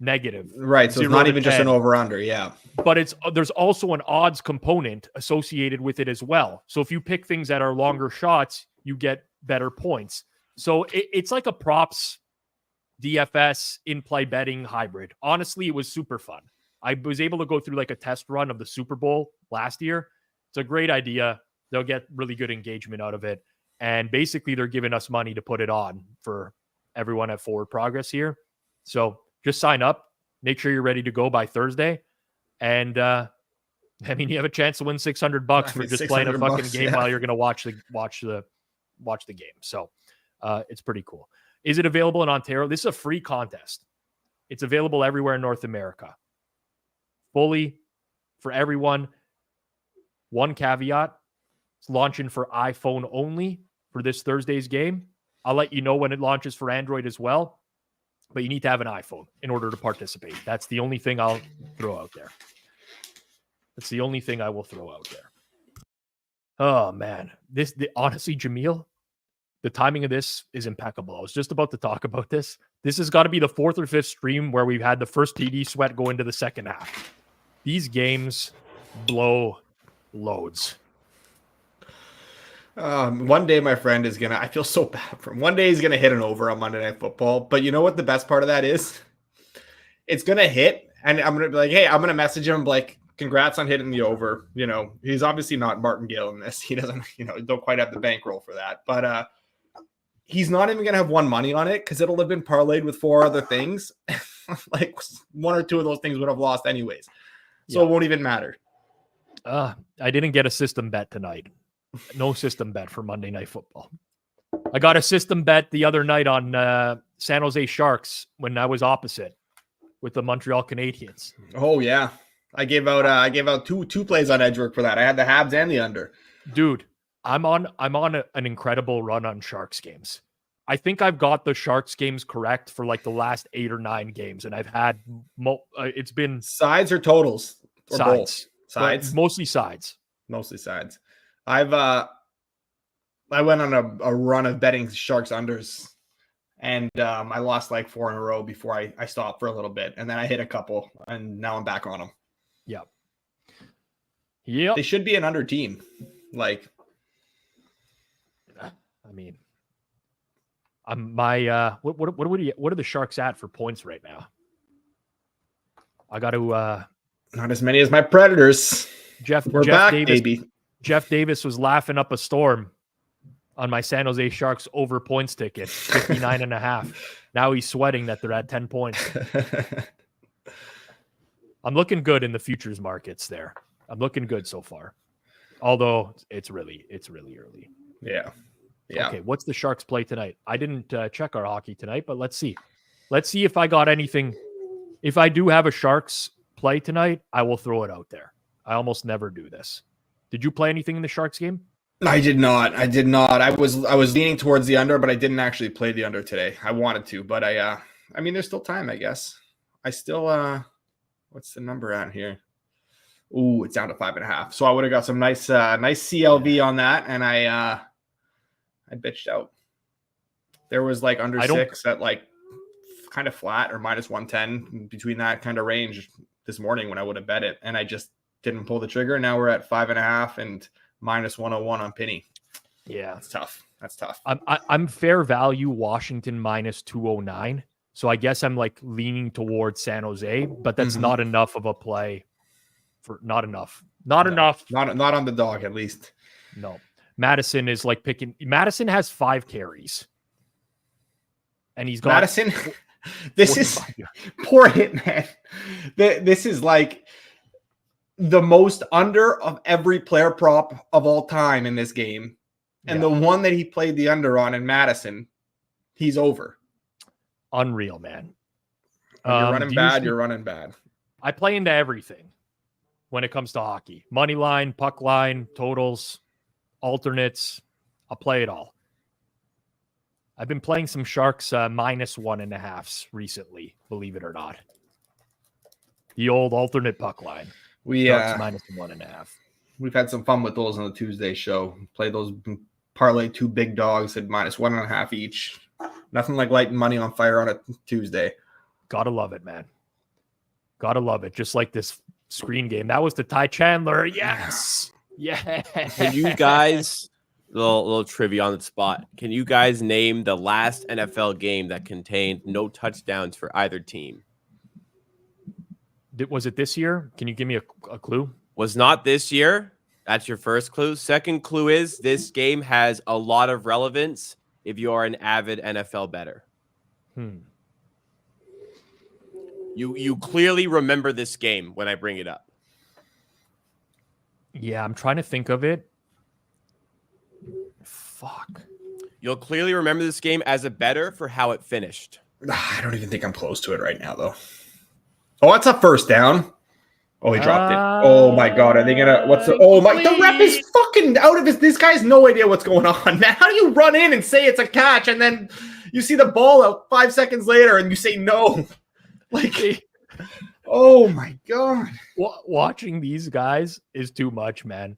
negative. Right. So it's not even just an over-under. Yeah. But there's also an odds component associated with it as well. So if you pick things that are longer shots, you get better points. So it's like a props DFS in-play betting hybrid. Honestly, it was super fun. I was able to go through like a test run of the Super Bowl last year. It's a great idea. They'll get really good engagement out of it. And basically, they're giving us money to put it on for everyone at Forward Progress here. So just sign up. Make sure you're ready to go by Thursday. And I mean, you have a chance to win $600 for just playing a fucking game while you're going to watch the game. So it's pretty cool. Is it available in Ontario? This is a free contest. It's available everywhere in North America. Fully for everyone. One caveat. It's launching for iPhone only for this Thursday's game. I'll let you know when it launches for Android as well. But you need to have an iPhone in order to participate. That's the only thing I'll throw out there. That's the only thing I will throw out there. Oh, man. Honestly, Jameel, the timing of this is impeccable. I was just about to talk about this. This has got to be the 4th or 5th stream where we've had the first TD sweat go into the second half. These games blow loads. One day my friend is I feel so bad for him. One day he's gonna hit an over on Monday Night Football. But you know what the best part of that is? It's gonna hit, and I'm gonna be like, hey, I'm gonna message him like, congrats on hitting the over. You know, he's obviously not Martingale in this. He doesn't, don't quite have the bankroll for that. But he's not even gonna have one money on it because it'll have been parlayed with 4 other things. Like 1 or 2 of those things would have lost anyways. So It won't even matter. I didn't get a system bet tonight. No system bet for Monday Night Football. I got a system bet the other night on San Jose Sharks when I was opposite with the Montreal Canadiens. Oh yeah, I gave out two plays on Edgework for that. I had the Habs and the under. Dude, I'm on an incredible run on Sharks games. I think I've got the Sharks games correct for like the last 8 or 9 games, and I've had it's been Sides or totals or sides, both? Sides, but mostly sides. mostly sides. I went on a run of betting Sharks unders, and I lost like 4 in a row before I stopped for a little bit, and then I hit a couple, and now I'm back on them. Yeah. They should be an under team. Like, I mean, my what are the Sharks at for points right now? I got to not as many as my Predators. We're back, Davis, baby. Jeff Davis was laughing up a storm on my San Jose Sharks over points ticket, 59.5. Now he's sweating that they're at 10 points. I'm looking good in the futures markets there. I'm looking good so far. Although it's really early. Yeah. Okay, what's the Sharks play tonight? I didn't check our hockey tonight, but let's see. Let's see if I got anything. If I do have a Sharks play tonight, I will throw it out there. I almost never do this. Did you play anything in the Sharks game? I did not. I was leaning towards the under, but I didn't actually play the under today. I wanted to, but I mean, there's still time, I guess. I still what's the number out here? Ooh, it's down to 5.5. So I would have got some nice CLV on that, and I bitched out. There was like under 6 at like kind of flat or minus 110 between that kind of range this morning when I would have bet it, and I just didn't pull the trigger. Now we're at 5.5 and minus 101 on Penny. Yeah, that's tough. That's tough. I'm fair value Washington minus 209. So I guess I'm like leaning towards San Jose, but that's not enough of a play. Not enough. Not on the dog, at least. No. Madison is like picking. Madison has 5 carries. And he's got Madison. This is poor hit, man. This is like the most under of every player prop of all time in this game. And the one that he played the under on in Madison, he's over. Unreal, man. You're running bad. I play into everything when it comes to hockey. Money line, puck line, totals, alternates. I'll play it all. I've been playing some Sharks minus 1.5s recently, believe it or not. The old alternate puck line. Sharks minus 1.5. We've had some fun with those on the Tuesday show. Play those parlay 2 big dogs at minus 1.5 each. Nothing like lighting money on fire on a Tuesday. Gotta love it, man. Gotta love it. Just like this screen game. That was the Ty Chandler. Yes. Yeah. Can you guys, little trivia on the spot. Can you guys name the last NFL game that contained no touchdowns for either team? Was it this year? Can you give me a clue? Was not this year. That's your first clue. Second clue is this game has a lot of relevance if you are an avid NFL bettor. You clearly remember this game when I bring it up. Yeah, I'm trying to think of it. Fuck. You'll clearly remember this game as a bettor for how it finished. I don't even think I'm close to it right now, though. Oh, that's a first down. Oh, he dropped it. Oh my God. Are they gonna the rep is fucking out of this guy has no idea what's going on, man. How do you run in and say it's a catch and then you see the ball out 5 seconds later and you say no? Like, oh my God. Watching these guys is too much, man.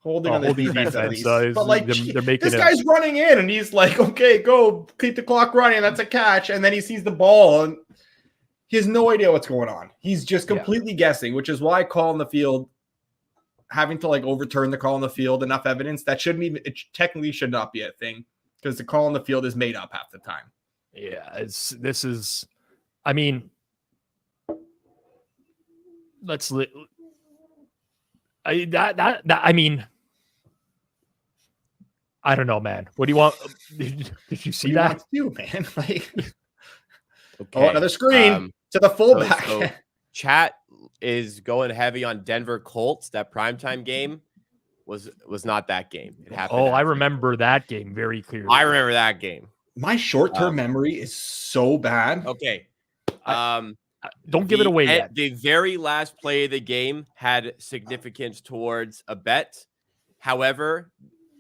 Holding on the defense at least. But like they're making this guy's running in and he's like, okay, go keep the clock running. That's a catch. And then he sees the ball and he has no idea what's going on. He's just completely guessing, which is why call on the field, having to like overturn the call on the field, enough evidence that it technically should not be a thing because the call on the field is made up half the time. Yeah, I mean, I mean, I don't know, man. What do you want? Did you see that? Man, like, okay. Another screen to the fullback. So chat is going heavy on Denver Colts. That primetime game was not that game. It happened. I remember that game very clearly. I remember that game. My short-term memory is so bad. Okay. Don't give it away yet. The very last play of the game had significance towards a bet. However,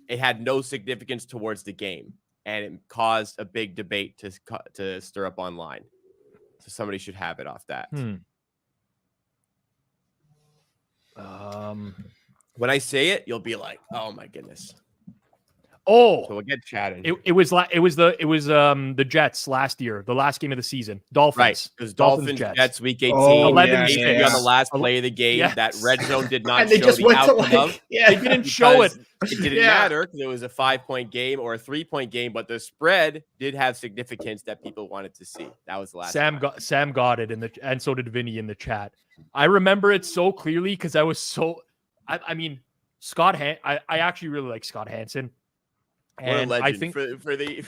it had no significance towards the game. and it caused a big debate to stir up online. So somebody should have it off that. When I say it, you'll be like, "Oh my goodness!" Oh, so we'll get chatting. It was the Jets last year, the last game of the season. Dolphins, right? Because Dolphins Jets week 18. Oh, 11-6 on the last play of the game. Yes. That red zone did not And they show just the went to outcome of. They didn't show it. It didn't matter because it was a 5-point game or a 3-point game, but the spread did have significance that people wanted to see. That was the last. Sam got it and so did Vinny in the chat. I remember it so clearly because I was so. I mean, I actually really like Scott Hansen. And what a legend I think for the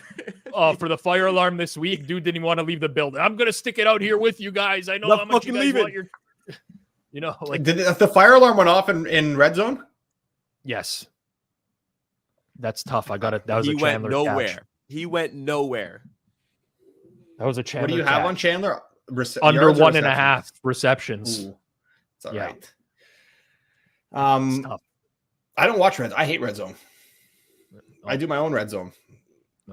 for the fire alarm this week, dude didn't want to leave the building. I'm gonna stick it out here with you guys. I know how much you guys want your, like did the fire alarm went off in red zone? Yes, that's tough. I got it. That was he a Chandler went nowhere. catch. He went nowhere. That was a Chandler. What do you have on Chandler? Under 1.5 receptions. Ooh, it's all Yeah. right. It's tough. I don't watch red. I hate red zone. I do my own red zone.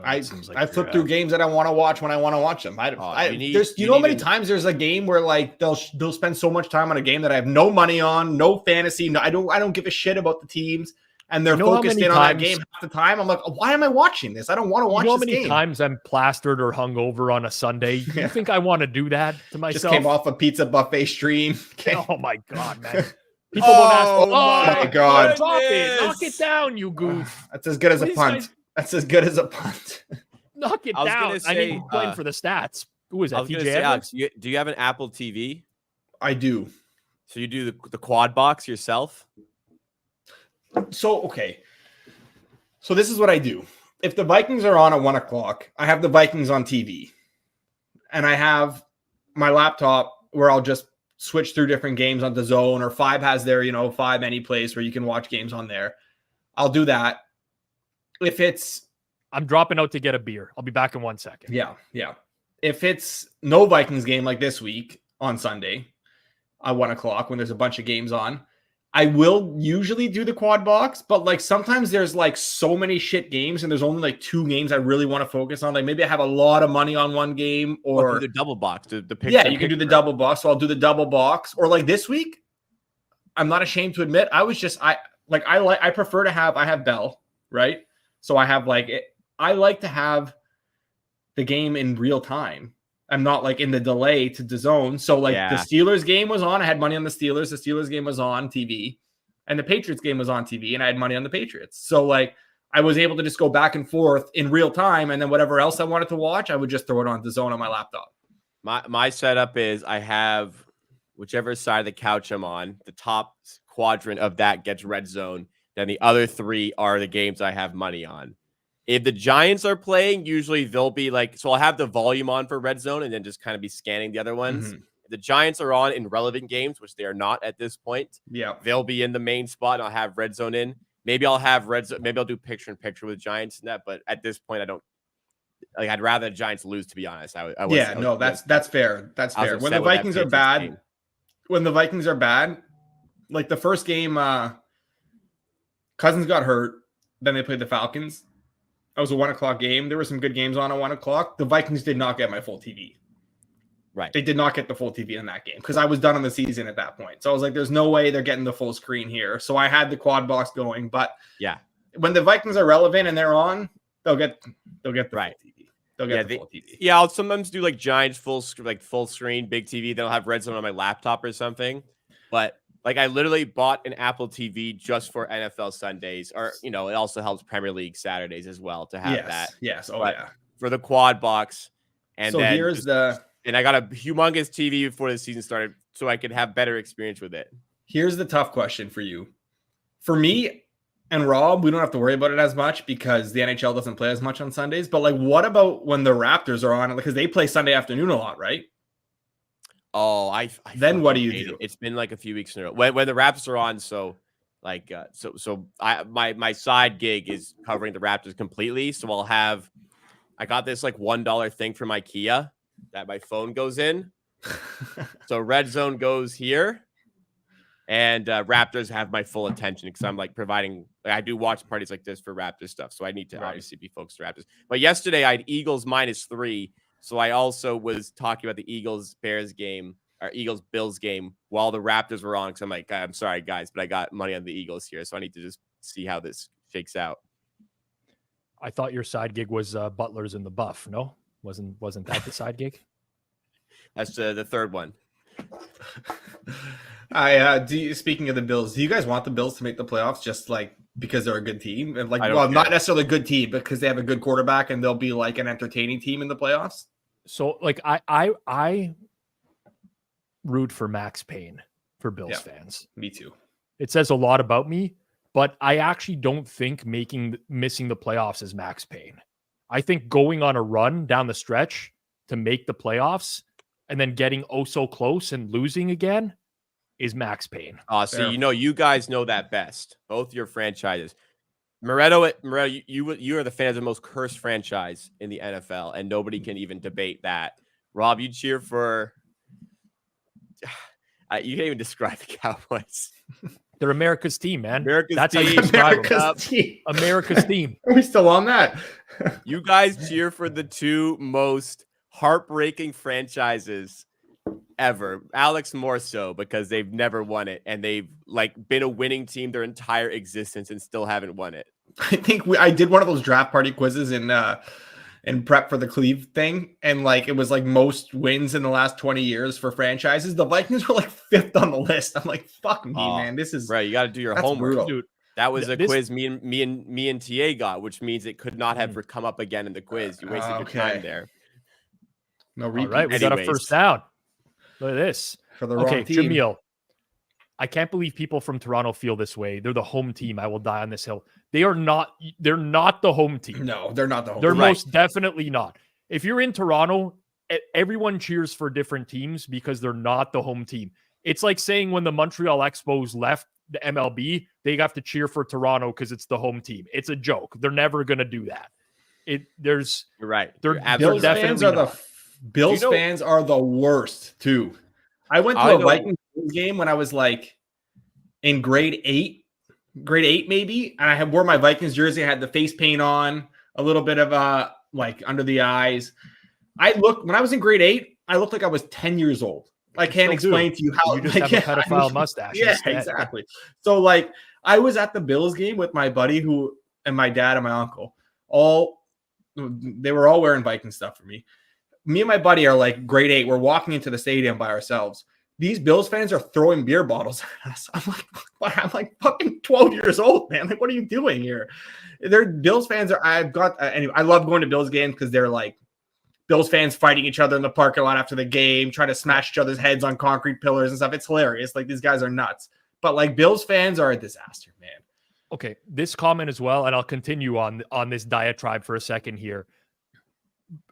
I flip through games that I want to watch when I want to watch them. You know how many times there's a game where like they'll spend so much time on a game that I have no money on, no fantasy. No, I don't give a shit about the teams, and they're focused in on that game half the time. I'm like, why am I watching this? I don't want to watch. You know how many times I'm plastered or hungover on a Sunday? You think I want to do that to myself? Just came off a pizza buffet stream. Oh my god, man! People don't ask. Oh my god! Knock it down, you goof. That's as good as a punt. That's as good as a punt. Knock it down. I need to play for the stats. Who is that? TJ Alex, do you have an Apple TV? I do. So you do the quad box yourself? So, okay. So this is what I do. If the Vikings are on at 1 o'clock, I have the Vikings on TV. And I have my laptop where I'll just switch through different games on the Zone, or Five has their, Five any place where you can watch games on there. I'll do that. If it's, I'm dropping out to get a beer. I'll be back in 1 second. Yeah. If it's no Vikings game like this week on Sunday at 1 o'clock when there's a bunch of games on, I will usually do the quad box, but like sometimes there's like so many shit games and there's only like 2 games I really want to focus on. Like maybe I have a lot of money on one game, or do the double box. The picture. Yeah, you can do the double box. So I'll do the double box. Or like this week, I'm not ashamed to admit, I prefer to have, I have Bell, right? So I have I like to have the game in real time. I'm not like in the delay to the Zone. So the Steelers game was on. I had money on the Steelers. The Steelers game was on TV, and the Patriots game was on TV, and I had money on the Patriots. So I was able to just go back and forth in real time, and then whatever else I wanted to watch, I would just throw it on the Zone on my laptop. My setup is I have whichever side of the couch I'm on, the top quadrant of that gets red zone. Then the other 3 are the games I have money on. If the Giants are playing, usually they'll be so I'll have the volume on for red zone and then just kind of be scanning the other ones. Mm-hmm. If the Giants are on in relevant games, which they are not at this point, they'll be in the main spot and I'll have red zone in. Maybe I'll have red zone. Maybe I'll do picture in picture with Giants in that. But at this point, I don't I'd rather the Giants lose, to be honest. That's fair. That's fair. When the Vikings are bad, like the first game, Cousins got hurt. Then they played the Falcons. That was a 1 o'clock game. There were some good games on at 1 o'clock. The Vikings did not get my full TV. Right. They did not get the full TV in that game because I was done on the season at that point. So I was like, there's no way they're getting the full screen here. So I had the quad box going. But when the Vikings are relevant and they're on, they'll get the full TV. They'll get the full TV. Yeah, I'll sometimes do Giants full screen, big TV. Then I'll have red zone on my laptop or something. But I literally bought an Apple TV just for NFL Sundays, or it also helps Premier League Saturdays as well to have that. Yes. For the quad box, and so then and I got a humongous TV before the season started, so I could have better experience with it. Here's the tough question for you. For me and Rob, we don't have to worry about it as much because the NHL doesn't play as much on Sundays. But what about when the Raptors are on? Because they play Sunday afternoon a lot, right? Oh, I then what do you do? It's been a few weeks in a row when the Raptors are on. So my side gig is covering the Raptors completely. So I got this $1 thing from IKEA that my phone goes in. So red zone goes here, And Raptors have my full attention because I'm like providing. I do watch parties like this for Raptors stuff, so I need to obviously be focused on Raptors. But yesterday I had Eagles -3, so I also was talking about the Eagles Bears game or Eagles Bills game while the Raptors were on. Because I'm like, I'm sorry guys, but I got money on the Eagles here, so I need to just see how this shakes out. I thought your side gig was Butlers in the Buff. No, wasn't that the side gig? That's the third one. Speaking of the Bills, do you guys want the Bills to make the playoffs just like because they're a good team? And like, I don't well, care. not necessarily a good team, because they have a good quarterback and they'll be like an entertaining team in the playoffs. So like I root for Max Payne for Bills fans. Me too. It says a lot about me, but I actually don't think missing the playoffs is Max Payne. I think going on a run down the stretch to make the playoffs and then getting oh so close and losing again is Max Payne. So you guys know that best. Both your franchises. Moretto, you are the fans of the most cursed franchise in the NFL, and nobody can even debate that. Rob, you cheer for. You can't even describe the Cowboys. They're America's team, man. That's how you describe them. America's team. Are we still on that? You guys cheer for the two most heartbreaking franchises ever. Alex more so because they've never won it, and they've like been a winning team their entire existence and still haven't won it. I think I did one of those draft party quizzes in prep for the Cleve thing, and like it was like most wins in the last 20 years for franchises. The Vikings were like 5th on the list. I'm like, fuck me, man. This is right. You got to do your homework, brutal. dude. That was a quiz me and TA got, which means it could not have come up again in the quiz. You wasted your time there. No repeat. All right, we got a first down. Look at this. For the wrong team. Jamil, I can't believe people from Toronto feel this way. They're the home team. I will die on this hill. They're not the home team. No, they're not the home team. They're team. most definitely not. If you're in Toronto, everyone cheers for different teams because they're not the home team. It's like saying when the Montreal Expos left the MLB, they have to cheer for Toronto because it's the home team. It's a joke. They're never going to do that. You're right. Bills fans are Bills fans are the worst too. I went to a Vikings game when I was like in grade 8 maybe, and I wore my Vikings jersey. I had the face paint on, a little bit of like under the eyes. When I was in grade 8, I looked like I was 10 years old. I can't explain to you how you just have a pedophile mustache. Yeah, exactly. So like I was at the Bills game with my buddy and my dad and my uncle. They were all wearing Viking stuff for me. Me and my buddy are like grade 8. We're walking into the stadium by ourselves. These Bills fans are throwing beer bottles at us. I'm like fucking 12 years old, man. Like, what are you doing here? They're Bills fans. Anyway, I love going to Bills games because they're like Bills fans fighting each other in the parking lot after the game, trying to smash each other's heads on concrete pillars and stuff. It's hilarious. Like, these guys are nuts. But like Bills fans are a disaster, man. Okay, this comment as well, and I'll continue on this diatribe for a second here.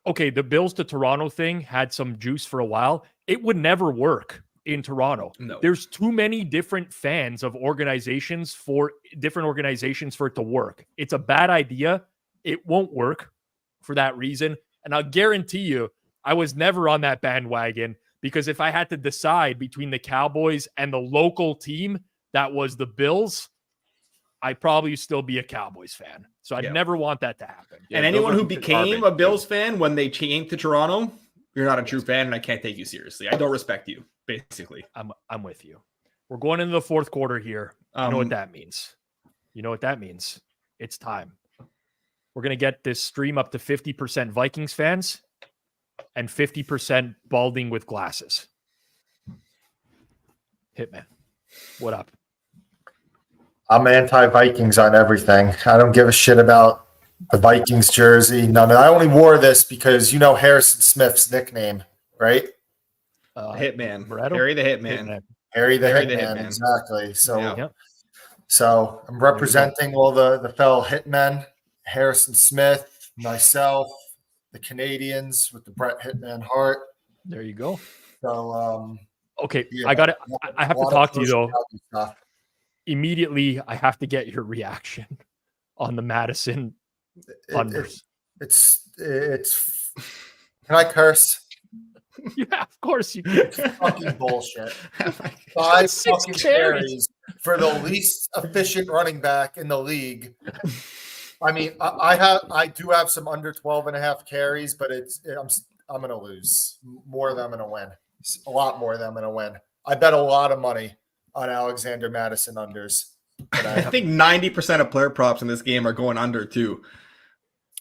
Okay, the Bills to Toronto thing had some juice for a while. It would never work in Toronto. No. There's too many different fans of organizations for different organizations for it to work. It's a bad idea. It won't work for that reason. And I'll guarantee you, I was never on that bandwagon because if I had to decide between the Cowboys and the local team that was the Bills, I'd probably still be a Cowboys fan. So I'd never want that to happen. Yeah, and anyone who became a Bills fan when they changed to Toronto, you're not a true fan, and I can't take you seriously. I don't respect you, basically. I'm with you. We're going into the fourth quarter here. You know what that means. You know what that means. It's time. We're going to get this stream up to 50% Vikings fans and 50% balding with glasses. Hitman, what up? I'm anti-Vikings on everything. I don't give a shit about the Vikings jersey. None. I only wore this because you know Harrison Smith's nickname, right? Hitman. Moretto? Harry the Hitman. Harry the Hitman. Exactly. So I'm representing all the fellow hitmen, Harrison Smith, myself, the Canadians with the Brett Hitman Hart. There you go. So okay, yeah, I have to talk to you though. Stuff. Immediately, I have to get your reaction on the Madison Thunders. It's. Can I curse? Yeah, of course you can. Fucking bullshit. Oh 5 6 fucking carries. carries for the least efficient running back in the league. I mean, I do have some under 12.5 carries, but I'm going to lose more than I'm going to win. A lot more than I'm going to win. I bet a lot of money on Alexander Madison unders. I think 90% of player props in this game are going under too.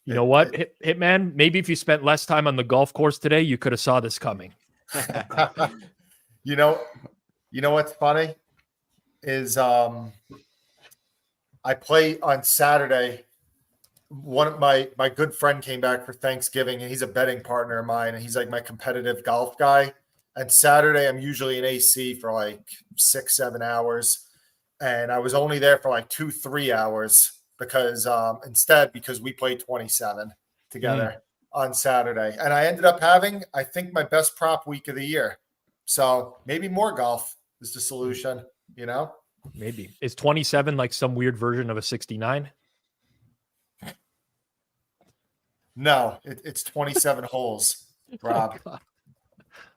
You know what, Hitman? Maybe if you spent less time on the golf course today, you could have saw this coming. You know what's funny is I play on Saturday. One of my good friend came back for Thanksgiving, and he's a betting partner of mine, and he's like my competitive golf guy. And Saturday, I'm usually in AC for like 6-7 hours, and I was only there for like 2-3 hours because we played 27 together on Saturday, and I ended up having, I think, my best prop week of the year. So maybe more golf is the solution. Maybe is 27 like some weird version of a 69? No, it's 27 holes, Rob.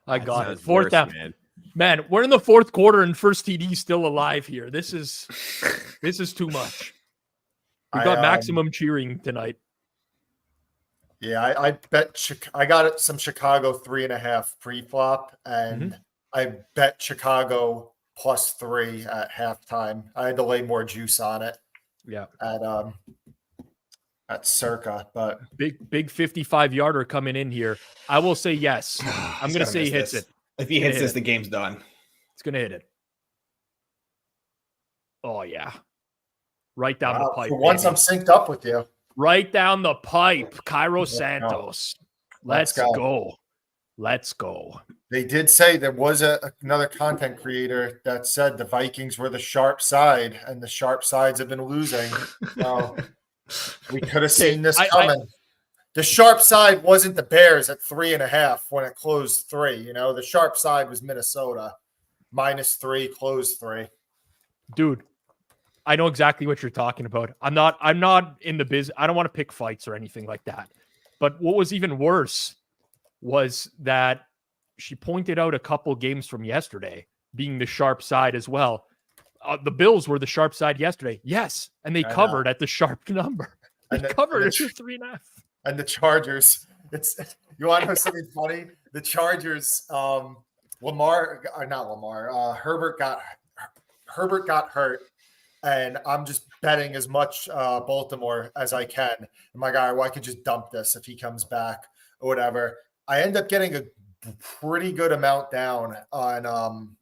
I got it. Sounds Fourth worse, down. Man, we're in the fourth quarter and first TD still alive here. This is too much. We got maximum cheering tonight. Yeah, I bet I got some Chicago 3.5 pre-flop, and I bet Chicago +3 at halftime. I had to lay more juice on it. Yeah. At Circa, but big 55-yarder coming in here. I will say yes. I'm going to say he hits it. If he hits this, the game's done. It's going to hit it. Oh, yeah. Right down the pipe. For once, I'm synced up with you. Right down the pipe. Cairo Santos. Let's go. Let's go. They did say there was another content creator that said the Vikings were the sharp side, and the sharp sides have been losing. So we could have seen this coming. The sharp side wasn't the Bears at 3.5 when it closed 3. The sharp side was Minnesota -3, closed 3. Dude, I know exactly what you're talking about. I'm not in the biz. I don't want to pick fights or anything like that. But what was even worse was that she pointed out a couple games from yesterday being the sharp side as well. The Bills were the sharp side yesterday. Yes. And they covered at the sharp number. They covered at 3.5. And the Chargers. You want to know something funny? The Chargers, Herbert got hurt. And I'm just betting as much Baltimore as I can. I'm like, all right, I can just dump this if he comes back or whatever. I end up getting a pretty good amount down on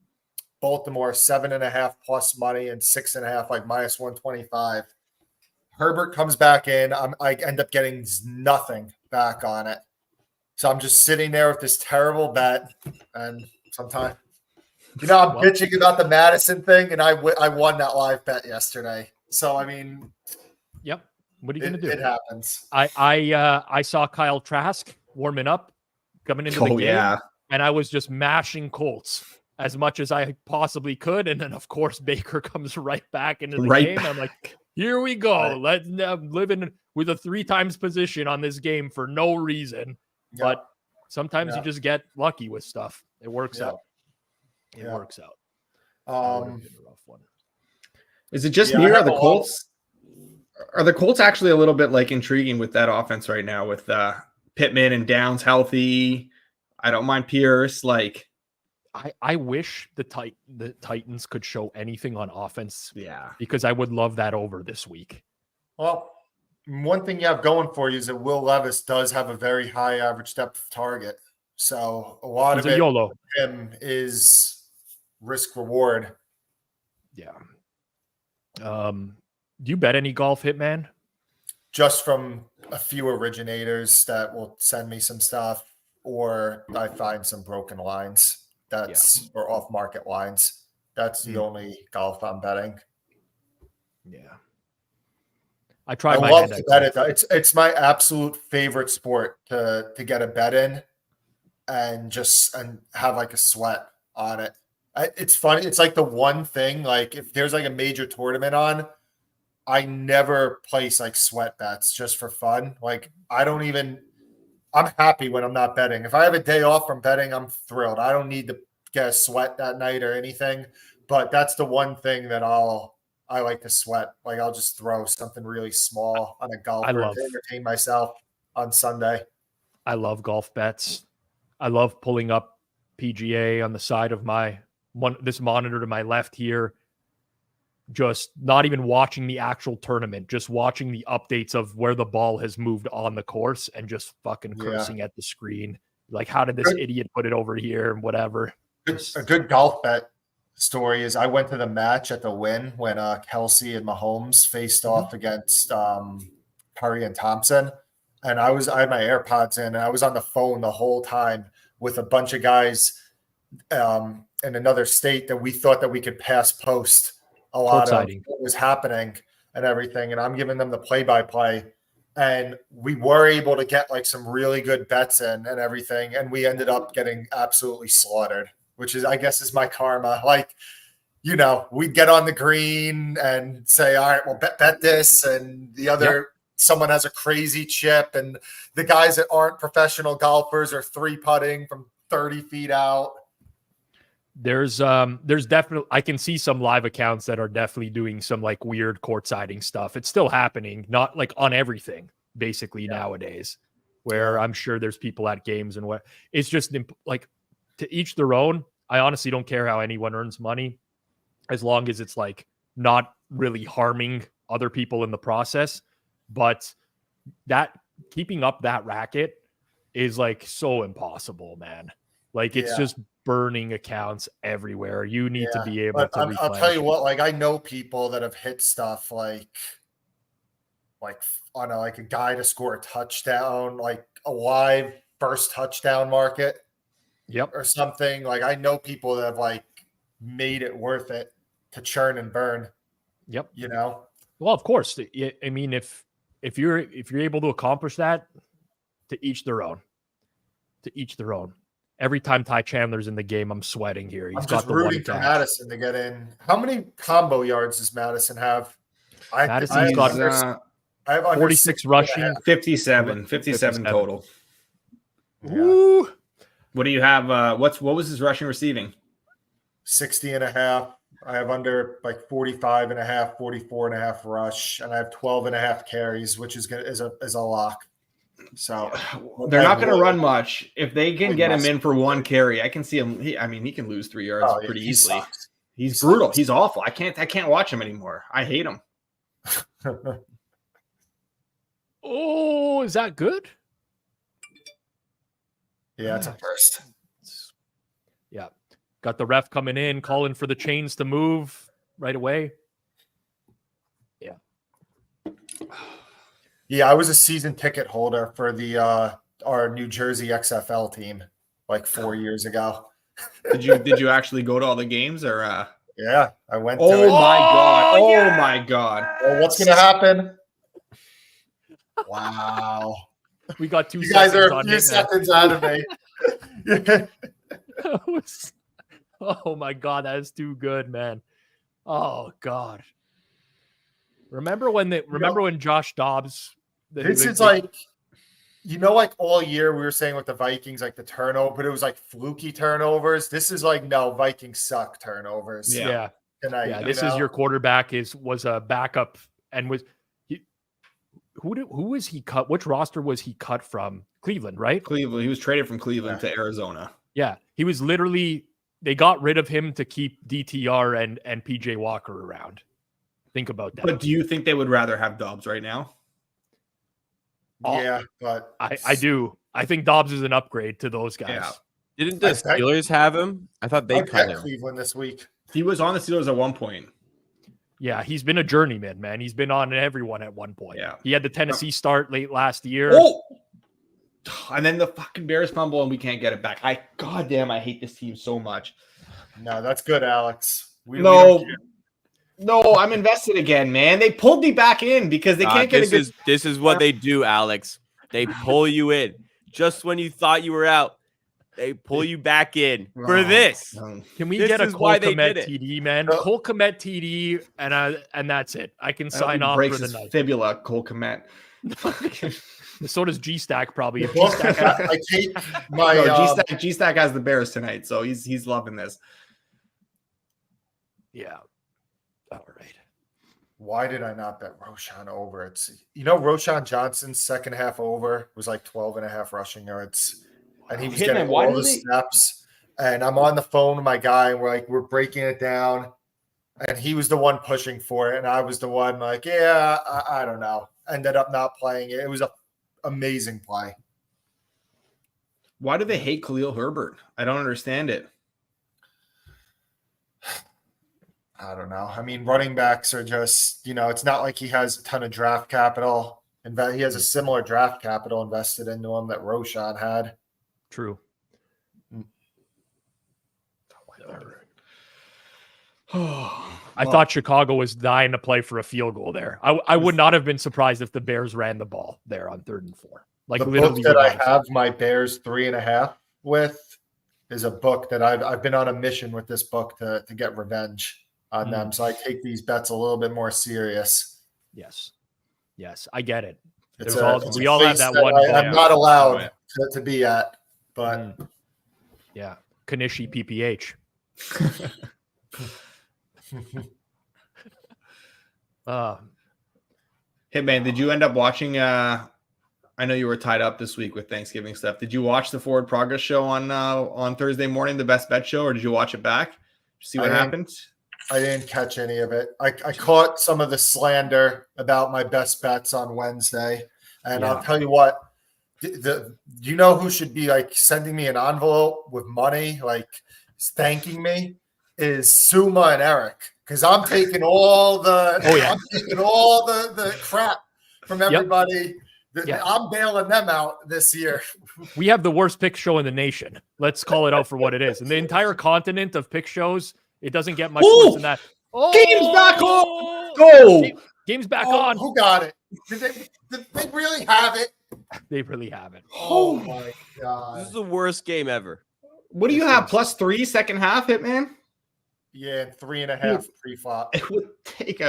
Baltimore, 7.5 plus money and 6.5, like -125. Herbert comes back in. I end up getting nothing back on it. So I'm just sitting there with this terrible bet. And sometimes, I'm bitching about the Madison thing, and I won that live bet yesterday. So, I mean. Yep. What are you going to do? It happens. I saw Kyle Trask warming up, coming into the game. Yeah. And I was just mashing Colts as much as I possibly could. And then, of course, Baker comes right back into the game. I'm like, here we go. Let's live with a 3 times position on this game for no reason. Yeah. But sometimes you just get lucky with stuff. It works out. It works out. Is it just me or are the Colts? Are the Colts actually a little bit like intriguing with that offense right now with Pittman and Downs healthy? I don't mind Pierce. Like, I wish the Titans could show anything on offense. Yeah, because I would love that over this week. Well, one thing you have going for you is that Will Levis does have a very high average depth of target. So a lot of it YOLO. for him is risk reward. Yeah. Do you bet any golf, Hitman? Just from a few originators that will send me some stuff, or I find some broken lines or off market lines. That's the only golf I'm betting. Yeah. I love to bet it. It's my absolute favorite sport to get a bet in and have like a sweat on it. It's funny. It's like the one thing, like if there's like a major tournament on, I never place like sweat bets just for fun. Like I I'm happy when I'm not betting. If I have a day off from betting, I'm thrilled. I don't need to get a sweat that night or anything. But that's the one thing that I like to sweat. Like I'll just throw something really small on a golfer to entertain myself on Sunday. I love golf bets. I love pulling up PGA on the side of this monitor to my left here. Just not even watching the actual tournament, just watching the updates of where the ball has moved on the course and just fucking cursing at the screen. Like, how did this idiot put it over here and whatever? A good golf bet story is I went to the match at the Wynn when Kelsey and Mahomes faced off against Curry and Thompson. And I had my AirPods in and I was on the phone the whole time with a bunch of guys in another state that we thought that we could pass post a lot of what was happening and everything. And I'm giving them the play-by-play. And we were able to get like some really good bets in and everything. And we ended up getting absolutely slaughtered, which is, I guess, is my karma. Like, you know, we'd get on the green and say, all right, well, bet this. And the other, someone has a crazy chip. And the guys that aren't professional golfers are 3-putting from 30 feet out. There's definitely, I can see some live accounts that are definitely doing some like weird court-siding stuff. It's still happening, not like on everything basically nowadays, where I'm sure there's people at games and what it's just like to each their own. I honestly don't care how anyone earns money as long as it's like not really harming other people in the process. But that keeping up that racket is like so impossible, man. Like it's just burning accounts everywhere. You need to be able to replenish. I'll tell you what, like I know people that have hit stuff like on a guy to score a touchdown, like a live first touchdown market. Or something. Like I know people that have like made it worth it to churn and burn. You know? Well, of course. I mean, if you're able to accomplish that, to each their own. To each their own. Every time Ty Chandler's in the game, I'm sweating here. He's got the rooting for Madison to get in. How many combo yards does Madison have? Madison's got 46 rushing, 57 total. Ooh. What do you have? What was his rushing receiving? 60.5. I have under like 45.5, 44.5 rush, and I have 12.5 carries, which is a lock. So they're not going to run much. If they can get him in for one carry, I can see him. He can lose 3 yards pretty easily. Sucks. He's brutal. He's awful. I can't watch him anymore. I hate him. Oh, is that good? Yeah, it's a first. Yeah. Got the ref coming in, calling for the chains to move right away. Yeah. Yeah, I was a season ticket holder for the our New Jersey XFL team like 4 years ago. Did you actually go to all the games or Yeah, I went to it. God. Oh my God. Well, what's gonna happen? Wow. We got 2 You guys are a on few seconds out of me. Oh my God, that is too good, man. Oh God. Remember when Josh Dobbs? This is like, like all year we were saying with the Vikings, like the turnover, but it was like fluky turnovers. This is like, no, Vikings suck turnovers. Yeah. Tonight, yeah. This is your quarterback was a backup and who was he cut? Which roster was he cut from? Cleveland, right? Cleveland. He was traded from Cleveland to Arizona. Yeah. He was literally, they got rid of him to keep DTR and PJ Walker around. Think about that. But do you think they would rather have Dobbs right now? Yeah, but I do. I think Dobbs is an upgrade to those guys. Yeah. Didn't the Steelers have him? I thought they cut him. Cleveland this week. He was on the Steelers at one point. Yeah, he's been a journeyman, man. He's been on everyone at one point. Yeah. He had the Tennessee start late last year. Oh! And then the fucking Bears fumble and we can't get it back. Goddamn, I hate this team so much. No, that's good, Alex. No, I'm invested again, man. They pulled me back in because they can't get This is what they do, Alex. They pull you in. Just when you thought you were out, they pull you back in for this. Can we get a Cole Kmet TD, man? Cole Kmet TD, and that's it. I can sign off for the night. Fibula, Cole Kmet. So does G-Stack probably. If Well, G-Stack I take my G-Stack has the Bears tonight, so he's loving this. Yeah. All right. Why did I not bet Roshan over? It's Roshan Johnson's second half over was like 12.5 rushing yards, and he was getting all the snaps. And I'm on the phone with my guy, and we're breaking it down, and he was the one pushing for it, and I was the one like, yeah, I don't know. Ended up not playing it. It was an amazing play. Why do they hate Khalil Herbert? I don't understand it. I don't know. I mean, running backs are just, it's not like he has a ton of draft capital. He has a similar draft capital invested into him that Roshan had. True. I thought Chicago was dying to play for a field goal there. I would not have been surprised if the Bears ran the ball there on 3rd and 4. Like the literally book that I have my Bears 3.5 with is a book that I've been on a mission with this book to get revenge on them. So I take these bets a little bit more serious. Yes, I get it. We all have that one. I'm not allowed to be at, but yeah, Kanishi PPH. Hey man, did you end up watching? I know you were tied up this week with Thanksgiving stuff. Did you watch the Forward Progress show on Thursday morning, the Best Bet show, or did you watch it back? See what happened? I didn't catch any of it. I caught some of the slander about my best bets on Wednesday, and I'll tell you what. Do you know who should be like sending me an envelope with money, like thanking me? Is Suma and Eric, because I'm taking all the the crap from everybody. I'm bailing them out this year. We have the worst pick show in the nation. Let's call it out for what it is. And the entire continent of pick shows, it doesn't get much worse than that. Game's back on. Go. Game's back on. Who got it? Did they really have it? They really have it. Oh my God. This is the worst game ever. What do you have? +3 second half, Hitman? Yeah, 3.5 pre-flop. It would take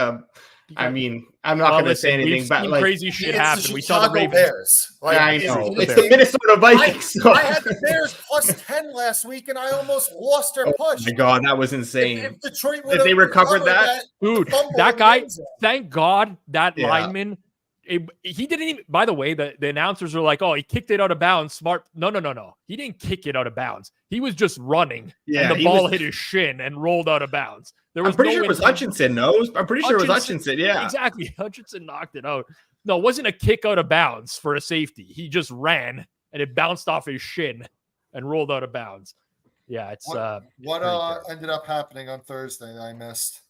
I mean, I'm not going to say anything, but like crazy shit happened. We saw the Ravens. Bears. I know. It's the Minnesota Vikings. I had the Bears +10 last week, and I almost lost their push. Oh my God, that was insane. If Detroit If they recovered that, dude, that guy. Thank God that lineman. He didn't even. By the way, the announcers are like, "Oh, he kicked it out of bounds." Smart. No. He didn't kick it out of bounds. He was just running, and the ball hit his shin and rolled out of bounds. I'm pretty sure it was Hutchinson. No, I'm pretty sure it was Hutchinson. Yeah, exactly. Hutchinson knocked it out. No, it wasn't a kick out of bounds for a safety. He just ran, and it bounced off his shin and rolled out of bounds. Yeah, it's what ended up happening on Thursday that I missed.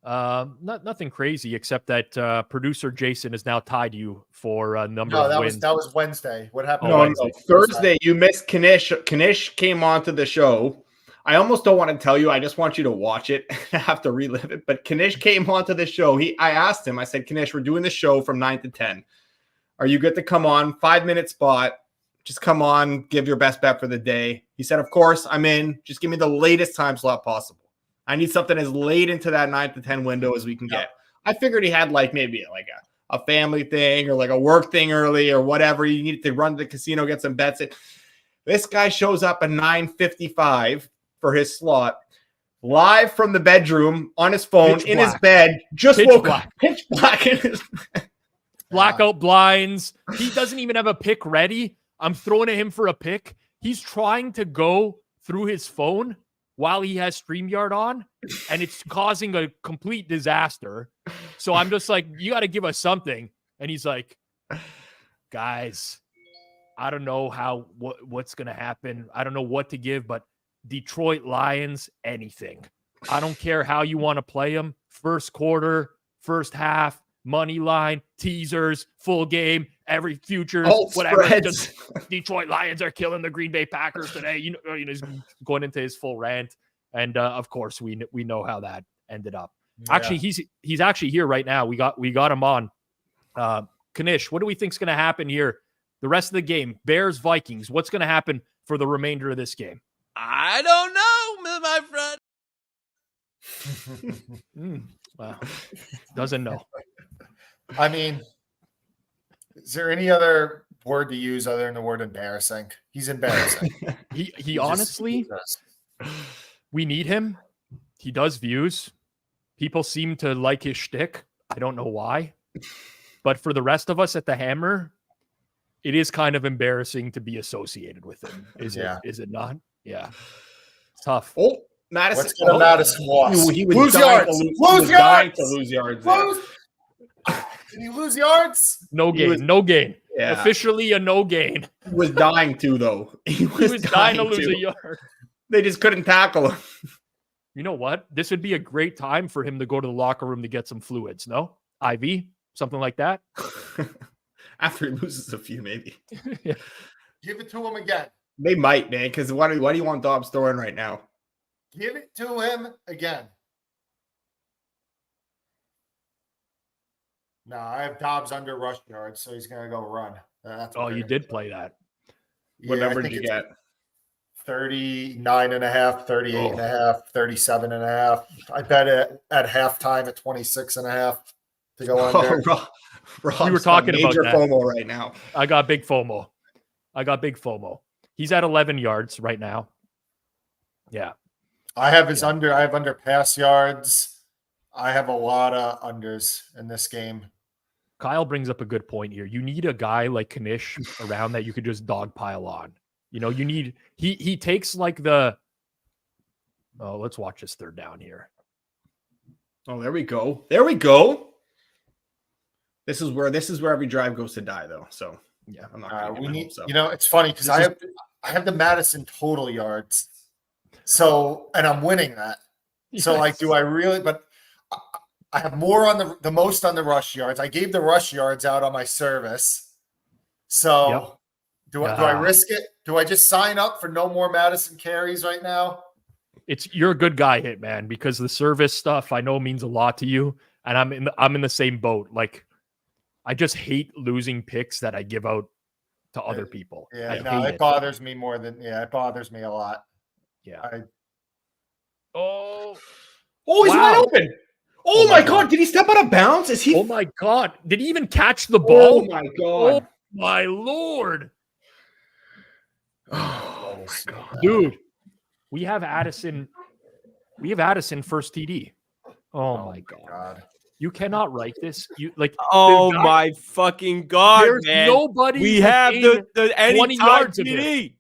Nothing crazy except that producer Jason has now tied you for a number of wins. That was Wednesday. What happened? No, Thursday you missed Kanish. Kanish came onto the show. I almost don't want to tell you. I just want you to watch it. I have to relive it. But Kanish came onto the show. I asked him. I said, Kanish, we're doing the show from 9 to 10. Are you good to come on? 5-minute spot. Just come on. Give your best bet for the day. He said, of course, I'm in. Just give me the latest time slot possible. I need something as late into that 9 to 10 window as we can get. I figured he had maybe a family thing or a work thing early or whatever. You need to run to the casino, get some bets in. This guy shows up at 9:55 for his slot, live from the bedroom on his phone in his bed. Just woke up, pitch black in his bed. Blackout blinds. He doesn't even have a pick ready. I'm throwing at him for a pick. He's trying to go through his phone while he has StreamYard on, and it's causing a complete disaster. So I'm just like, you got to give us something. And he's like, guys, I don't know what's going to happen. I don't know what to give, but Detroit Lions, anything. I don't care how you want to play them. First quarter, first half, money line, teasers, full game, every futures, whatever. Just Detroit Lions are killing the Green Bay Packers today. You know, he's going into his full rant, and of course we know how that ended up. Yeah. Actually, he's actually here right now. We got him on. Kanish, what do we think is going to happen here? The rest of the game, Bears Vikings. What's going to happen for the remainder of this game? I don't know, my friend. Well, doesn't know. I mean, Is there any other word to use other than the word embarrassing? He's embarrassing. He honestly, we need him. He does views. People seem to like his shtick. I don't know why. But for the rest of us at the Hammer, it is kind of embarrassing to be associated with him. Is it not? Yeah. It's tough. Oh, Madison. Let's go to Madison Moss. He was lose dying yards. to lose, Lose he was dying yards. to lose yards. Did he lose yards? No gain. No gain. Yeah. Officially a no gain. He was dying to, though. He was dying to lose a yard. They just couldn't tackle him. You know what? This would be a great time for him to go to the locker room to get some fluids, no? IV? Something like that? After he loses a few, maybe. Yeah. Give it to him again. They might, man, because why do you want Dobbs throwing right now? Give it to him again. No, I have Dobbs under rush yards, so he's going to go run. That's what You did play that. What number did you get? 39 and a half, 38 and a half, 37 and a half. I bet it at halftime at 26 and a half to go under. We were talking about that. FOMO right now. I got big FOMO. He's at 11 yards right now. Yeah. I have his under. I have under pass yards. I have a lot of unders in this game. Kyle brings up a good point here. You need a guy like Knish around that you could just dogpile on. You know, you need he takes like the let's watch this third down here. Oh, there we go. There we go. This is where every drive goes to die, though. So yeah, I'm not. We need. So. You know, it's funny because I have the Madison total yards. So and I'm winning that. Yes. So like, do I really? But I have more on the most on the rush yards. I gave the rush yards out on my service. So. Yep. Do I risk it? Do I just sign up for no more Madison carries right now? You're a good guy, Hitman, because the service stuff I know means a lot to you, and I'm in the same boat. Like, I just hate losing picks that I give out to other people. Yeah, it bothers me more than it bothers me a lot. Yeah. He's wide open. Oh my God! Did he step out of bounds? Is he? Oh my God! Did he even catch the ball? Oh my God! Oh my Lord! Oh my God, dude, we have Addison first TD. Oh my God. You cannot write this. You like my fucking God, there's man. Nobody. We have the 20 yards TD. of him.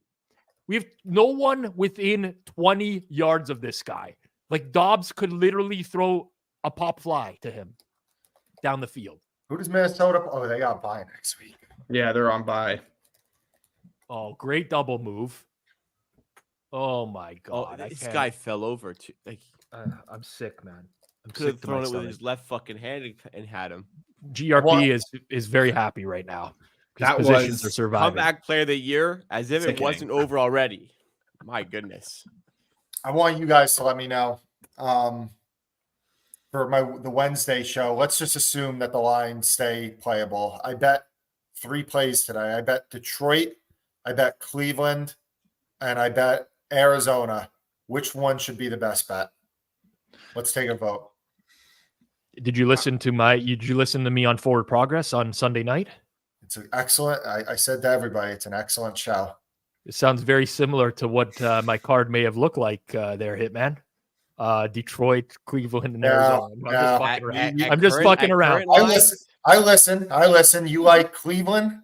We have no one within 20 yards of this guy. Like Dobbs could literally throw a pop fly to him down the field. Who does Minnesota? Oh, they got bye next week. Yeah, they're on bye. Oh, great double move. Oh, my God. This guy fell over. Too. Like, I'm sick, man. Could have thrown it with his left fucking hand and had him. GRP is very happy right now. That positions was are surviving. Comeback player of the year, as if it wasn't over already. My goodness. I want you guys to let me know for the Wednesday show. Let's just assume that the lines stay playable. I bet 3 plays today. I bet Detroit. I bet Cleveland, and I bet Arizona. Which one should be the best bet? Let's take a vote. Did you listen to me on Forward Progress on Sunday night? It's an excellent. I said to everybody, it's an excellent show. It sounds very similar to what my card may have looked like there, Hitman. Detroit, Cleveland, and Arizona. I'm just fucking around. I listen. You like Cleveland,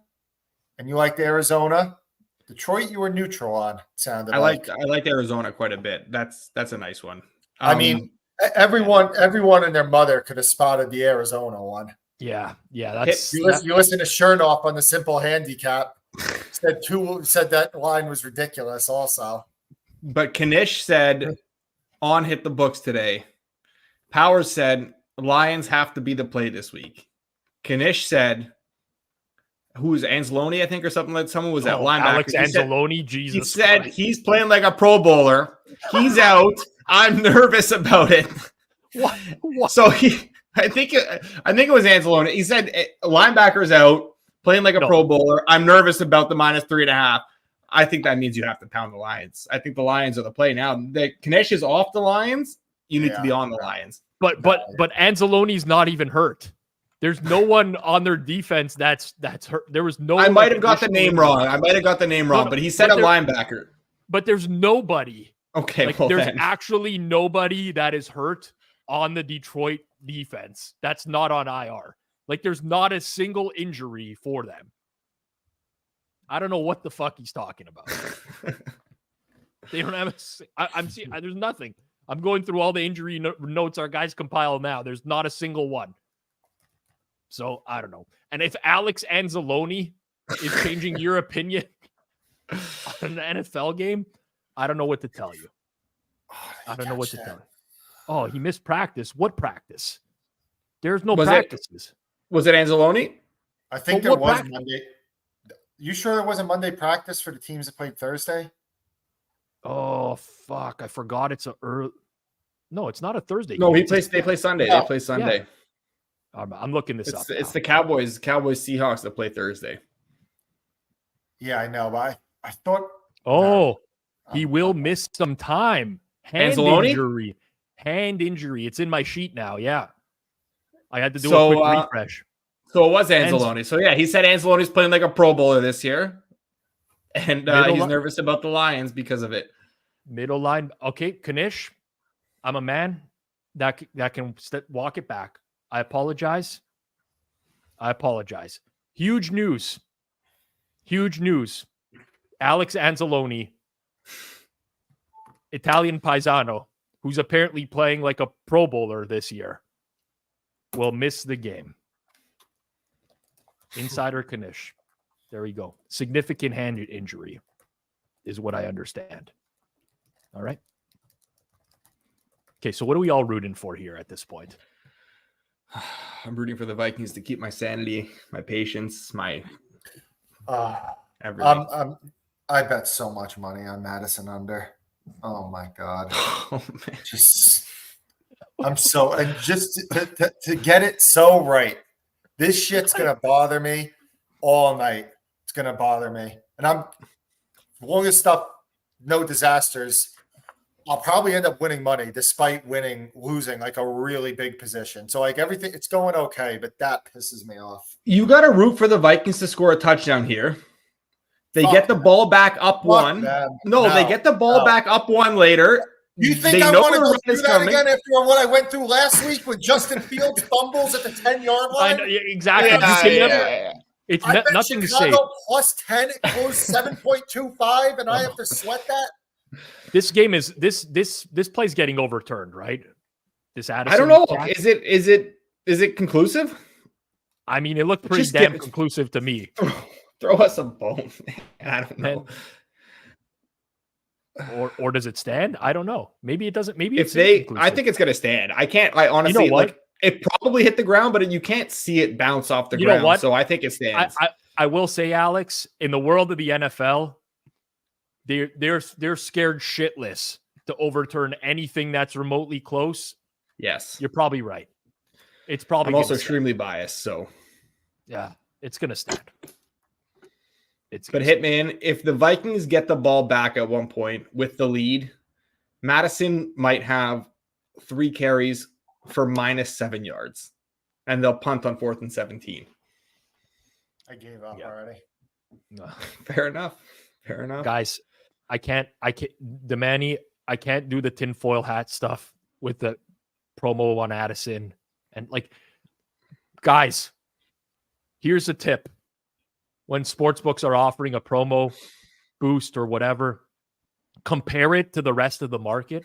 and you like Arizona. Detroit, you were neutral on. Sounded I like Arizona quite a bit. That's a nice one. I mean, everyone and their mother could have spotted the Arizona one. Yeah. That's you listen to Chernoff on the Simple Handicap. Said that line was ridiculous. Also, but Knish said on Hit the Books today. Powers said Lions have to be the play this week. Knish said. Who was Anzalone, I think, or something like someone was that linebacker. Alex Anzalone, Jesus. He said he's playing like a Pro Bowler. He's out. I'm nervous about it. What? So I think it was Anzalone. He said linebacker's out, playing like a Pro Bowler. I'm nervous about the -3.5. I think that means you have to pound the Lions. I think the Lions are the play now. The Knish is off the Lions. You need to be on the Lions. But Anzalone's not even hurt. There's no one on their defense that's hurt. There was no. I might have got the name wrong. But he said a linebacker. But there's nobody. Okay, like well there's then. actually nobody that is hurt on the Detroit defense that's not on IR. Like there's not a single injury for them. I don't know what the fuck he's talking about. They don't have I'm seeing there's nothing. I'm going through all the injury notes our guys compile now. There's not a single one. So I don't know. And if Alex Anzalone is changing your opinion on the NFL game, I don't know what to tell you. I don't know what to tell you. Oh, he missed practice. What practice? There's no practices. Was it Anzalone? I think there was Monday. You sure there wasn't Monday practice for the teams that played Thursday? Oh, fuck. I forgot it's No, it's not a Thursday No, game. they play Sunday. They play Sunday. Yeah. I'm looking this up. It's the Cowboys Seahawks that play Thursday. Yeah, I know. But I thought. He will miss some time. Hand injury. It's in my sheet now. Yeah. I had to do a quick refresh. So it was Anzalone. So yeah, he said Anzalone's playing like a Pro Bowler this year. And he's nervous about the Lions because of it. Middle line. Okay, Kanish, I'm a man that can walk it back. I apologize. Huge news. Alex Anzalone, Italian Paisano, who's apparently playing like a Pro Bowler this year, will miss the game. Insider Kanish. There we go. Significant hand injury is what I understand. All right. Okay, so what are we all rooting for here at this point? I'm rooting for the Vikings to keep my sanity, my patience, my everything. I bet so much money on Madison under. Oh my god! Oh, man. Just to get it so right. This shit's gonna bother me all night. It's gonna bother me, and I'm longest stuff. No disasters. I'll probably end up winning money despite losing like a really big position. So like everything, it's going okay, but that pisses me off. You got to root for the Vikings to score a touchdown here. They get the ball back up one. They get the ball back up one later. You think I want to go through that again after what I went through last week when Justin Fields fumbles at the 10-yard line? Exactly. It's nothing to say. Plus 10, it goes 7.25, and I have to sweat that. This game is this play's getting overturned, right? This Addison. I don't know. Is it conclusive? I mean, it looked pretty damn conclusive to me. Throw us a bone. I don't know. Or does it stand? I don't know. Maybe it doesn't. Maybe I think it's gonna stand. I can't. I honestly, you know what? It probably hit the ground, but you can't see it bounce off the ground. Know what? So I think it stands. I will say, Alex, in the world of the NFL, they're scared shitless to overturn anything that's remotely close. Yes, you're probably right. It's probably. I'm also extremely biased, so yeah, it's gonna stand. But Hitman, if the Vikings get the ball back at one point with the lead, Madison might have 3 carries for -7 yards, and they'll punt on 4th and 17. I gave up already. No. Fair enough, guys. I can't, Demani, I can't do the tinfoil hat stuff with the promo on Addison. And like, guys, here's a tip. When sportsbooks are offering a promo boost or whatever, compare it to the rest of the market.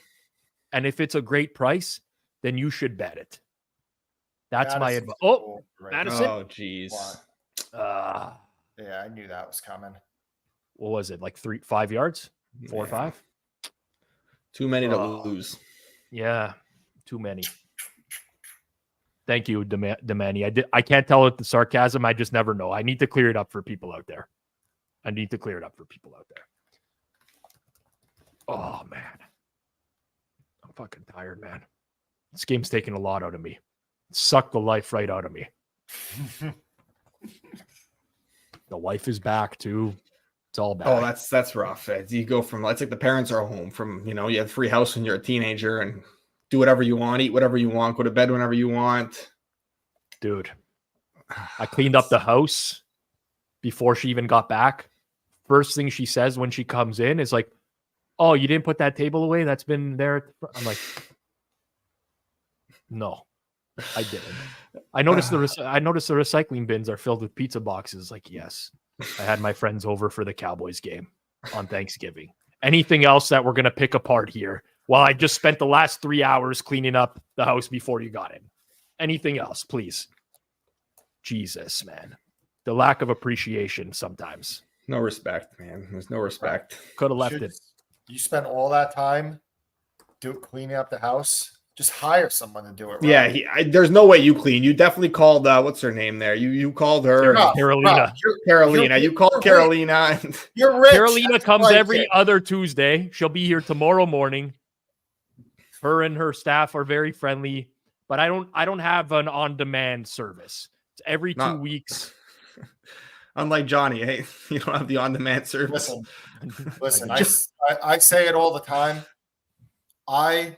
And if it's a great price, then you should bet it. That's my advice. Oh, Madison. Oh, geez. Yeah, I knew that was coming. What was it? Like 5 yards? 4 or 5? Too many to lose. Yeah, too many. Thank you, Demani. I can't tell it the sarcasm. I just never know. I need to clear it up for people out there. Oh, man. I'm fucking tired, man. This game's taking a lot out of me. It sucked the life right out of me. The wife is back, too. It's all back. Oh, that's rough. You go from, it's like the parents are home from, you have free house when you're a teenager and do whatever you want, eat whatever you want, go to bed whenever you want. Dude, I cleaned up the house before she even got back. First thing she says when she comes in is like, "Oh, you didn't put that table away? That's been there." I'm like, "No, I didn't." I noticed the recycling bins are filled with pizza boxes. Like, yes, I had my friends over for the Cowboys game on Thanksgiving. Anything else that we're gonna pick apart here? Well, I just spent the last 3 hours cleaning up the house before you got in. Anything else, please? Jesus, man. The lack of appreciation sometimes. No respect, man. There's no respect. Could have left it. You spent all that time cleaning up the house. Just hire someone to do it. Right? Yeah, there's no way you clean. You definitely called. What's her name there? You called her Carolina. Carolina. You called Carolina. You're rich. Carolina comes every other Tuesday. She'll be here tomorrow morning. Her and her staff are very friendly, but I don't have an on-demand service. It's every 2 weeks. Unlike Johnny, hey, you don't have the on-demand service. Listen. I say it all the time. I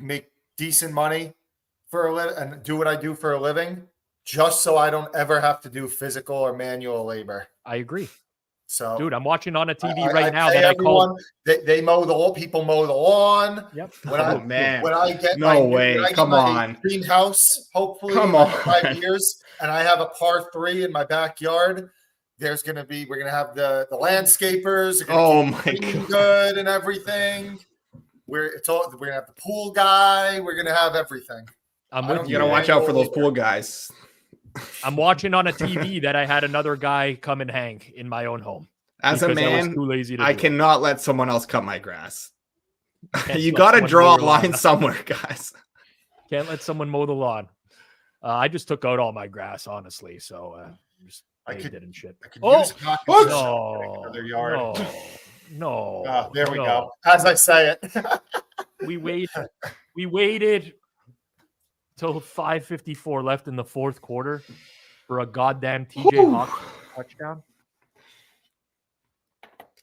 make decent money for a living and do what I do for a living, just so I don't ever have to do physical or manual labor. I agree. So, dude, I'm watching on a TV I now that I called. They mow the lawn. People mow the lawn. Yep. When I get my greenhouse, hopefully in 5 years, and I have a par 3 in my backyard, we're gonna have the landscapers. Oh my God. Good and everything. We're gonna have the pool guy. We're gonna have everything. You gotta watch out for those pool guys. I'm watching on a TV that I had another guy come and hang in my own home. As a man, too lazy to I cannot let someone else cut my grass. You got to draw a line somewhere, guys. Can't let someone mow the lawn. I just took out all my grass, honestly. So I didn't shit. No. There we go. As I say it, we waited till 5:54 left in the fourth quarter for a goddamn TJ Hawk touchdown.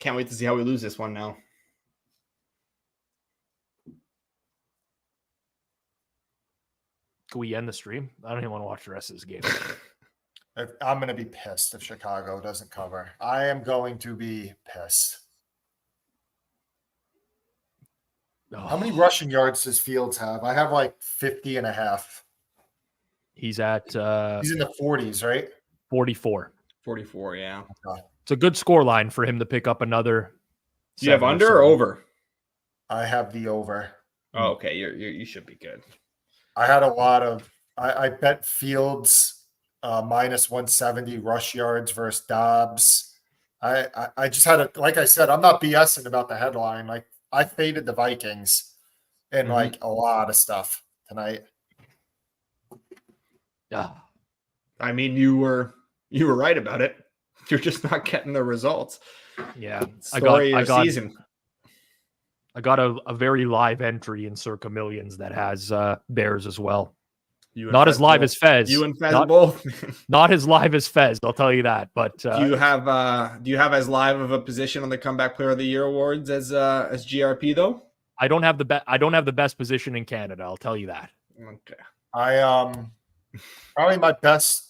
Can't wait to see how we lose this one now. Can we end the stream? I don't even want to watch the rest of this game. I'm going to be pissed if Chicago doesn't cover. I am going to be pissed. How many rushing yards does Fields have? I have like 50 and a half. He's at he's in the 40s, right? 44. 44, yeah. Okay. It's a good score line for him to pick up another. Do you have under or over? I have the over. Oh, okay. You should be good. I had a lot of I bet Fields minus 170 rush yards versus Dobbs. I just had like I said, I'm not BSing about the headline. Like I faded the Vikings in like a lot of stuff tonight. Yeah. I mean, you were right about it. You're just not getting the results. Yeah. I got a very live entry in Circa Millions that has Bears as well. Not as live as Fez. You and Fez both. Not as live as Fez, I'll tell you that. But do you have as live of a position on the Comeback Player of the Year awards as GRP though? I don't have the best position in Canada, I'll tell you that. Okay. I probably my best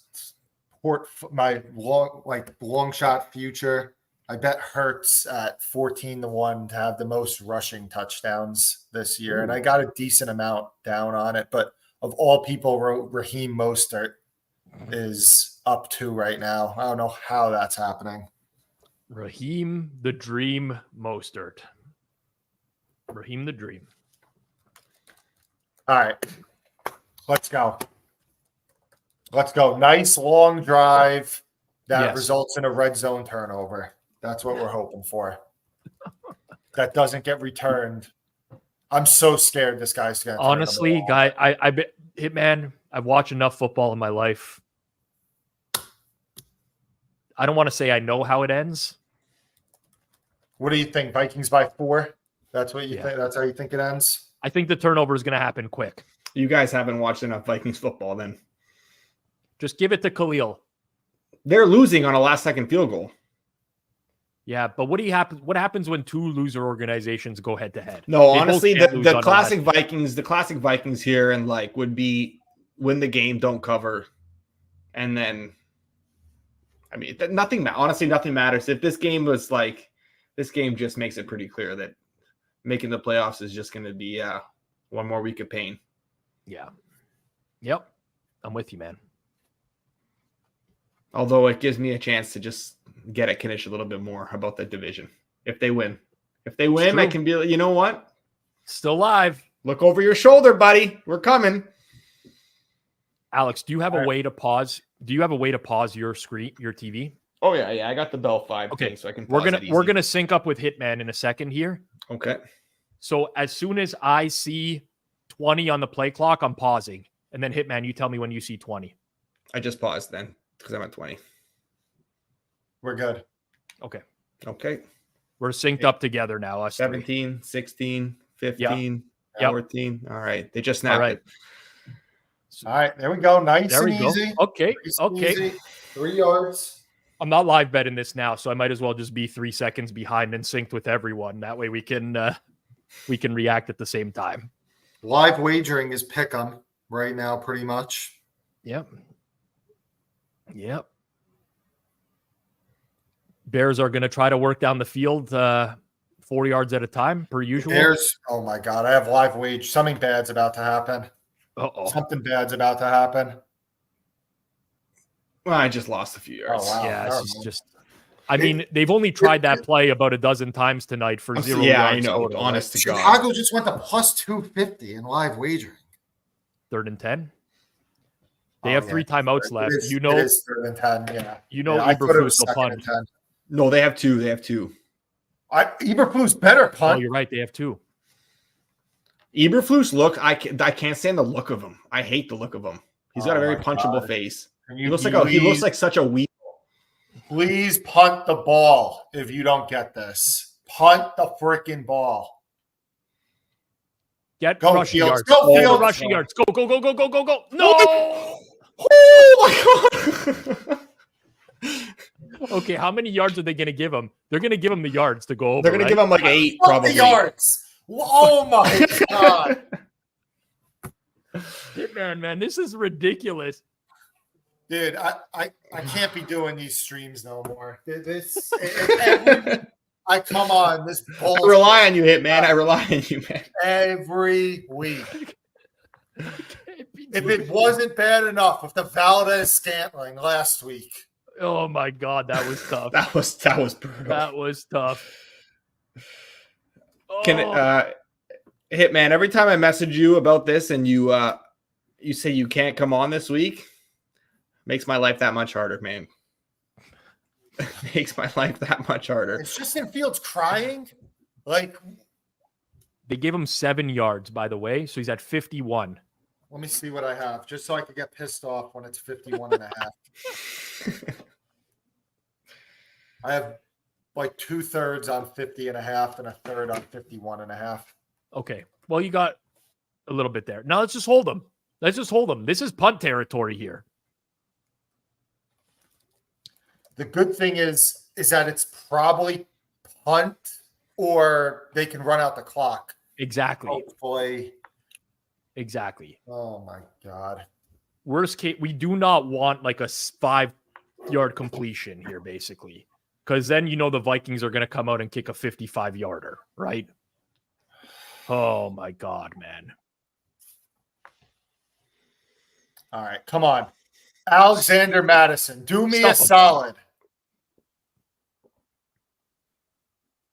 my long shot future. I bet Hurts at 14-1 to have the most rushing touchdowns this year. And I got a decent amount down on it. But of all people, Raheem Mostert is up 2 right now. I don't know how that's happening. Raheem the Dream Mostert. Raheem the Dream. All right. Let's go. Nice long drive that results in a red zone turnover. That's what we're hoping for. That doesn't get returned. I'm so scared this guy's going to turn honestly, guy, Hitman, I've watched enough football in my life. I don't want to say I know how it ends. What do you think? Vikings by 4? That's what you think? That's how you think it ends? I think the turnover is going to happen quick. You guys haven't watched enough Vikings football then. Just give it to Khalil. They're losing on a last-second field goal. Yeah, but what happens when 2 loser organizations go head to head? No, honestly, the classic Vikings here and would be win the game, don't cover. And then, I mean, honestly, nothing matters. If this game was like, this game just makes it pretty clear that making the playoffs is just going to be one more week of pain. Yeah. Yep. I'm with you, man. Although it gives me a chance to just get at Knish a little bit more about the division. If they win, I can be, you know what? Still live. Look over your shoulder, buddy. We're coming. Alex, do you have a way to pause? Do you have a way to pause your screen, your TV? Oh yeah. I got the Bell 5 okay, thing, so I can. We're gonna sync up with Hitman in a second here. Okay. So as soon as I see 20 on the play clock, I'm pausing, and then Hitman, you tell me when you see 20. I just paused then because I'm at 20. We're good. Okay. We're synced up together now. Us 17, 16, 15, Yep. 14. All right. They just snapped it. All right. There we go. Nice There and we go. easy. Okay. Nice and easy. 3 yards. I'm not live betting this now, so I might as well just be 3 seconds behind and synced with everyone. That way we can react at the same time. Live wagering is pick 'em right now, pretty much. Yep. Bears are going to try to work down the field 4 yards at a time, per usual. Bears. Oh my God, I have live wage. Something bad's about to happen. Something bad's about to happen. Well, I just lost a few yards. Oh, wow. Yeah, this is just. I mean, they've only tried that play about a dozen times tonight for 0 Yeah, yards. I know. Total. Honest to God. Chicago just went to plus 250 in live wagering. 3rd and 10. They have 3 timeouts left. It is 3rd and 10. Yeah. You know, I thought it was Eberflus will 2nd punt. and 10. No, they have 2. Eberflus better Oh, punt. you're right. They have 2. Eberflus I can't stand the look of him. I hate the look of him. He's got a very punchable face. He looks like such a weak. Please punt the ball if you don't get this. Punt the freaking ball. Get Go rushing Fields. yards. Go Fields. Rushing yards. Go. No. Oh my God. Okay, how many yards are they going to give him? They're going to give him the yards to go over. They're going to give him like 8 probably. Yards. Oh my God. Man, this is ridiculous. Dude, I can't be doing these streams no more. I come on this bullshit. I rely on you, Hitman. I rely on you, man. Every week. If it wasn't bad enough with the Valdez Scantling last week. Oh my God, that was tough. that was brutal. That was tough. Can Hitman, every time I message you about this and you say you can't come on this week, makes my life that much harder, man. Makes my life that much harder. It's Justin Fields crying. Like, they gave him 7 yards, by the way, so he's at 51. Let me see what I have, just so I could get pissed off when it's 51 and a half. I have like 2/3 on 50 and a half and 1/3 on 51 and a half. Okay. Well, you got a little bit there. Now let's just hold them. This is punt territory here. The good thing is that it's probably punt or they can run out the clock. Exactly. Hopefully. Exactly. Oh my God. Worst case, we do not want like a 5-yard completion here, basically. Because then the Vikings are going to come out and kick a 55-yarder, right? Oh my God, man. All right, come on. Alexander Madison, do me a Stop him. solid.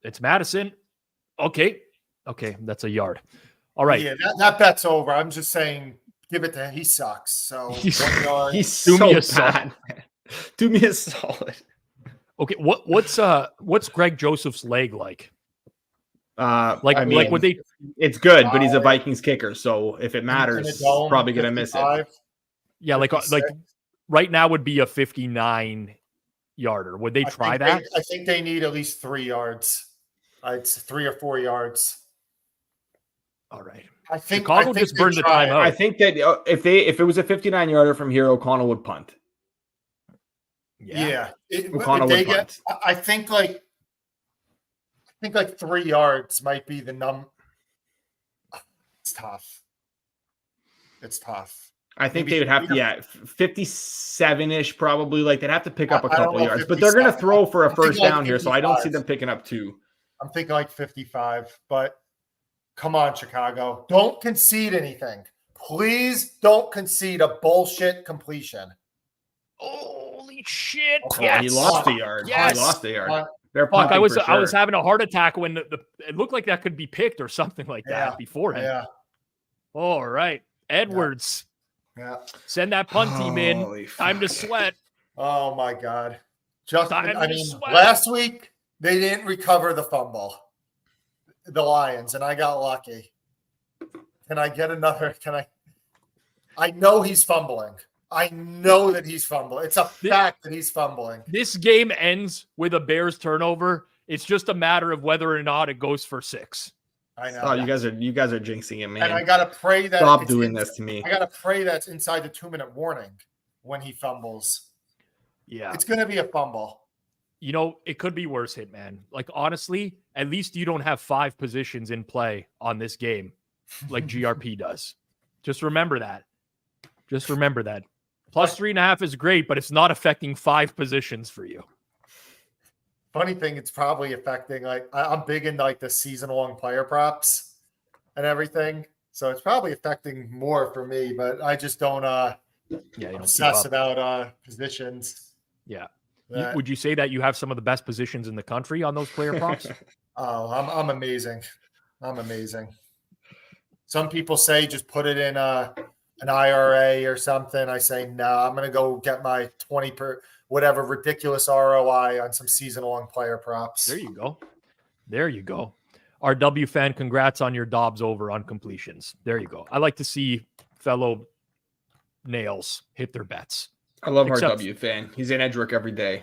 It's Madison. Okay, that's a yard. All right. Yeah, that bet's over. I'm just saying, give it to him. He sucks. So 1 yard. He's so bad. Do me a solid. Okay, what's Greg Joseph's leg like? Like would they? It's good, but he's a Vikings kicker, so if it matters, he's probably gonna miss it. Yeah, like right now would be a 59-yarder. Would they try that? I think they need at least 3 yards. It's 3 or 4 yards. All right. I think Chicago just burned the timeout. I think that if it was a 59-yarder from here, O'Connell would punt. Yeah. O'Connell would punt. I think like 3 yards might be the number. It's tough. I think Maybe they would have to, 57-ish probably. Like they'd have to pick up a couple yards, but they're going to throw for a first down here, so I don't see them picking up 2. I'm thinking like 55, but come on, Chicago. Don't concede anything. Please don't concede a bullshit completion. Holy shit. Oh, Yes. he lost a yard. Yes. He lost a yard. They're Fuck, I was punting for sure. having a heart attack when it looked like that could be picked or something like that beforehand. Yeah. All right. Edwards. Yeah. Send that punt team in. Holy Time to fuck. sweat. Oh my God. Sweat. Last week they didn't recover the fumble. The Lions, and I got lucky. Can I get another? I know he's fumbling. I know that he's fumbling. It's a fact that he's fumbling. This game ends with a Bears turnover. It's just a matter of whether or not it goes for 6. I know. Oh, you guys are jinxing it, man. And I gotta pray that Stop doing this to me. I gotta pray that's inside the 2-minute warning when he fumbles. Yeah. It's gonna be a fumble. You know, it could be worse, Hitman. Like, honestly, at least you don't have 5 positions in play on this game like GRP does. Just remember that. Plus 3.5 is great, but it's not affecting 5 positions for you. Funny thing, it's probably affecting, like, I'm big into like the season-long player props and everything. So it's probably affecting more for me, but I just don't obsess about positions. Yeah. Would you say that you have some of the best positions in the country on those player props? Oh, I'm amazing. I'm amazing. Some people say just put it in an IRA or something. I say, no, I'm going to go get my 20 per whatever ridiculous ROI on some season-long player props. There you go. RW fan, congrats on your Dobbs over on completions. There you go. I like to see fellow nails hit their bets. I love RW fan. He's in Edgework every day.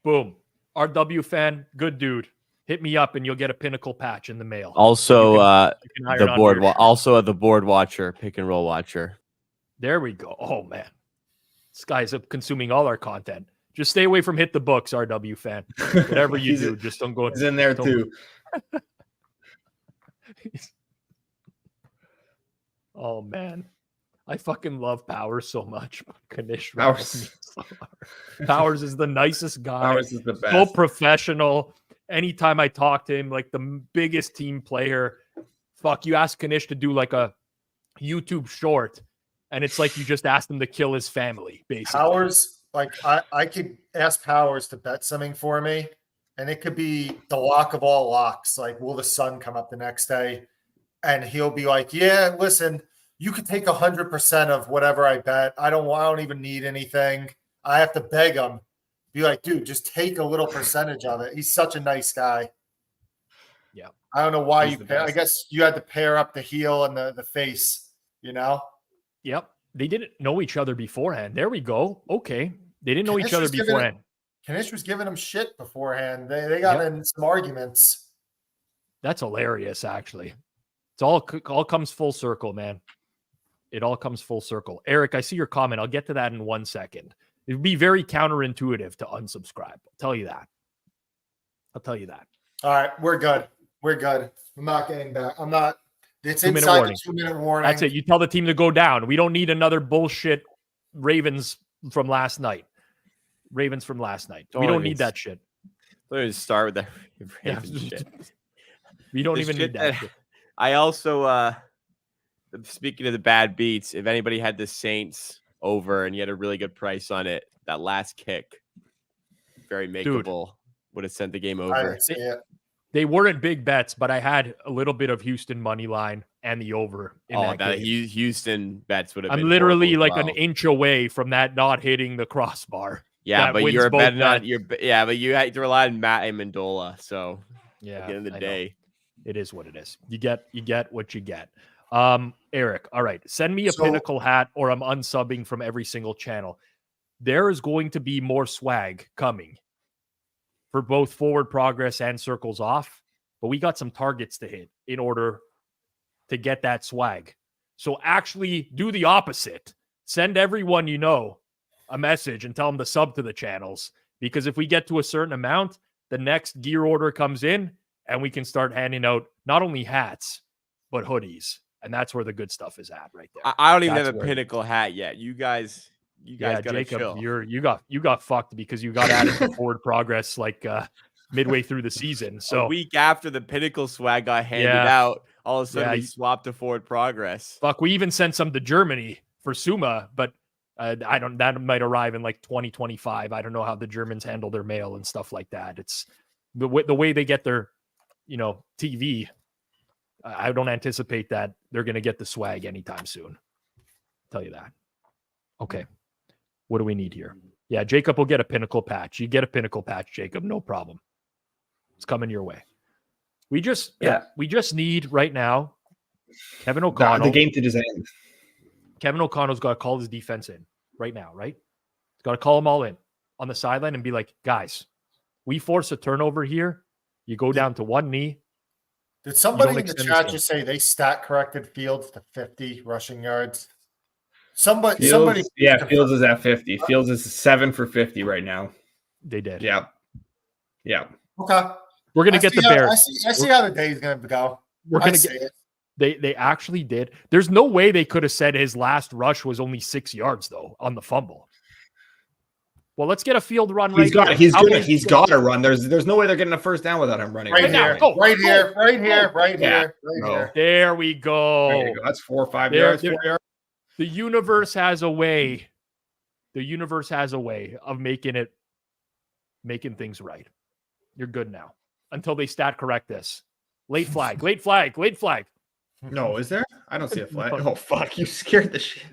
Boom. RW fan, good dude. Hit me up and you'll get a Pinnacle patch in the mail. Also, the board watcher, pick and roll watcher. There we go. Oh man, this guy's consuming all our content. Just stay away from Hit the Books, RW fan. Whatever you do, just don't go. He's in there too. Oh man. I fucking love Powers so much. Kanish Powers is the nicest guy. Powers is the best. So professional. Anytime I talk to him, like the biggest team player. Fuck, you ask Kanish to do like a YouTube short, and it's like you just asked him to kill his family, basically. Powers, like I could ask Powers to bet something for me, and it could be the lock of all locks. Like, will the sun come up the next day? And he'll be like, yeah, listen, you could take 100% of whatever I bet. I don't even need anything. I have to beg him. Be like, dude, just take a little percentage of it. He's such a nice guy. Yeah. I don't know why I guess you had to pair up the heel and the face, you know? Yep. They didn't know each other beforehand. There we go. Okay. They didn't know each other beforehand. Kanish was giving him shit beforehand. They got in some arguments. That's hilarious, actually. It's all comes full circle, man. It all comes full circle. Eric, I see your comment. I'll get to that in 1 second. It would be very counterintuitive to unsubscribe. I'll tell you that. All right, we're good. I'm not getting back. I'm not. It's 2-minute inside warning. the 2-minute warning. That's it. You tell the team to go down. We don't need another bullshit Ravens from last night. We don't need that shit. Let me start with that Ravens shit. We don't even need that shit. I also, speaking of the bad beats, if anybody had the Saints over and you had a really good price on it, that last kick, very makeable, would have sent the game over. They weren't big bets, but I had a little bit of Houston money line and the over. Houston bets would have been. I'm literally like an inch away from that not hitting the crossbar. Yeah, but you're betting on but you had to rely on Matt Amendola. So yeah, at the end of the day, it is what it is. You get what you get. Eric, all right. Send me a Pinnacle hat or I'm unsubbing from every single channel. There is going to be more swag coming for both forward progress and circles off, but we got some targets to hit in order to get that swag. So actually do the opposite. Send everyone you know a message and tell them to sub to the channels, because if we get to a certain amount, the next gear order comes in and we can start handing out not only hats, but hoodies. And that's where the good stuff is at right there. I don't even That's have a where- Pinnacle hat yet. You guys gotta Jacob, chill. you got fucked because you got added to forward progress like midway through the season. So a week after the Pinnacle swag got handed Yeah. out, all of a sudden we swapped to forward progress. fuck, we even sent some to Germany for Suma, but that might arrive in like 2025. I don't know how the Germans handle their mail and stuff like that. It's the way they get their, TV. I don't anticipate that they're going to get the swag anytime soon. I'll tell you that. Okay. What do we need here? Yeah, Jacob will get a Pinnacle patch. You get a Pinnacle patch, Jacob. No problem. It's coming your way. We just need right now Kevin O'Connell. The game to design. Kevin O'Connell's got to call his defense in right now, right? He's got to call them all in on the sideline and be like, guys, we force a turnover here. You go down to one knee. Did somebody in the extend chat this just say they stat corrected Fields to 50 rushing yards? Somebody, Fields is at 50. Fields is 7 for 50 right now. They did. Yeah. Okay. We're going to get the Bears. I see how the day's going to go. We're going to get it. They actually did. There's no way they could have said his last rush was only 6 yards, though, on the fumble. Well, let's get a field run He's here. He's got to run. There's no way they're getting a first down without him running. Right here. Go. Here. There we go. There you go. That's 4 or 5 yards. 4 yards. The universe has a way. The universe has a way of making things right. You're good now. Until they stat correct this. Late flag. No, is there? I don't see a flag. Oh, fuck. You scared the shit.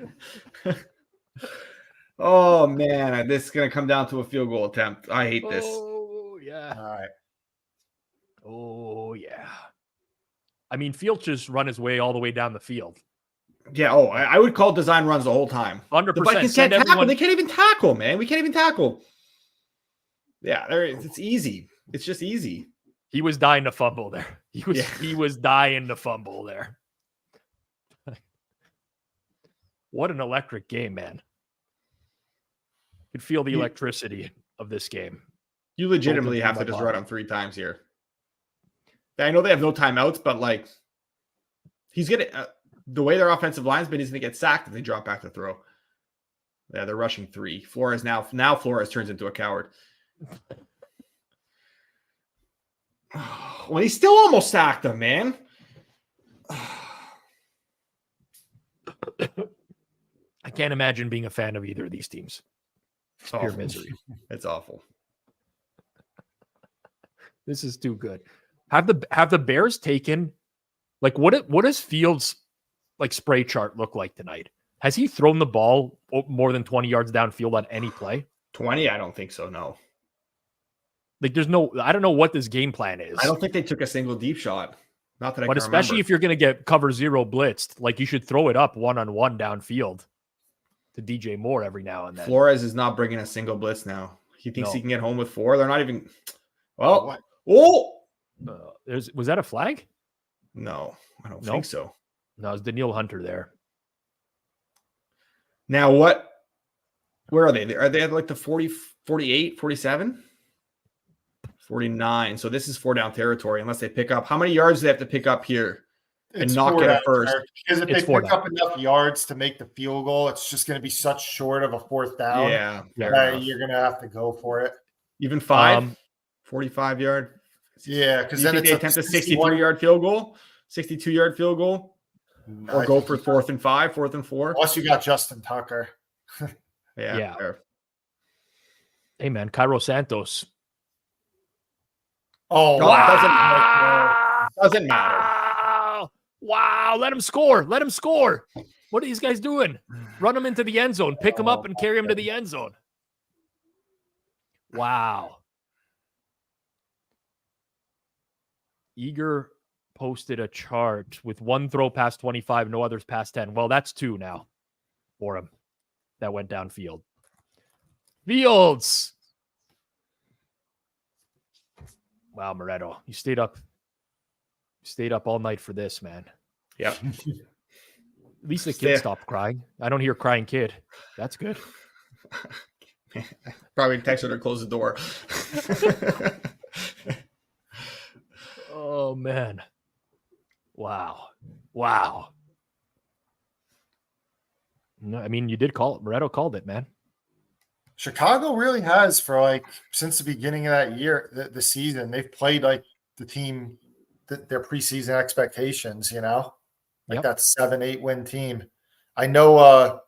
Oh, man. This is going to come down to a field goal attempt. I hate this. Oh, yeah. All right. Oh, yeah. I mean, Fields just run his way all the way down the field. Yeah, I would call design runs the whole time. 100%. The Vikings can't tackle. They can't even tackle, man. We can't even tackle. Yeah, it's easy. It's just easy. He was dying to fumble there. He was dying to fumble there. What an electric game, man. You could feel the electricity of this game. You legitimately have to just run him 3 times here. I know they have no timeouts, but like he's gonna the way their offensive line's been, he's gonna get sacked if they drop back to throw. Yeah, they're rushing 3. Flores now Flores turns into a coward. Well, he still almost sacked him, man. I can't imagine being a fan of either of these teams. It's pure misery. It's awful. This is too good. Have the Bears taken, like, what does Fields' like spray chart look like tonight? Has he thrown the ball more than 20 yards downfield on any play? 20? I don't think so. No. Like, I don't know what this game plan is. I don't think they took a single deep shot. Not that I But can especially remember. if you're going to get cover 0 blitzed, like, you should throw it up 1-on-1 downfield to DJ Moore every now and then. Flores is not bringing a single blitz now. He thinks he can get home with 4. They're not even. What? Was that a flag? No, I don't think so. No, it's Daniil Hunter there. Now what? Where are they? Are they at like the 40, 48, 47? 49. So this is 4 down territory unless they pick up. How many yards do they have to pick up here and not get it first? Because if they pick up enough yards to make the field goal, it's just going to be such short of a 4th down. Yeah. You're going to have to go for it. Even 5, 45 yard. Yeah, because then it's attempt a 63-yard field goal, 62-yard field goal, or go for 4th and 5, 4th and 4. Plus, you got Justin Tucker. Yeah. Hey, man, Cairo Santos. Oh, wow. Doesn't matter. Wow. Let him score. What are these guys doing? Run him into the end zone. Pick him up and carry him to the end zone. Wow. Eager posted a chart with 1 throw past 25, no others past 10. Well, that's 2 now for him that went downfield. Fields. Wow, Moretto, you stayed up all night for this, man. Yep. At least the kid stopped crying. I don't hear crying kid. That's good. Probably text her to close the door. Oh, man. Wow. No, I mean, you did call it. Moretto called it, man. Chicago really has for like since the beginning of that year, the season, they've played like the team, their preseason expectations, like that 7-8 win team. I know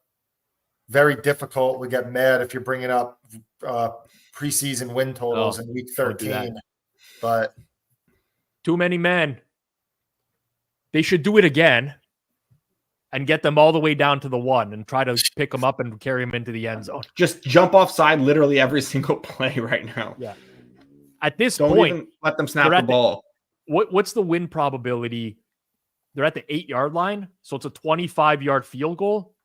very difficult to get mad if you're bringing up preseason win totals in week 13, but too many men. They should do it again and get them all the way down to the 1 and try to pick them up and carry them into the end zone. Just jump offside literally every single play right now. Yeah. At this Don't point, even let them snap the ball. What's the win probability? They're at the 8-yard line, so it's a 25-yard field goal.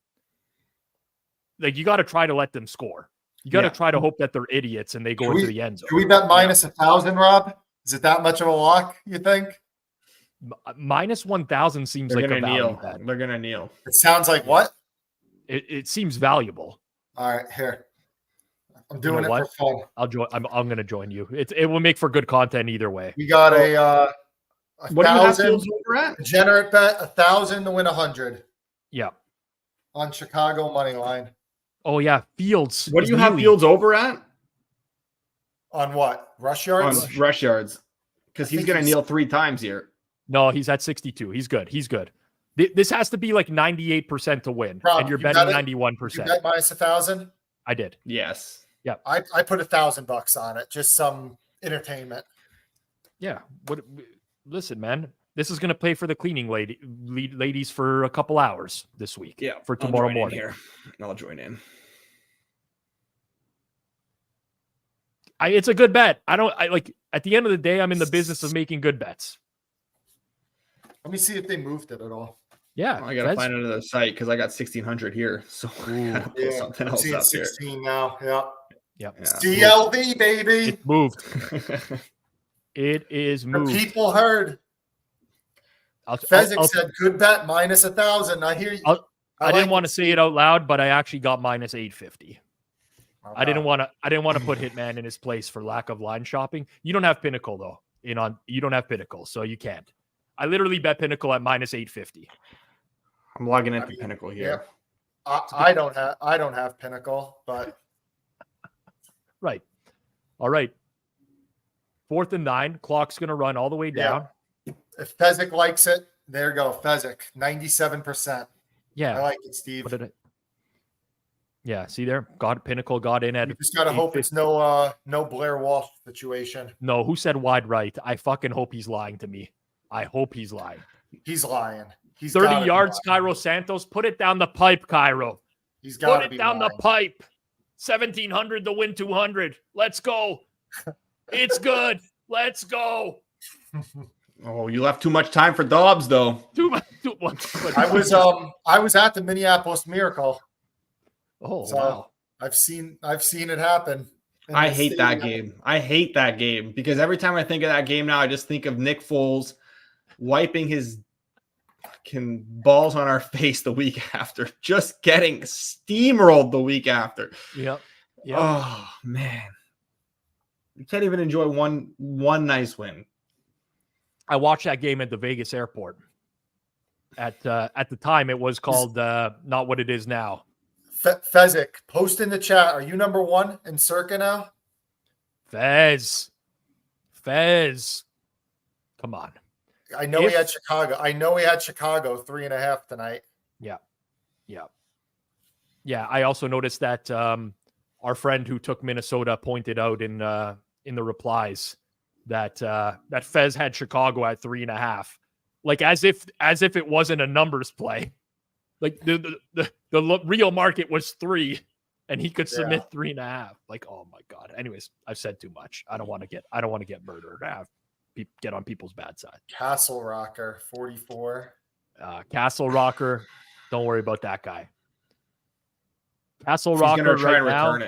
Like, you got to try to let them score. You got to try to hope that they're idiots and they go into the end zone. Can we bet minus 1,000, Rob? Is it that much of a lock, you think? Minus 1,000 seems like a value bet. They're gonna kneel. It sounds like what? It seems valuable. All right, here. I'm doing it for fun. I'll join. I'm going to join you. It will make for good content either way. We got a what 1,000 do you have Fields over at? Degenerate bet, 1,000 to win 100. Yeah. On Chicago money line. Oh yeah, Fields. What do you have Fields over at? On what? Rush yards? On rush yards. Because he's going to kneel 3 times here. No, he's at 62. He's good. He's good. This has to be like 98% to win, Rob, and you're betting 91%. You bet minus 1,000? I did. Yes. Yeah. I put $1,000 on it, just some entertainment. Yeah. Listen, man, this is going to pay for the cleaning ladies for a couple hours this week. Yeah. For tomorrow morning. Here. I'll join in. It's a good bet. At the end of the day, I'm in the business of making good bets. Let me see if they moved it at all. Yeah. I got to find another site because I got 1,600 here. So I got to pull something else up 16 here. now. Yeah. Yep. CLV, baby. It moved. It is moved. The people heard. Fezzik said, good bet, minus 1,000. I hear you. I didn't want to say it out loud, but I actually got minus 850. Okay. I didn't want to put Hitman in his place for lack of line shopping. You don't have Pinnacle though. You don't have Pinnacle, so you can't. I literally bet Pinnacle at minus 850. I'm logging into Pinnacle here. Yeah. I don't have Pinnacle, but right. All right. 4th and 9. Clock's gonna run all the way down. Yeah. If Fezzik likes it, there you go. Fezzik, 97%. Yeah, I like it, Steve. Yeah, see there? Pinnacle got in at. You just gotta hope it's no Blair Walsh situation. No, who said wide right? I fucking hope he's lying to me. I hope he's lying. He's lying. He's 30 yards, Cairo Santos. Put it down the pipe, Cairo. He's got to put it down the pipe. 1,700 to win 200. Let's go. It's good. Let's go. Oh, you left too much time for Dobbs, though. Too much. I was at the Minneapolis Miracle. Oh, so wow. I've seen it happen. I hate that game. I hate that game because every time I think of that game now, I just think of Nick Foles wiping his fucking balls on our face the week after, just getting steamrolled the week after. Yep. Oh man, you can't even enjoy one nice win. I watched that game at the Vegas airport. At the time, it was called not what it is now. Fezzik, post in the chat. Are you number 1 in Circa now? Fez. Come on. I know we had Chicago. 3.5 tonight. Yeah. I also noticed that our friend who took Minnesota pointed out in the replies that Fez had Chicago at 3.5, like as if it wasn't a numbers play. Like the real market was 3, and he could submit 3.5. Like, oh my god. Anyways, I've said too much. I don't want to get murdered. Get on people's bad side. Castle Rocker 44. Castle Rocker. Don't worry about that guy. Castle Rocker right now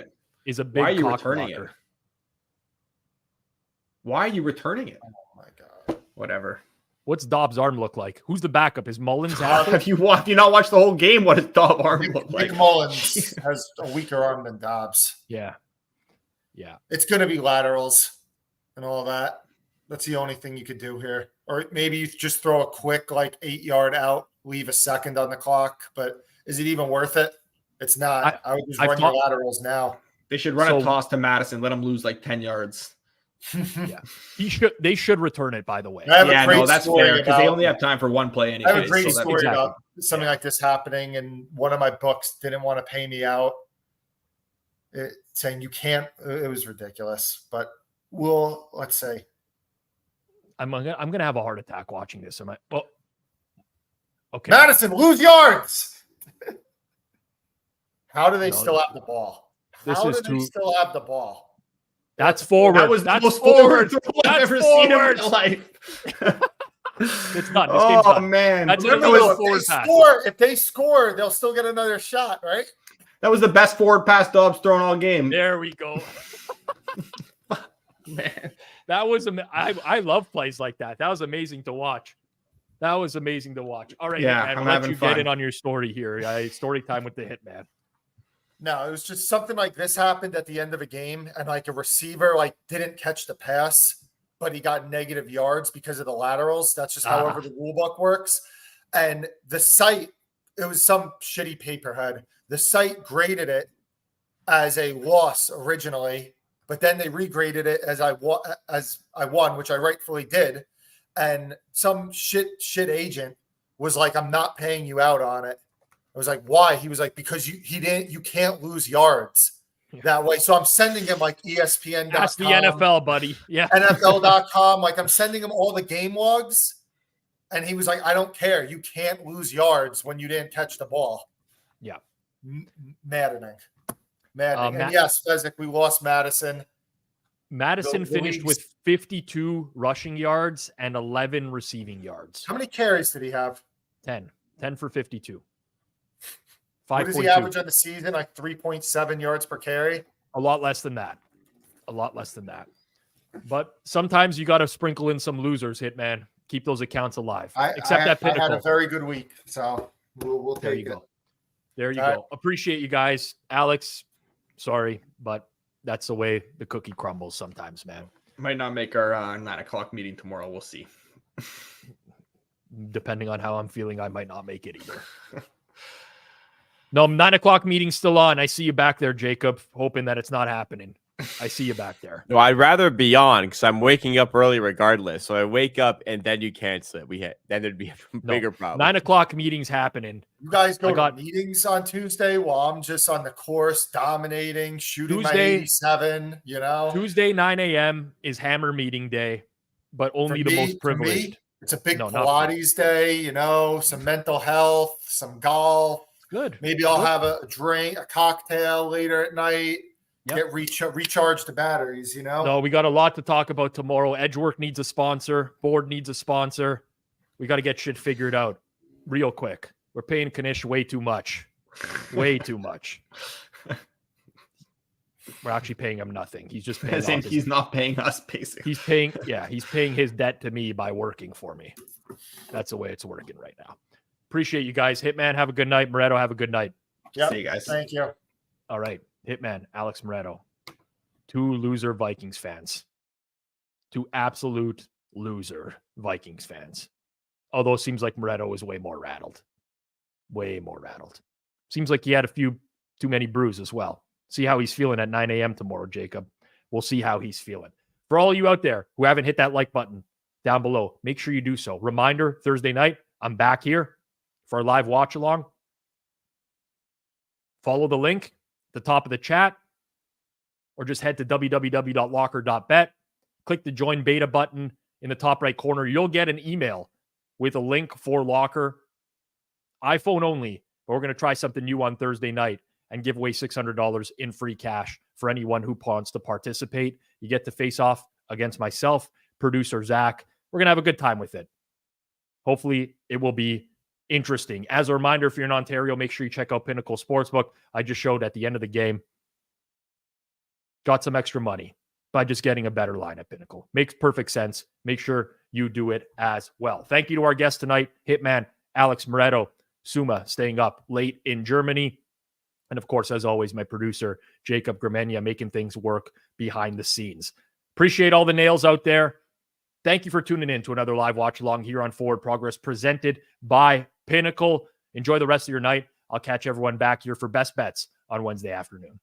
is a big. Why are you returning it? Why are you returning it? Oh my god. Whatever. What's Dobbs' arm look like? Who's the backup? Is Mullins out? Have you not watched the whole game? What does Dobbs' arm look like? Nick Mullins has a weaker arm than Dobbs. Yeah. It's going to be laterals and all that. That's the only thing you could do here. Or maybe you just throw a quick 8-yard out, leave a second on the clock. But is it even worth it? It's not. I would just run your laterals now. They should run a toss to Madison. Let him lose like 10 yards. Yeah, they should return it. By the way, yeah, no, that's fair because they only have time for one play anyway. I have a great story about something like this happening, and one of my books didn't want to pay me out, saying you can't. It was ridiculous, but let's say I'm gonna have a heart attack watching this. Am I? Well, okay. Madison, lose yards. How do they still have the ball? How do they still have the ball? That's forward. That's most forward throw I've ever seen in my life. It's not. This game's done. Man. That's if they score, they'll still get another shot, right? That was the best forward pass Dobbs thrown all game. There we go. Man, that was I love plays like that. That was amazing to watch. All right, yeah, man, I'll let you get in on your story here. Story time with the Hitman. No, it was just something like this happened at the end of a game, and like a receiver didn't catch the pass, but he got negative yards because of the laterals. That's just however the rule book works. And the site, it was some shitty paperhead. The site graded it as a loss originally, but then they regraded it as I won, which I rightfully did. And some shit agent was like, "I'm not paying you out on it." I was like, why? He was like, because you can't lose yards that way. So I'm sending him like ESPN.com. That's the NFL, buddy. Yeah. NFL.com. Like I'm sending him all the game logs. And he was like, I don't care. You can't lose yards when you didn't catch the ball. Yeah. Maddening. And yes, Fezzik, we lost Madison. Madison finished with 52 rushing yards and 11 receiving yards. How many carries did he have? 10 for 52. What does he average on the season? Like 3.7 yards per carry? A lot less than that. But sometimes you got to sprinkle in some losers, Hitman. Keep those accounts alive. Except that Pinnacle. I had a very good week, so we'll take it. There you go. Appreciate you guys. Alex, sorry, but that's the way the cookie crumbles sometimes, man. Might not make our 9:00 meeting tomorrow. We'll see. Depending on how I'm feeling, I might not make it either. No, 9:00 meeting's still on. I see you back there, Jacob, hoping that it's not happening. I see you back there. No, I'd rather be on because I'm waking up early regardless. So I wake up and then you cancel it. Then there'd be a bigger problem. 9:00 meeting's happening. You guys go to meetings on Tuesday while I'm just on the course dominating, shooting my 87, Tuesday, 9 a.m. is hammer meeting day, but only the most privileged. It's a big Pilates day, some mental health, some golf. Good. Maybe I'll have a drink, a cocktail later at night. Yep. Get recharge the batteries, No, we got a lot to talk about tomorrow. Edgework needs a sponsor. Board needs a sponsor. We got to get shit figured out real quick. We're paying Kanish way too much. Way too much. We're actually paying him nothing. He's just paying he's not paying us, basically. He's paying his debt to me by working for me. That's the way it's working right now. Appreciate you guys. Hitman, have a good night. Moretto, have a good night. Yeah. See you guys. Thank you. All right. Hitman, Alex Moretto. 2 loser Vikings fans. 2 absolute loser Vikings fans. Although it seems like Moretto is way more rattled. Way more rattled. Seems like he had a few too many brews as well. See how he's feeling at 9 a.m. tomorrow, Jacob. We'll see how he's feeling. For all you out there who haven't hit that like button down below, make sure you do so. Reminder, Thursday night, I'm back here for our live watch along. Follow the link at the top of the chat or just head to www.locker.bet. Click the join beta button in the top right corner. You'll get an email with a link for Locker. iPhone only. But we're going to try something new on Thursday night and give away $600 in free cash for anyone who wants to participate. You get to face off against myself, producer Zach. We're going to have a good time with it. Hopefully it will be interesting. As a reminder, if you're in Ontario, make sure you check out Pinnacle Sportsbook. I just showed at the end of the game. Got some extra money by just getting a better line at Pinnacle. Makes perfect sense. Make sure you do it as well. Thank you to our guest tonight, Hitman Alex Moretto, Suma staying up late in Germany. And of course, as always, my producer, Jacob Gramenia, making things work behind the scenes. Appreciate all the nails out there. Thank you for tuning in to another live watch along here on Forward Progress presented by Pinnacle. Enjoy the rest of your night. I'll catch everyone back here for best bets on Wednesday afternoon.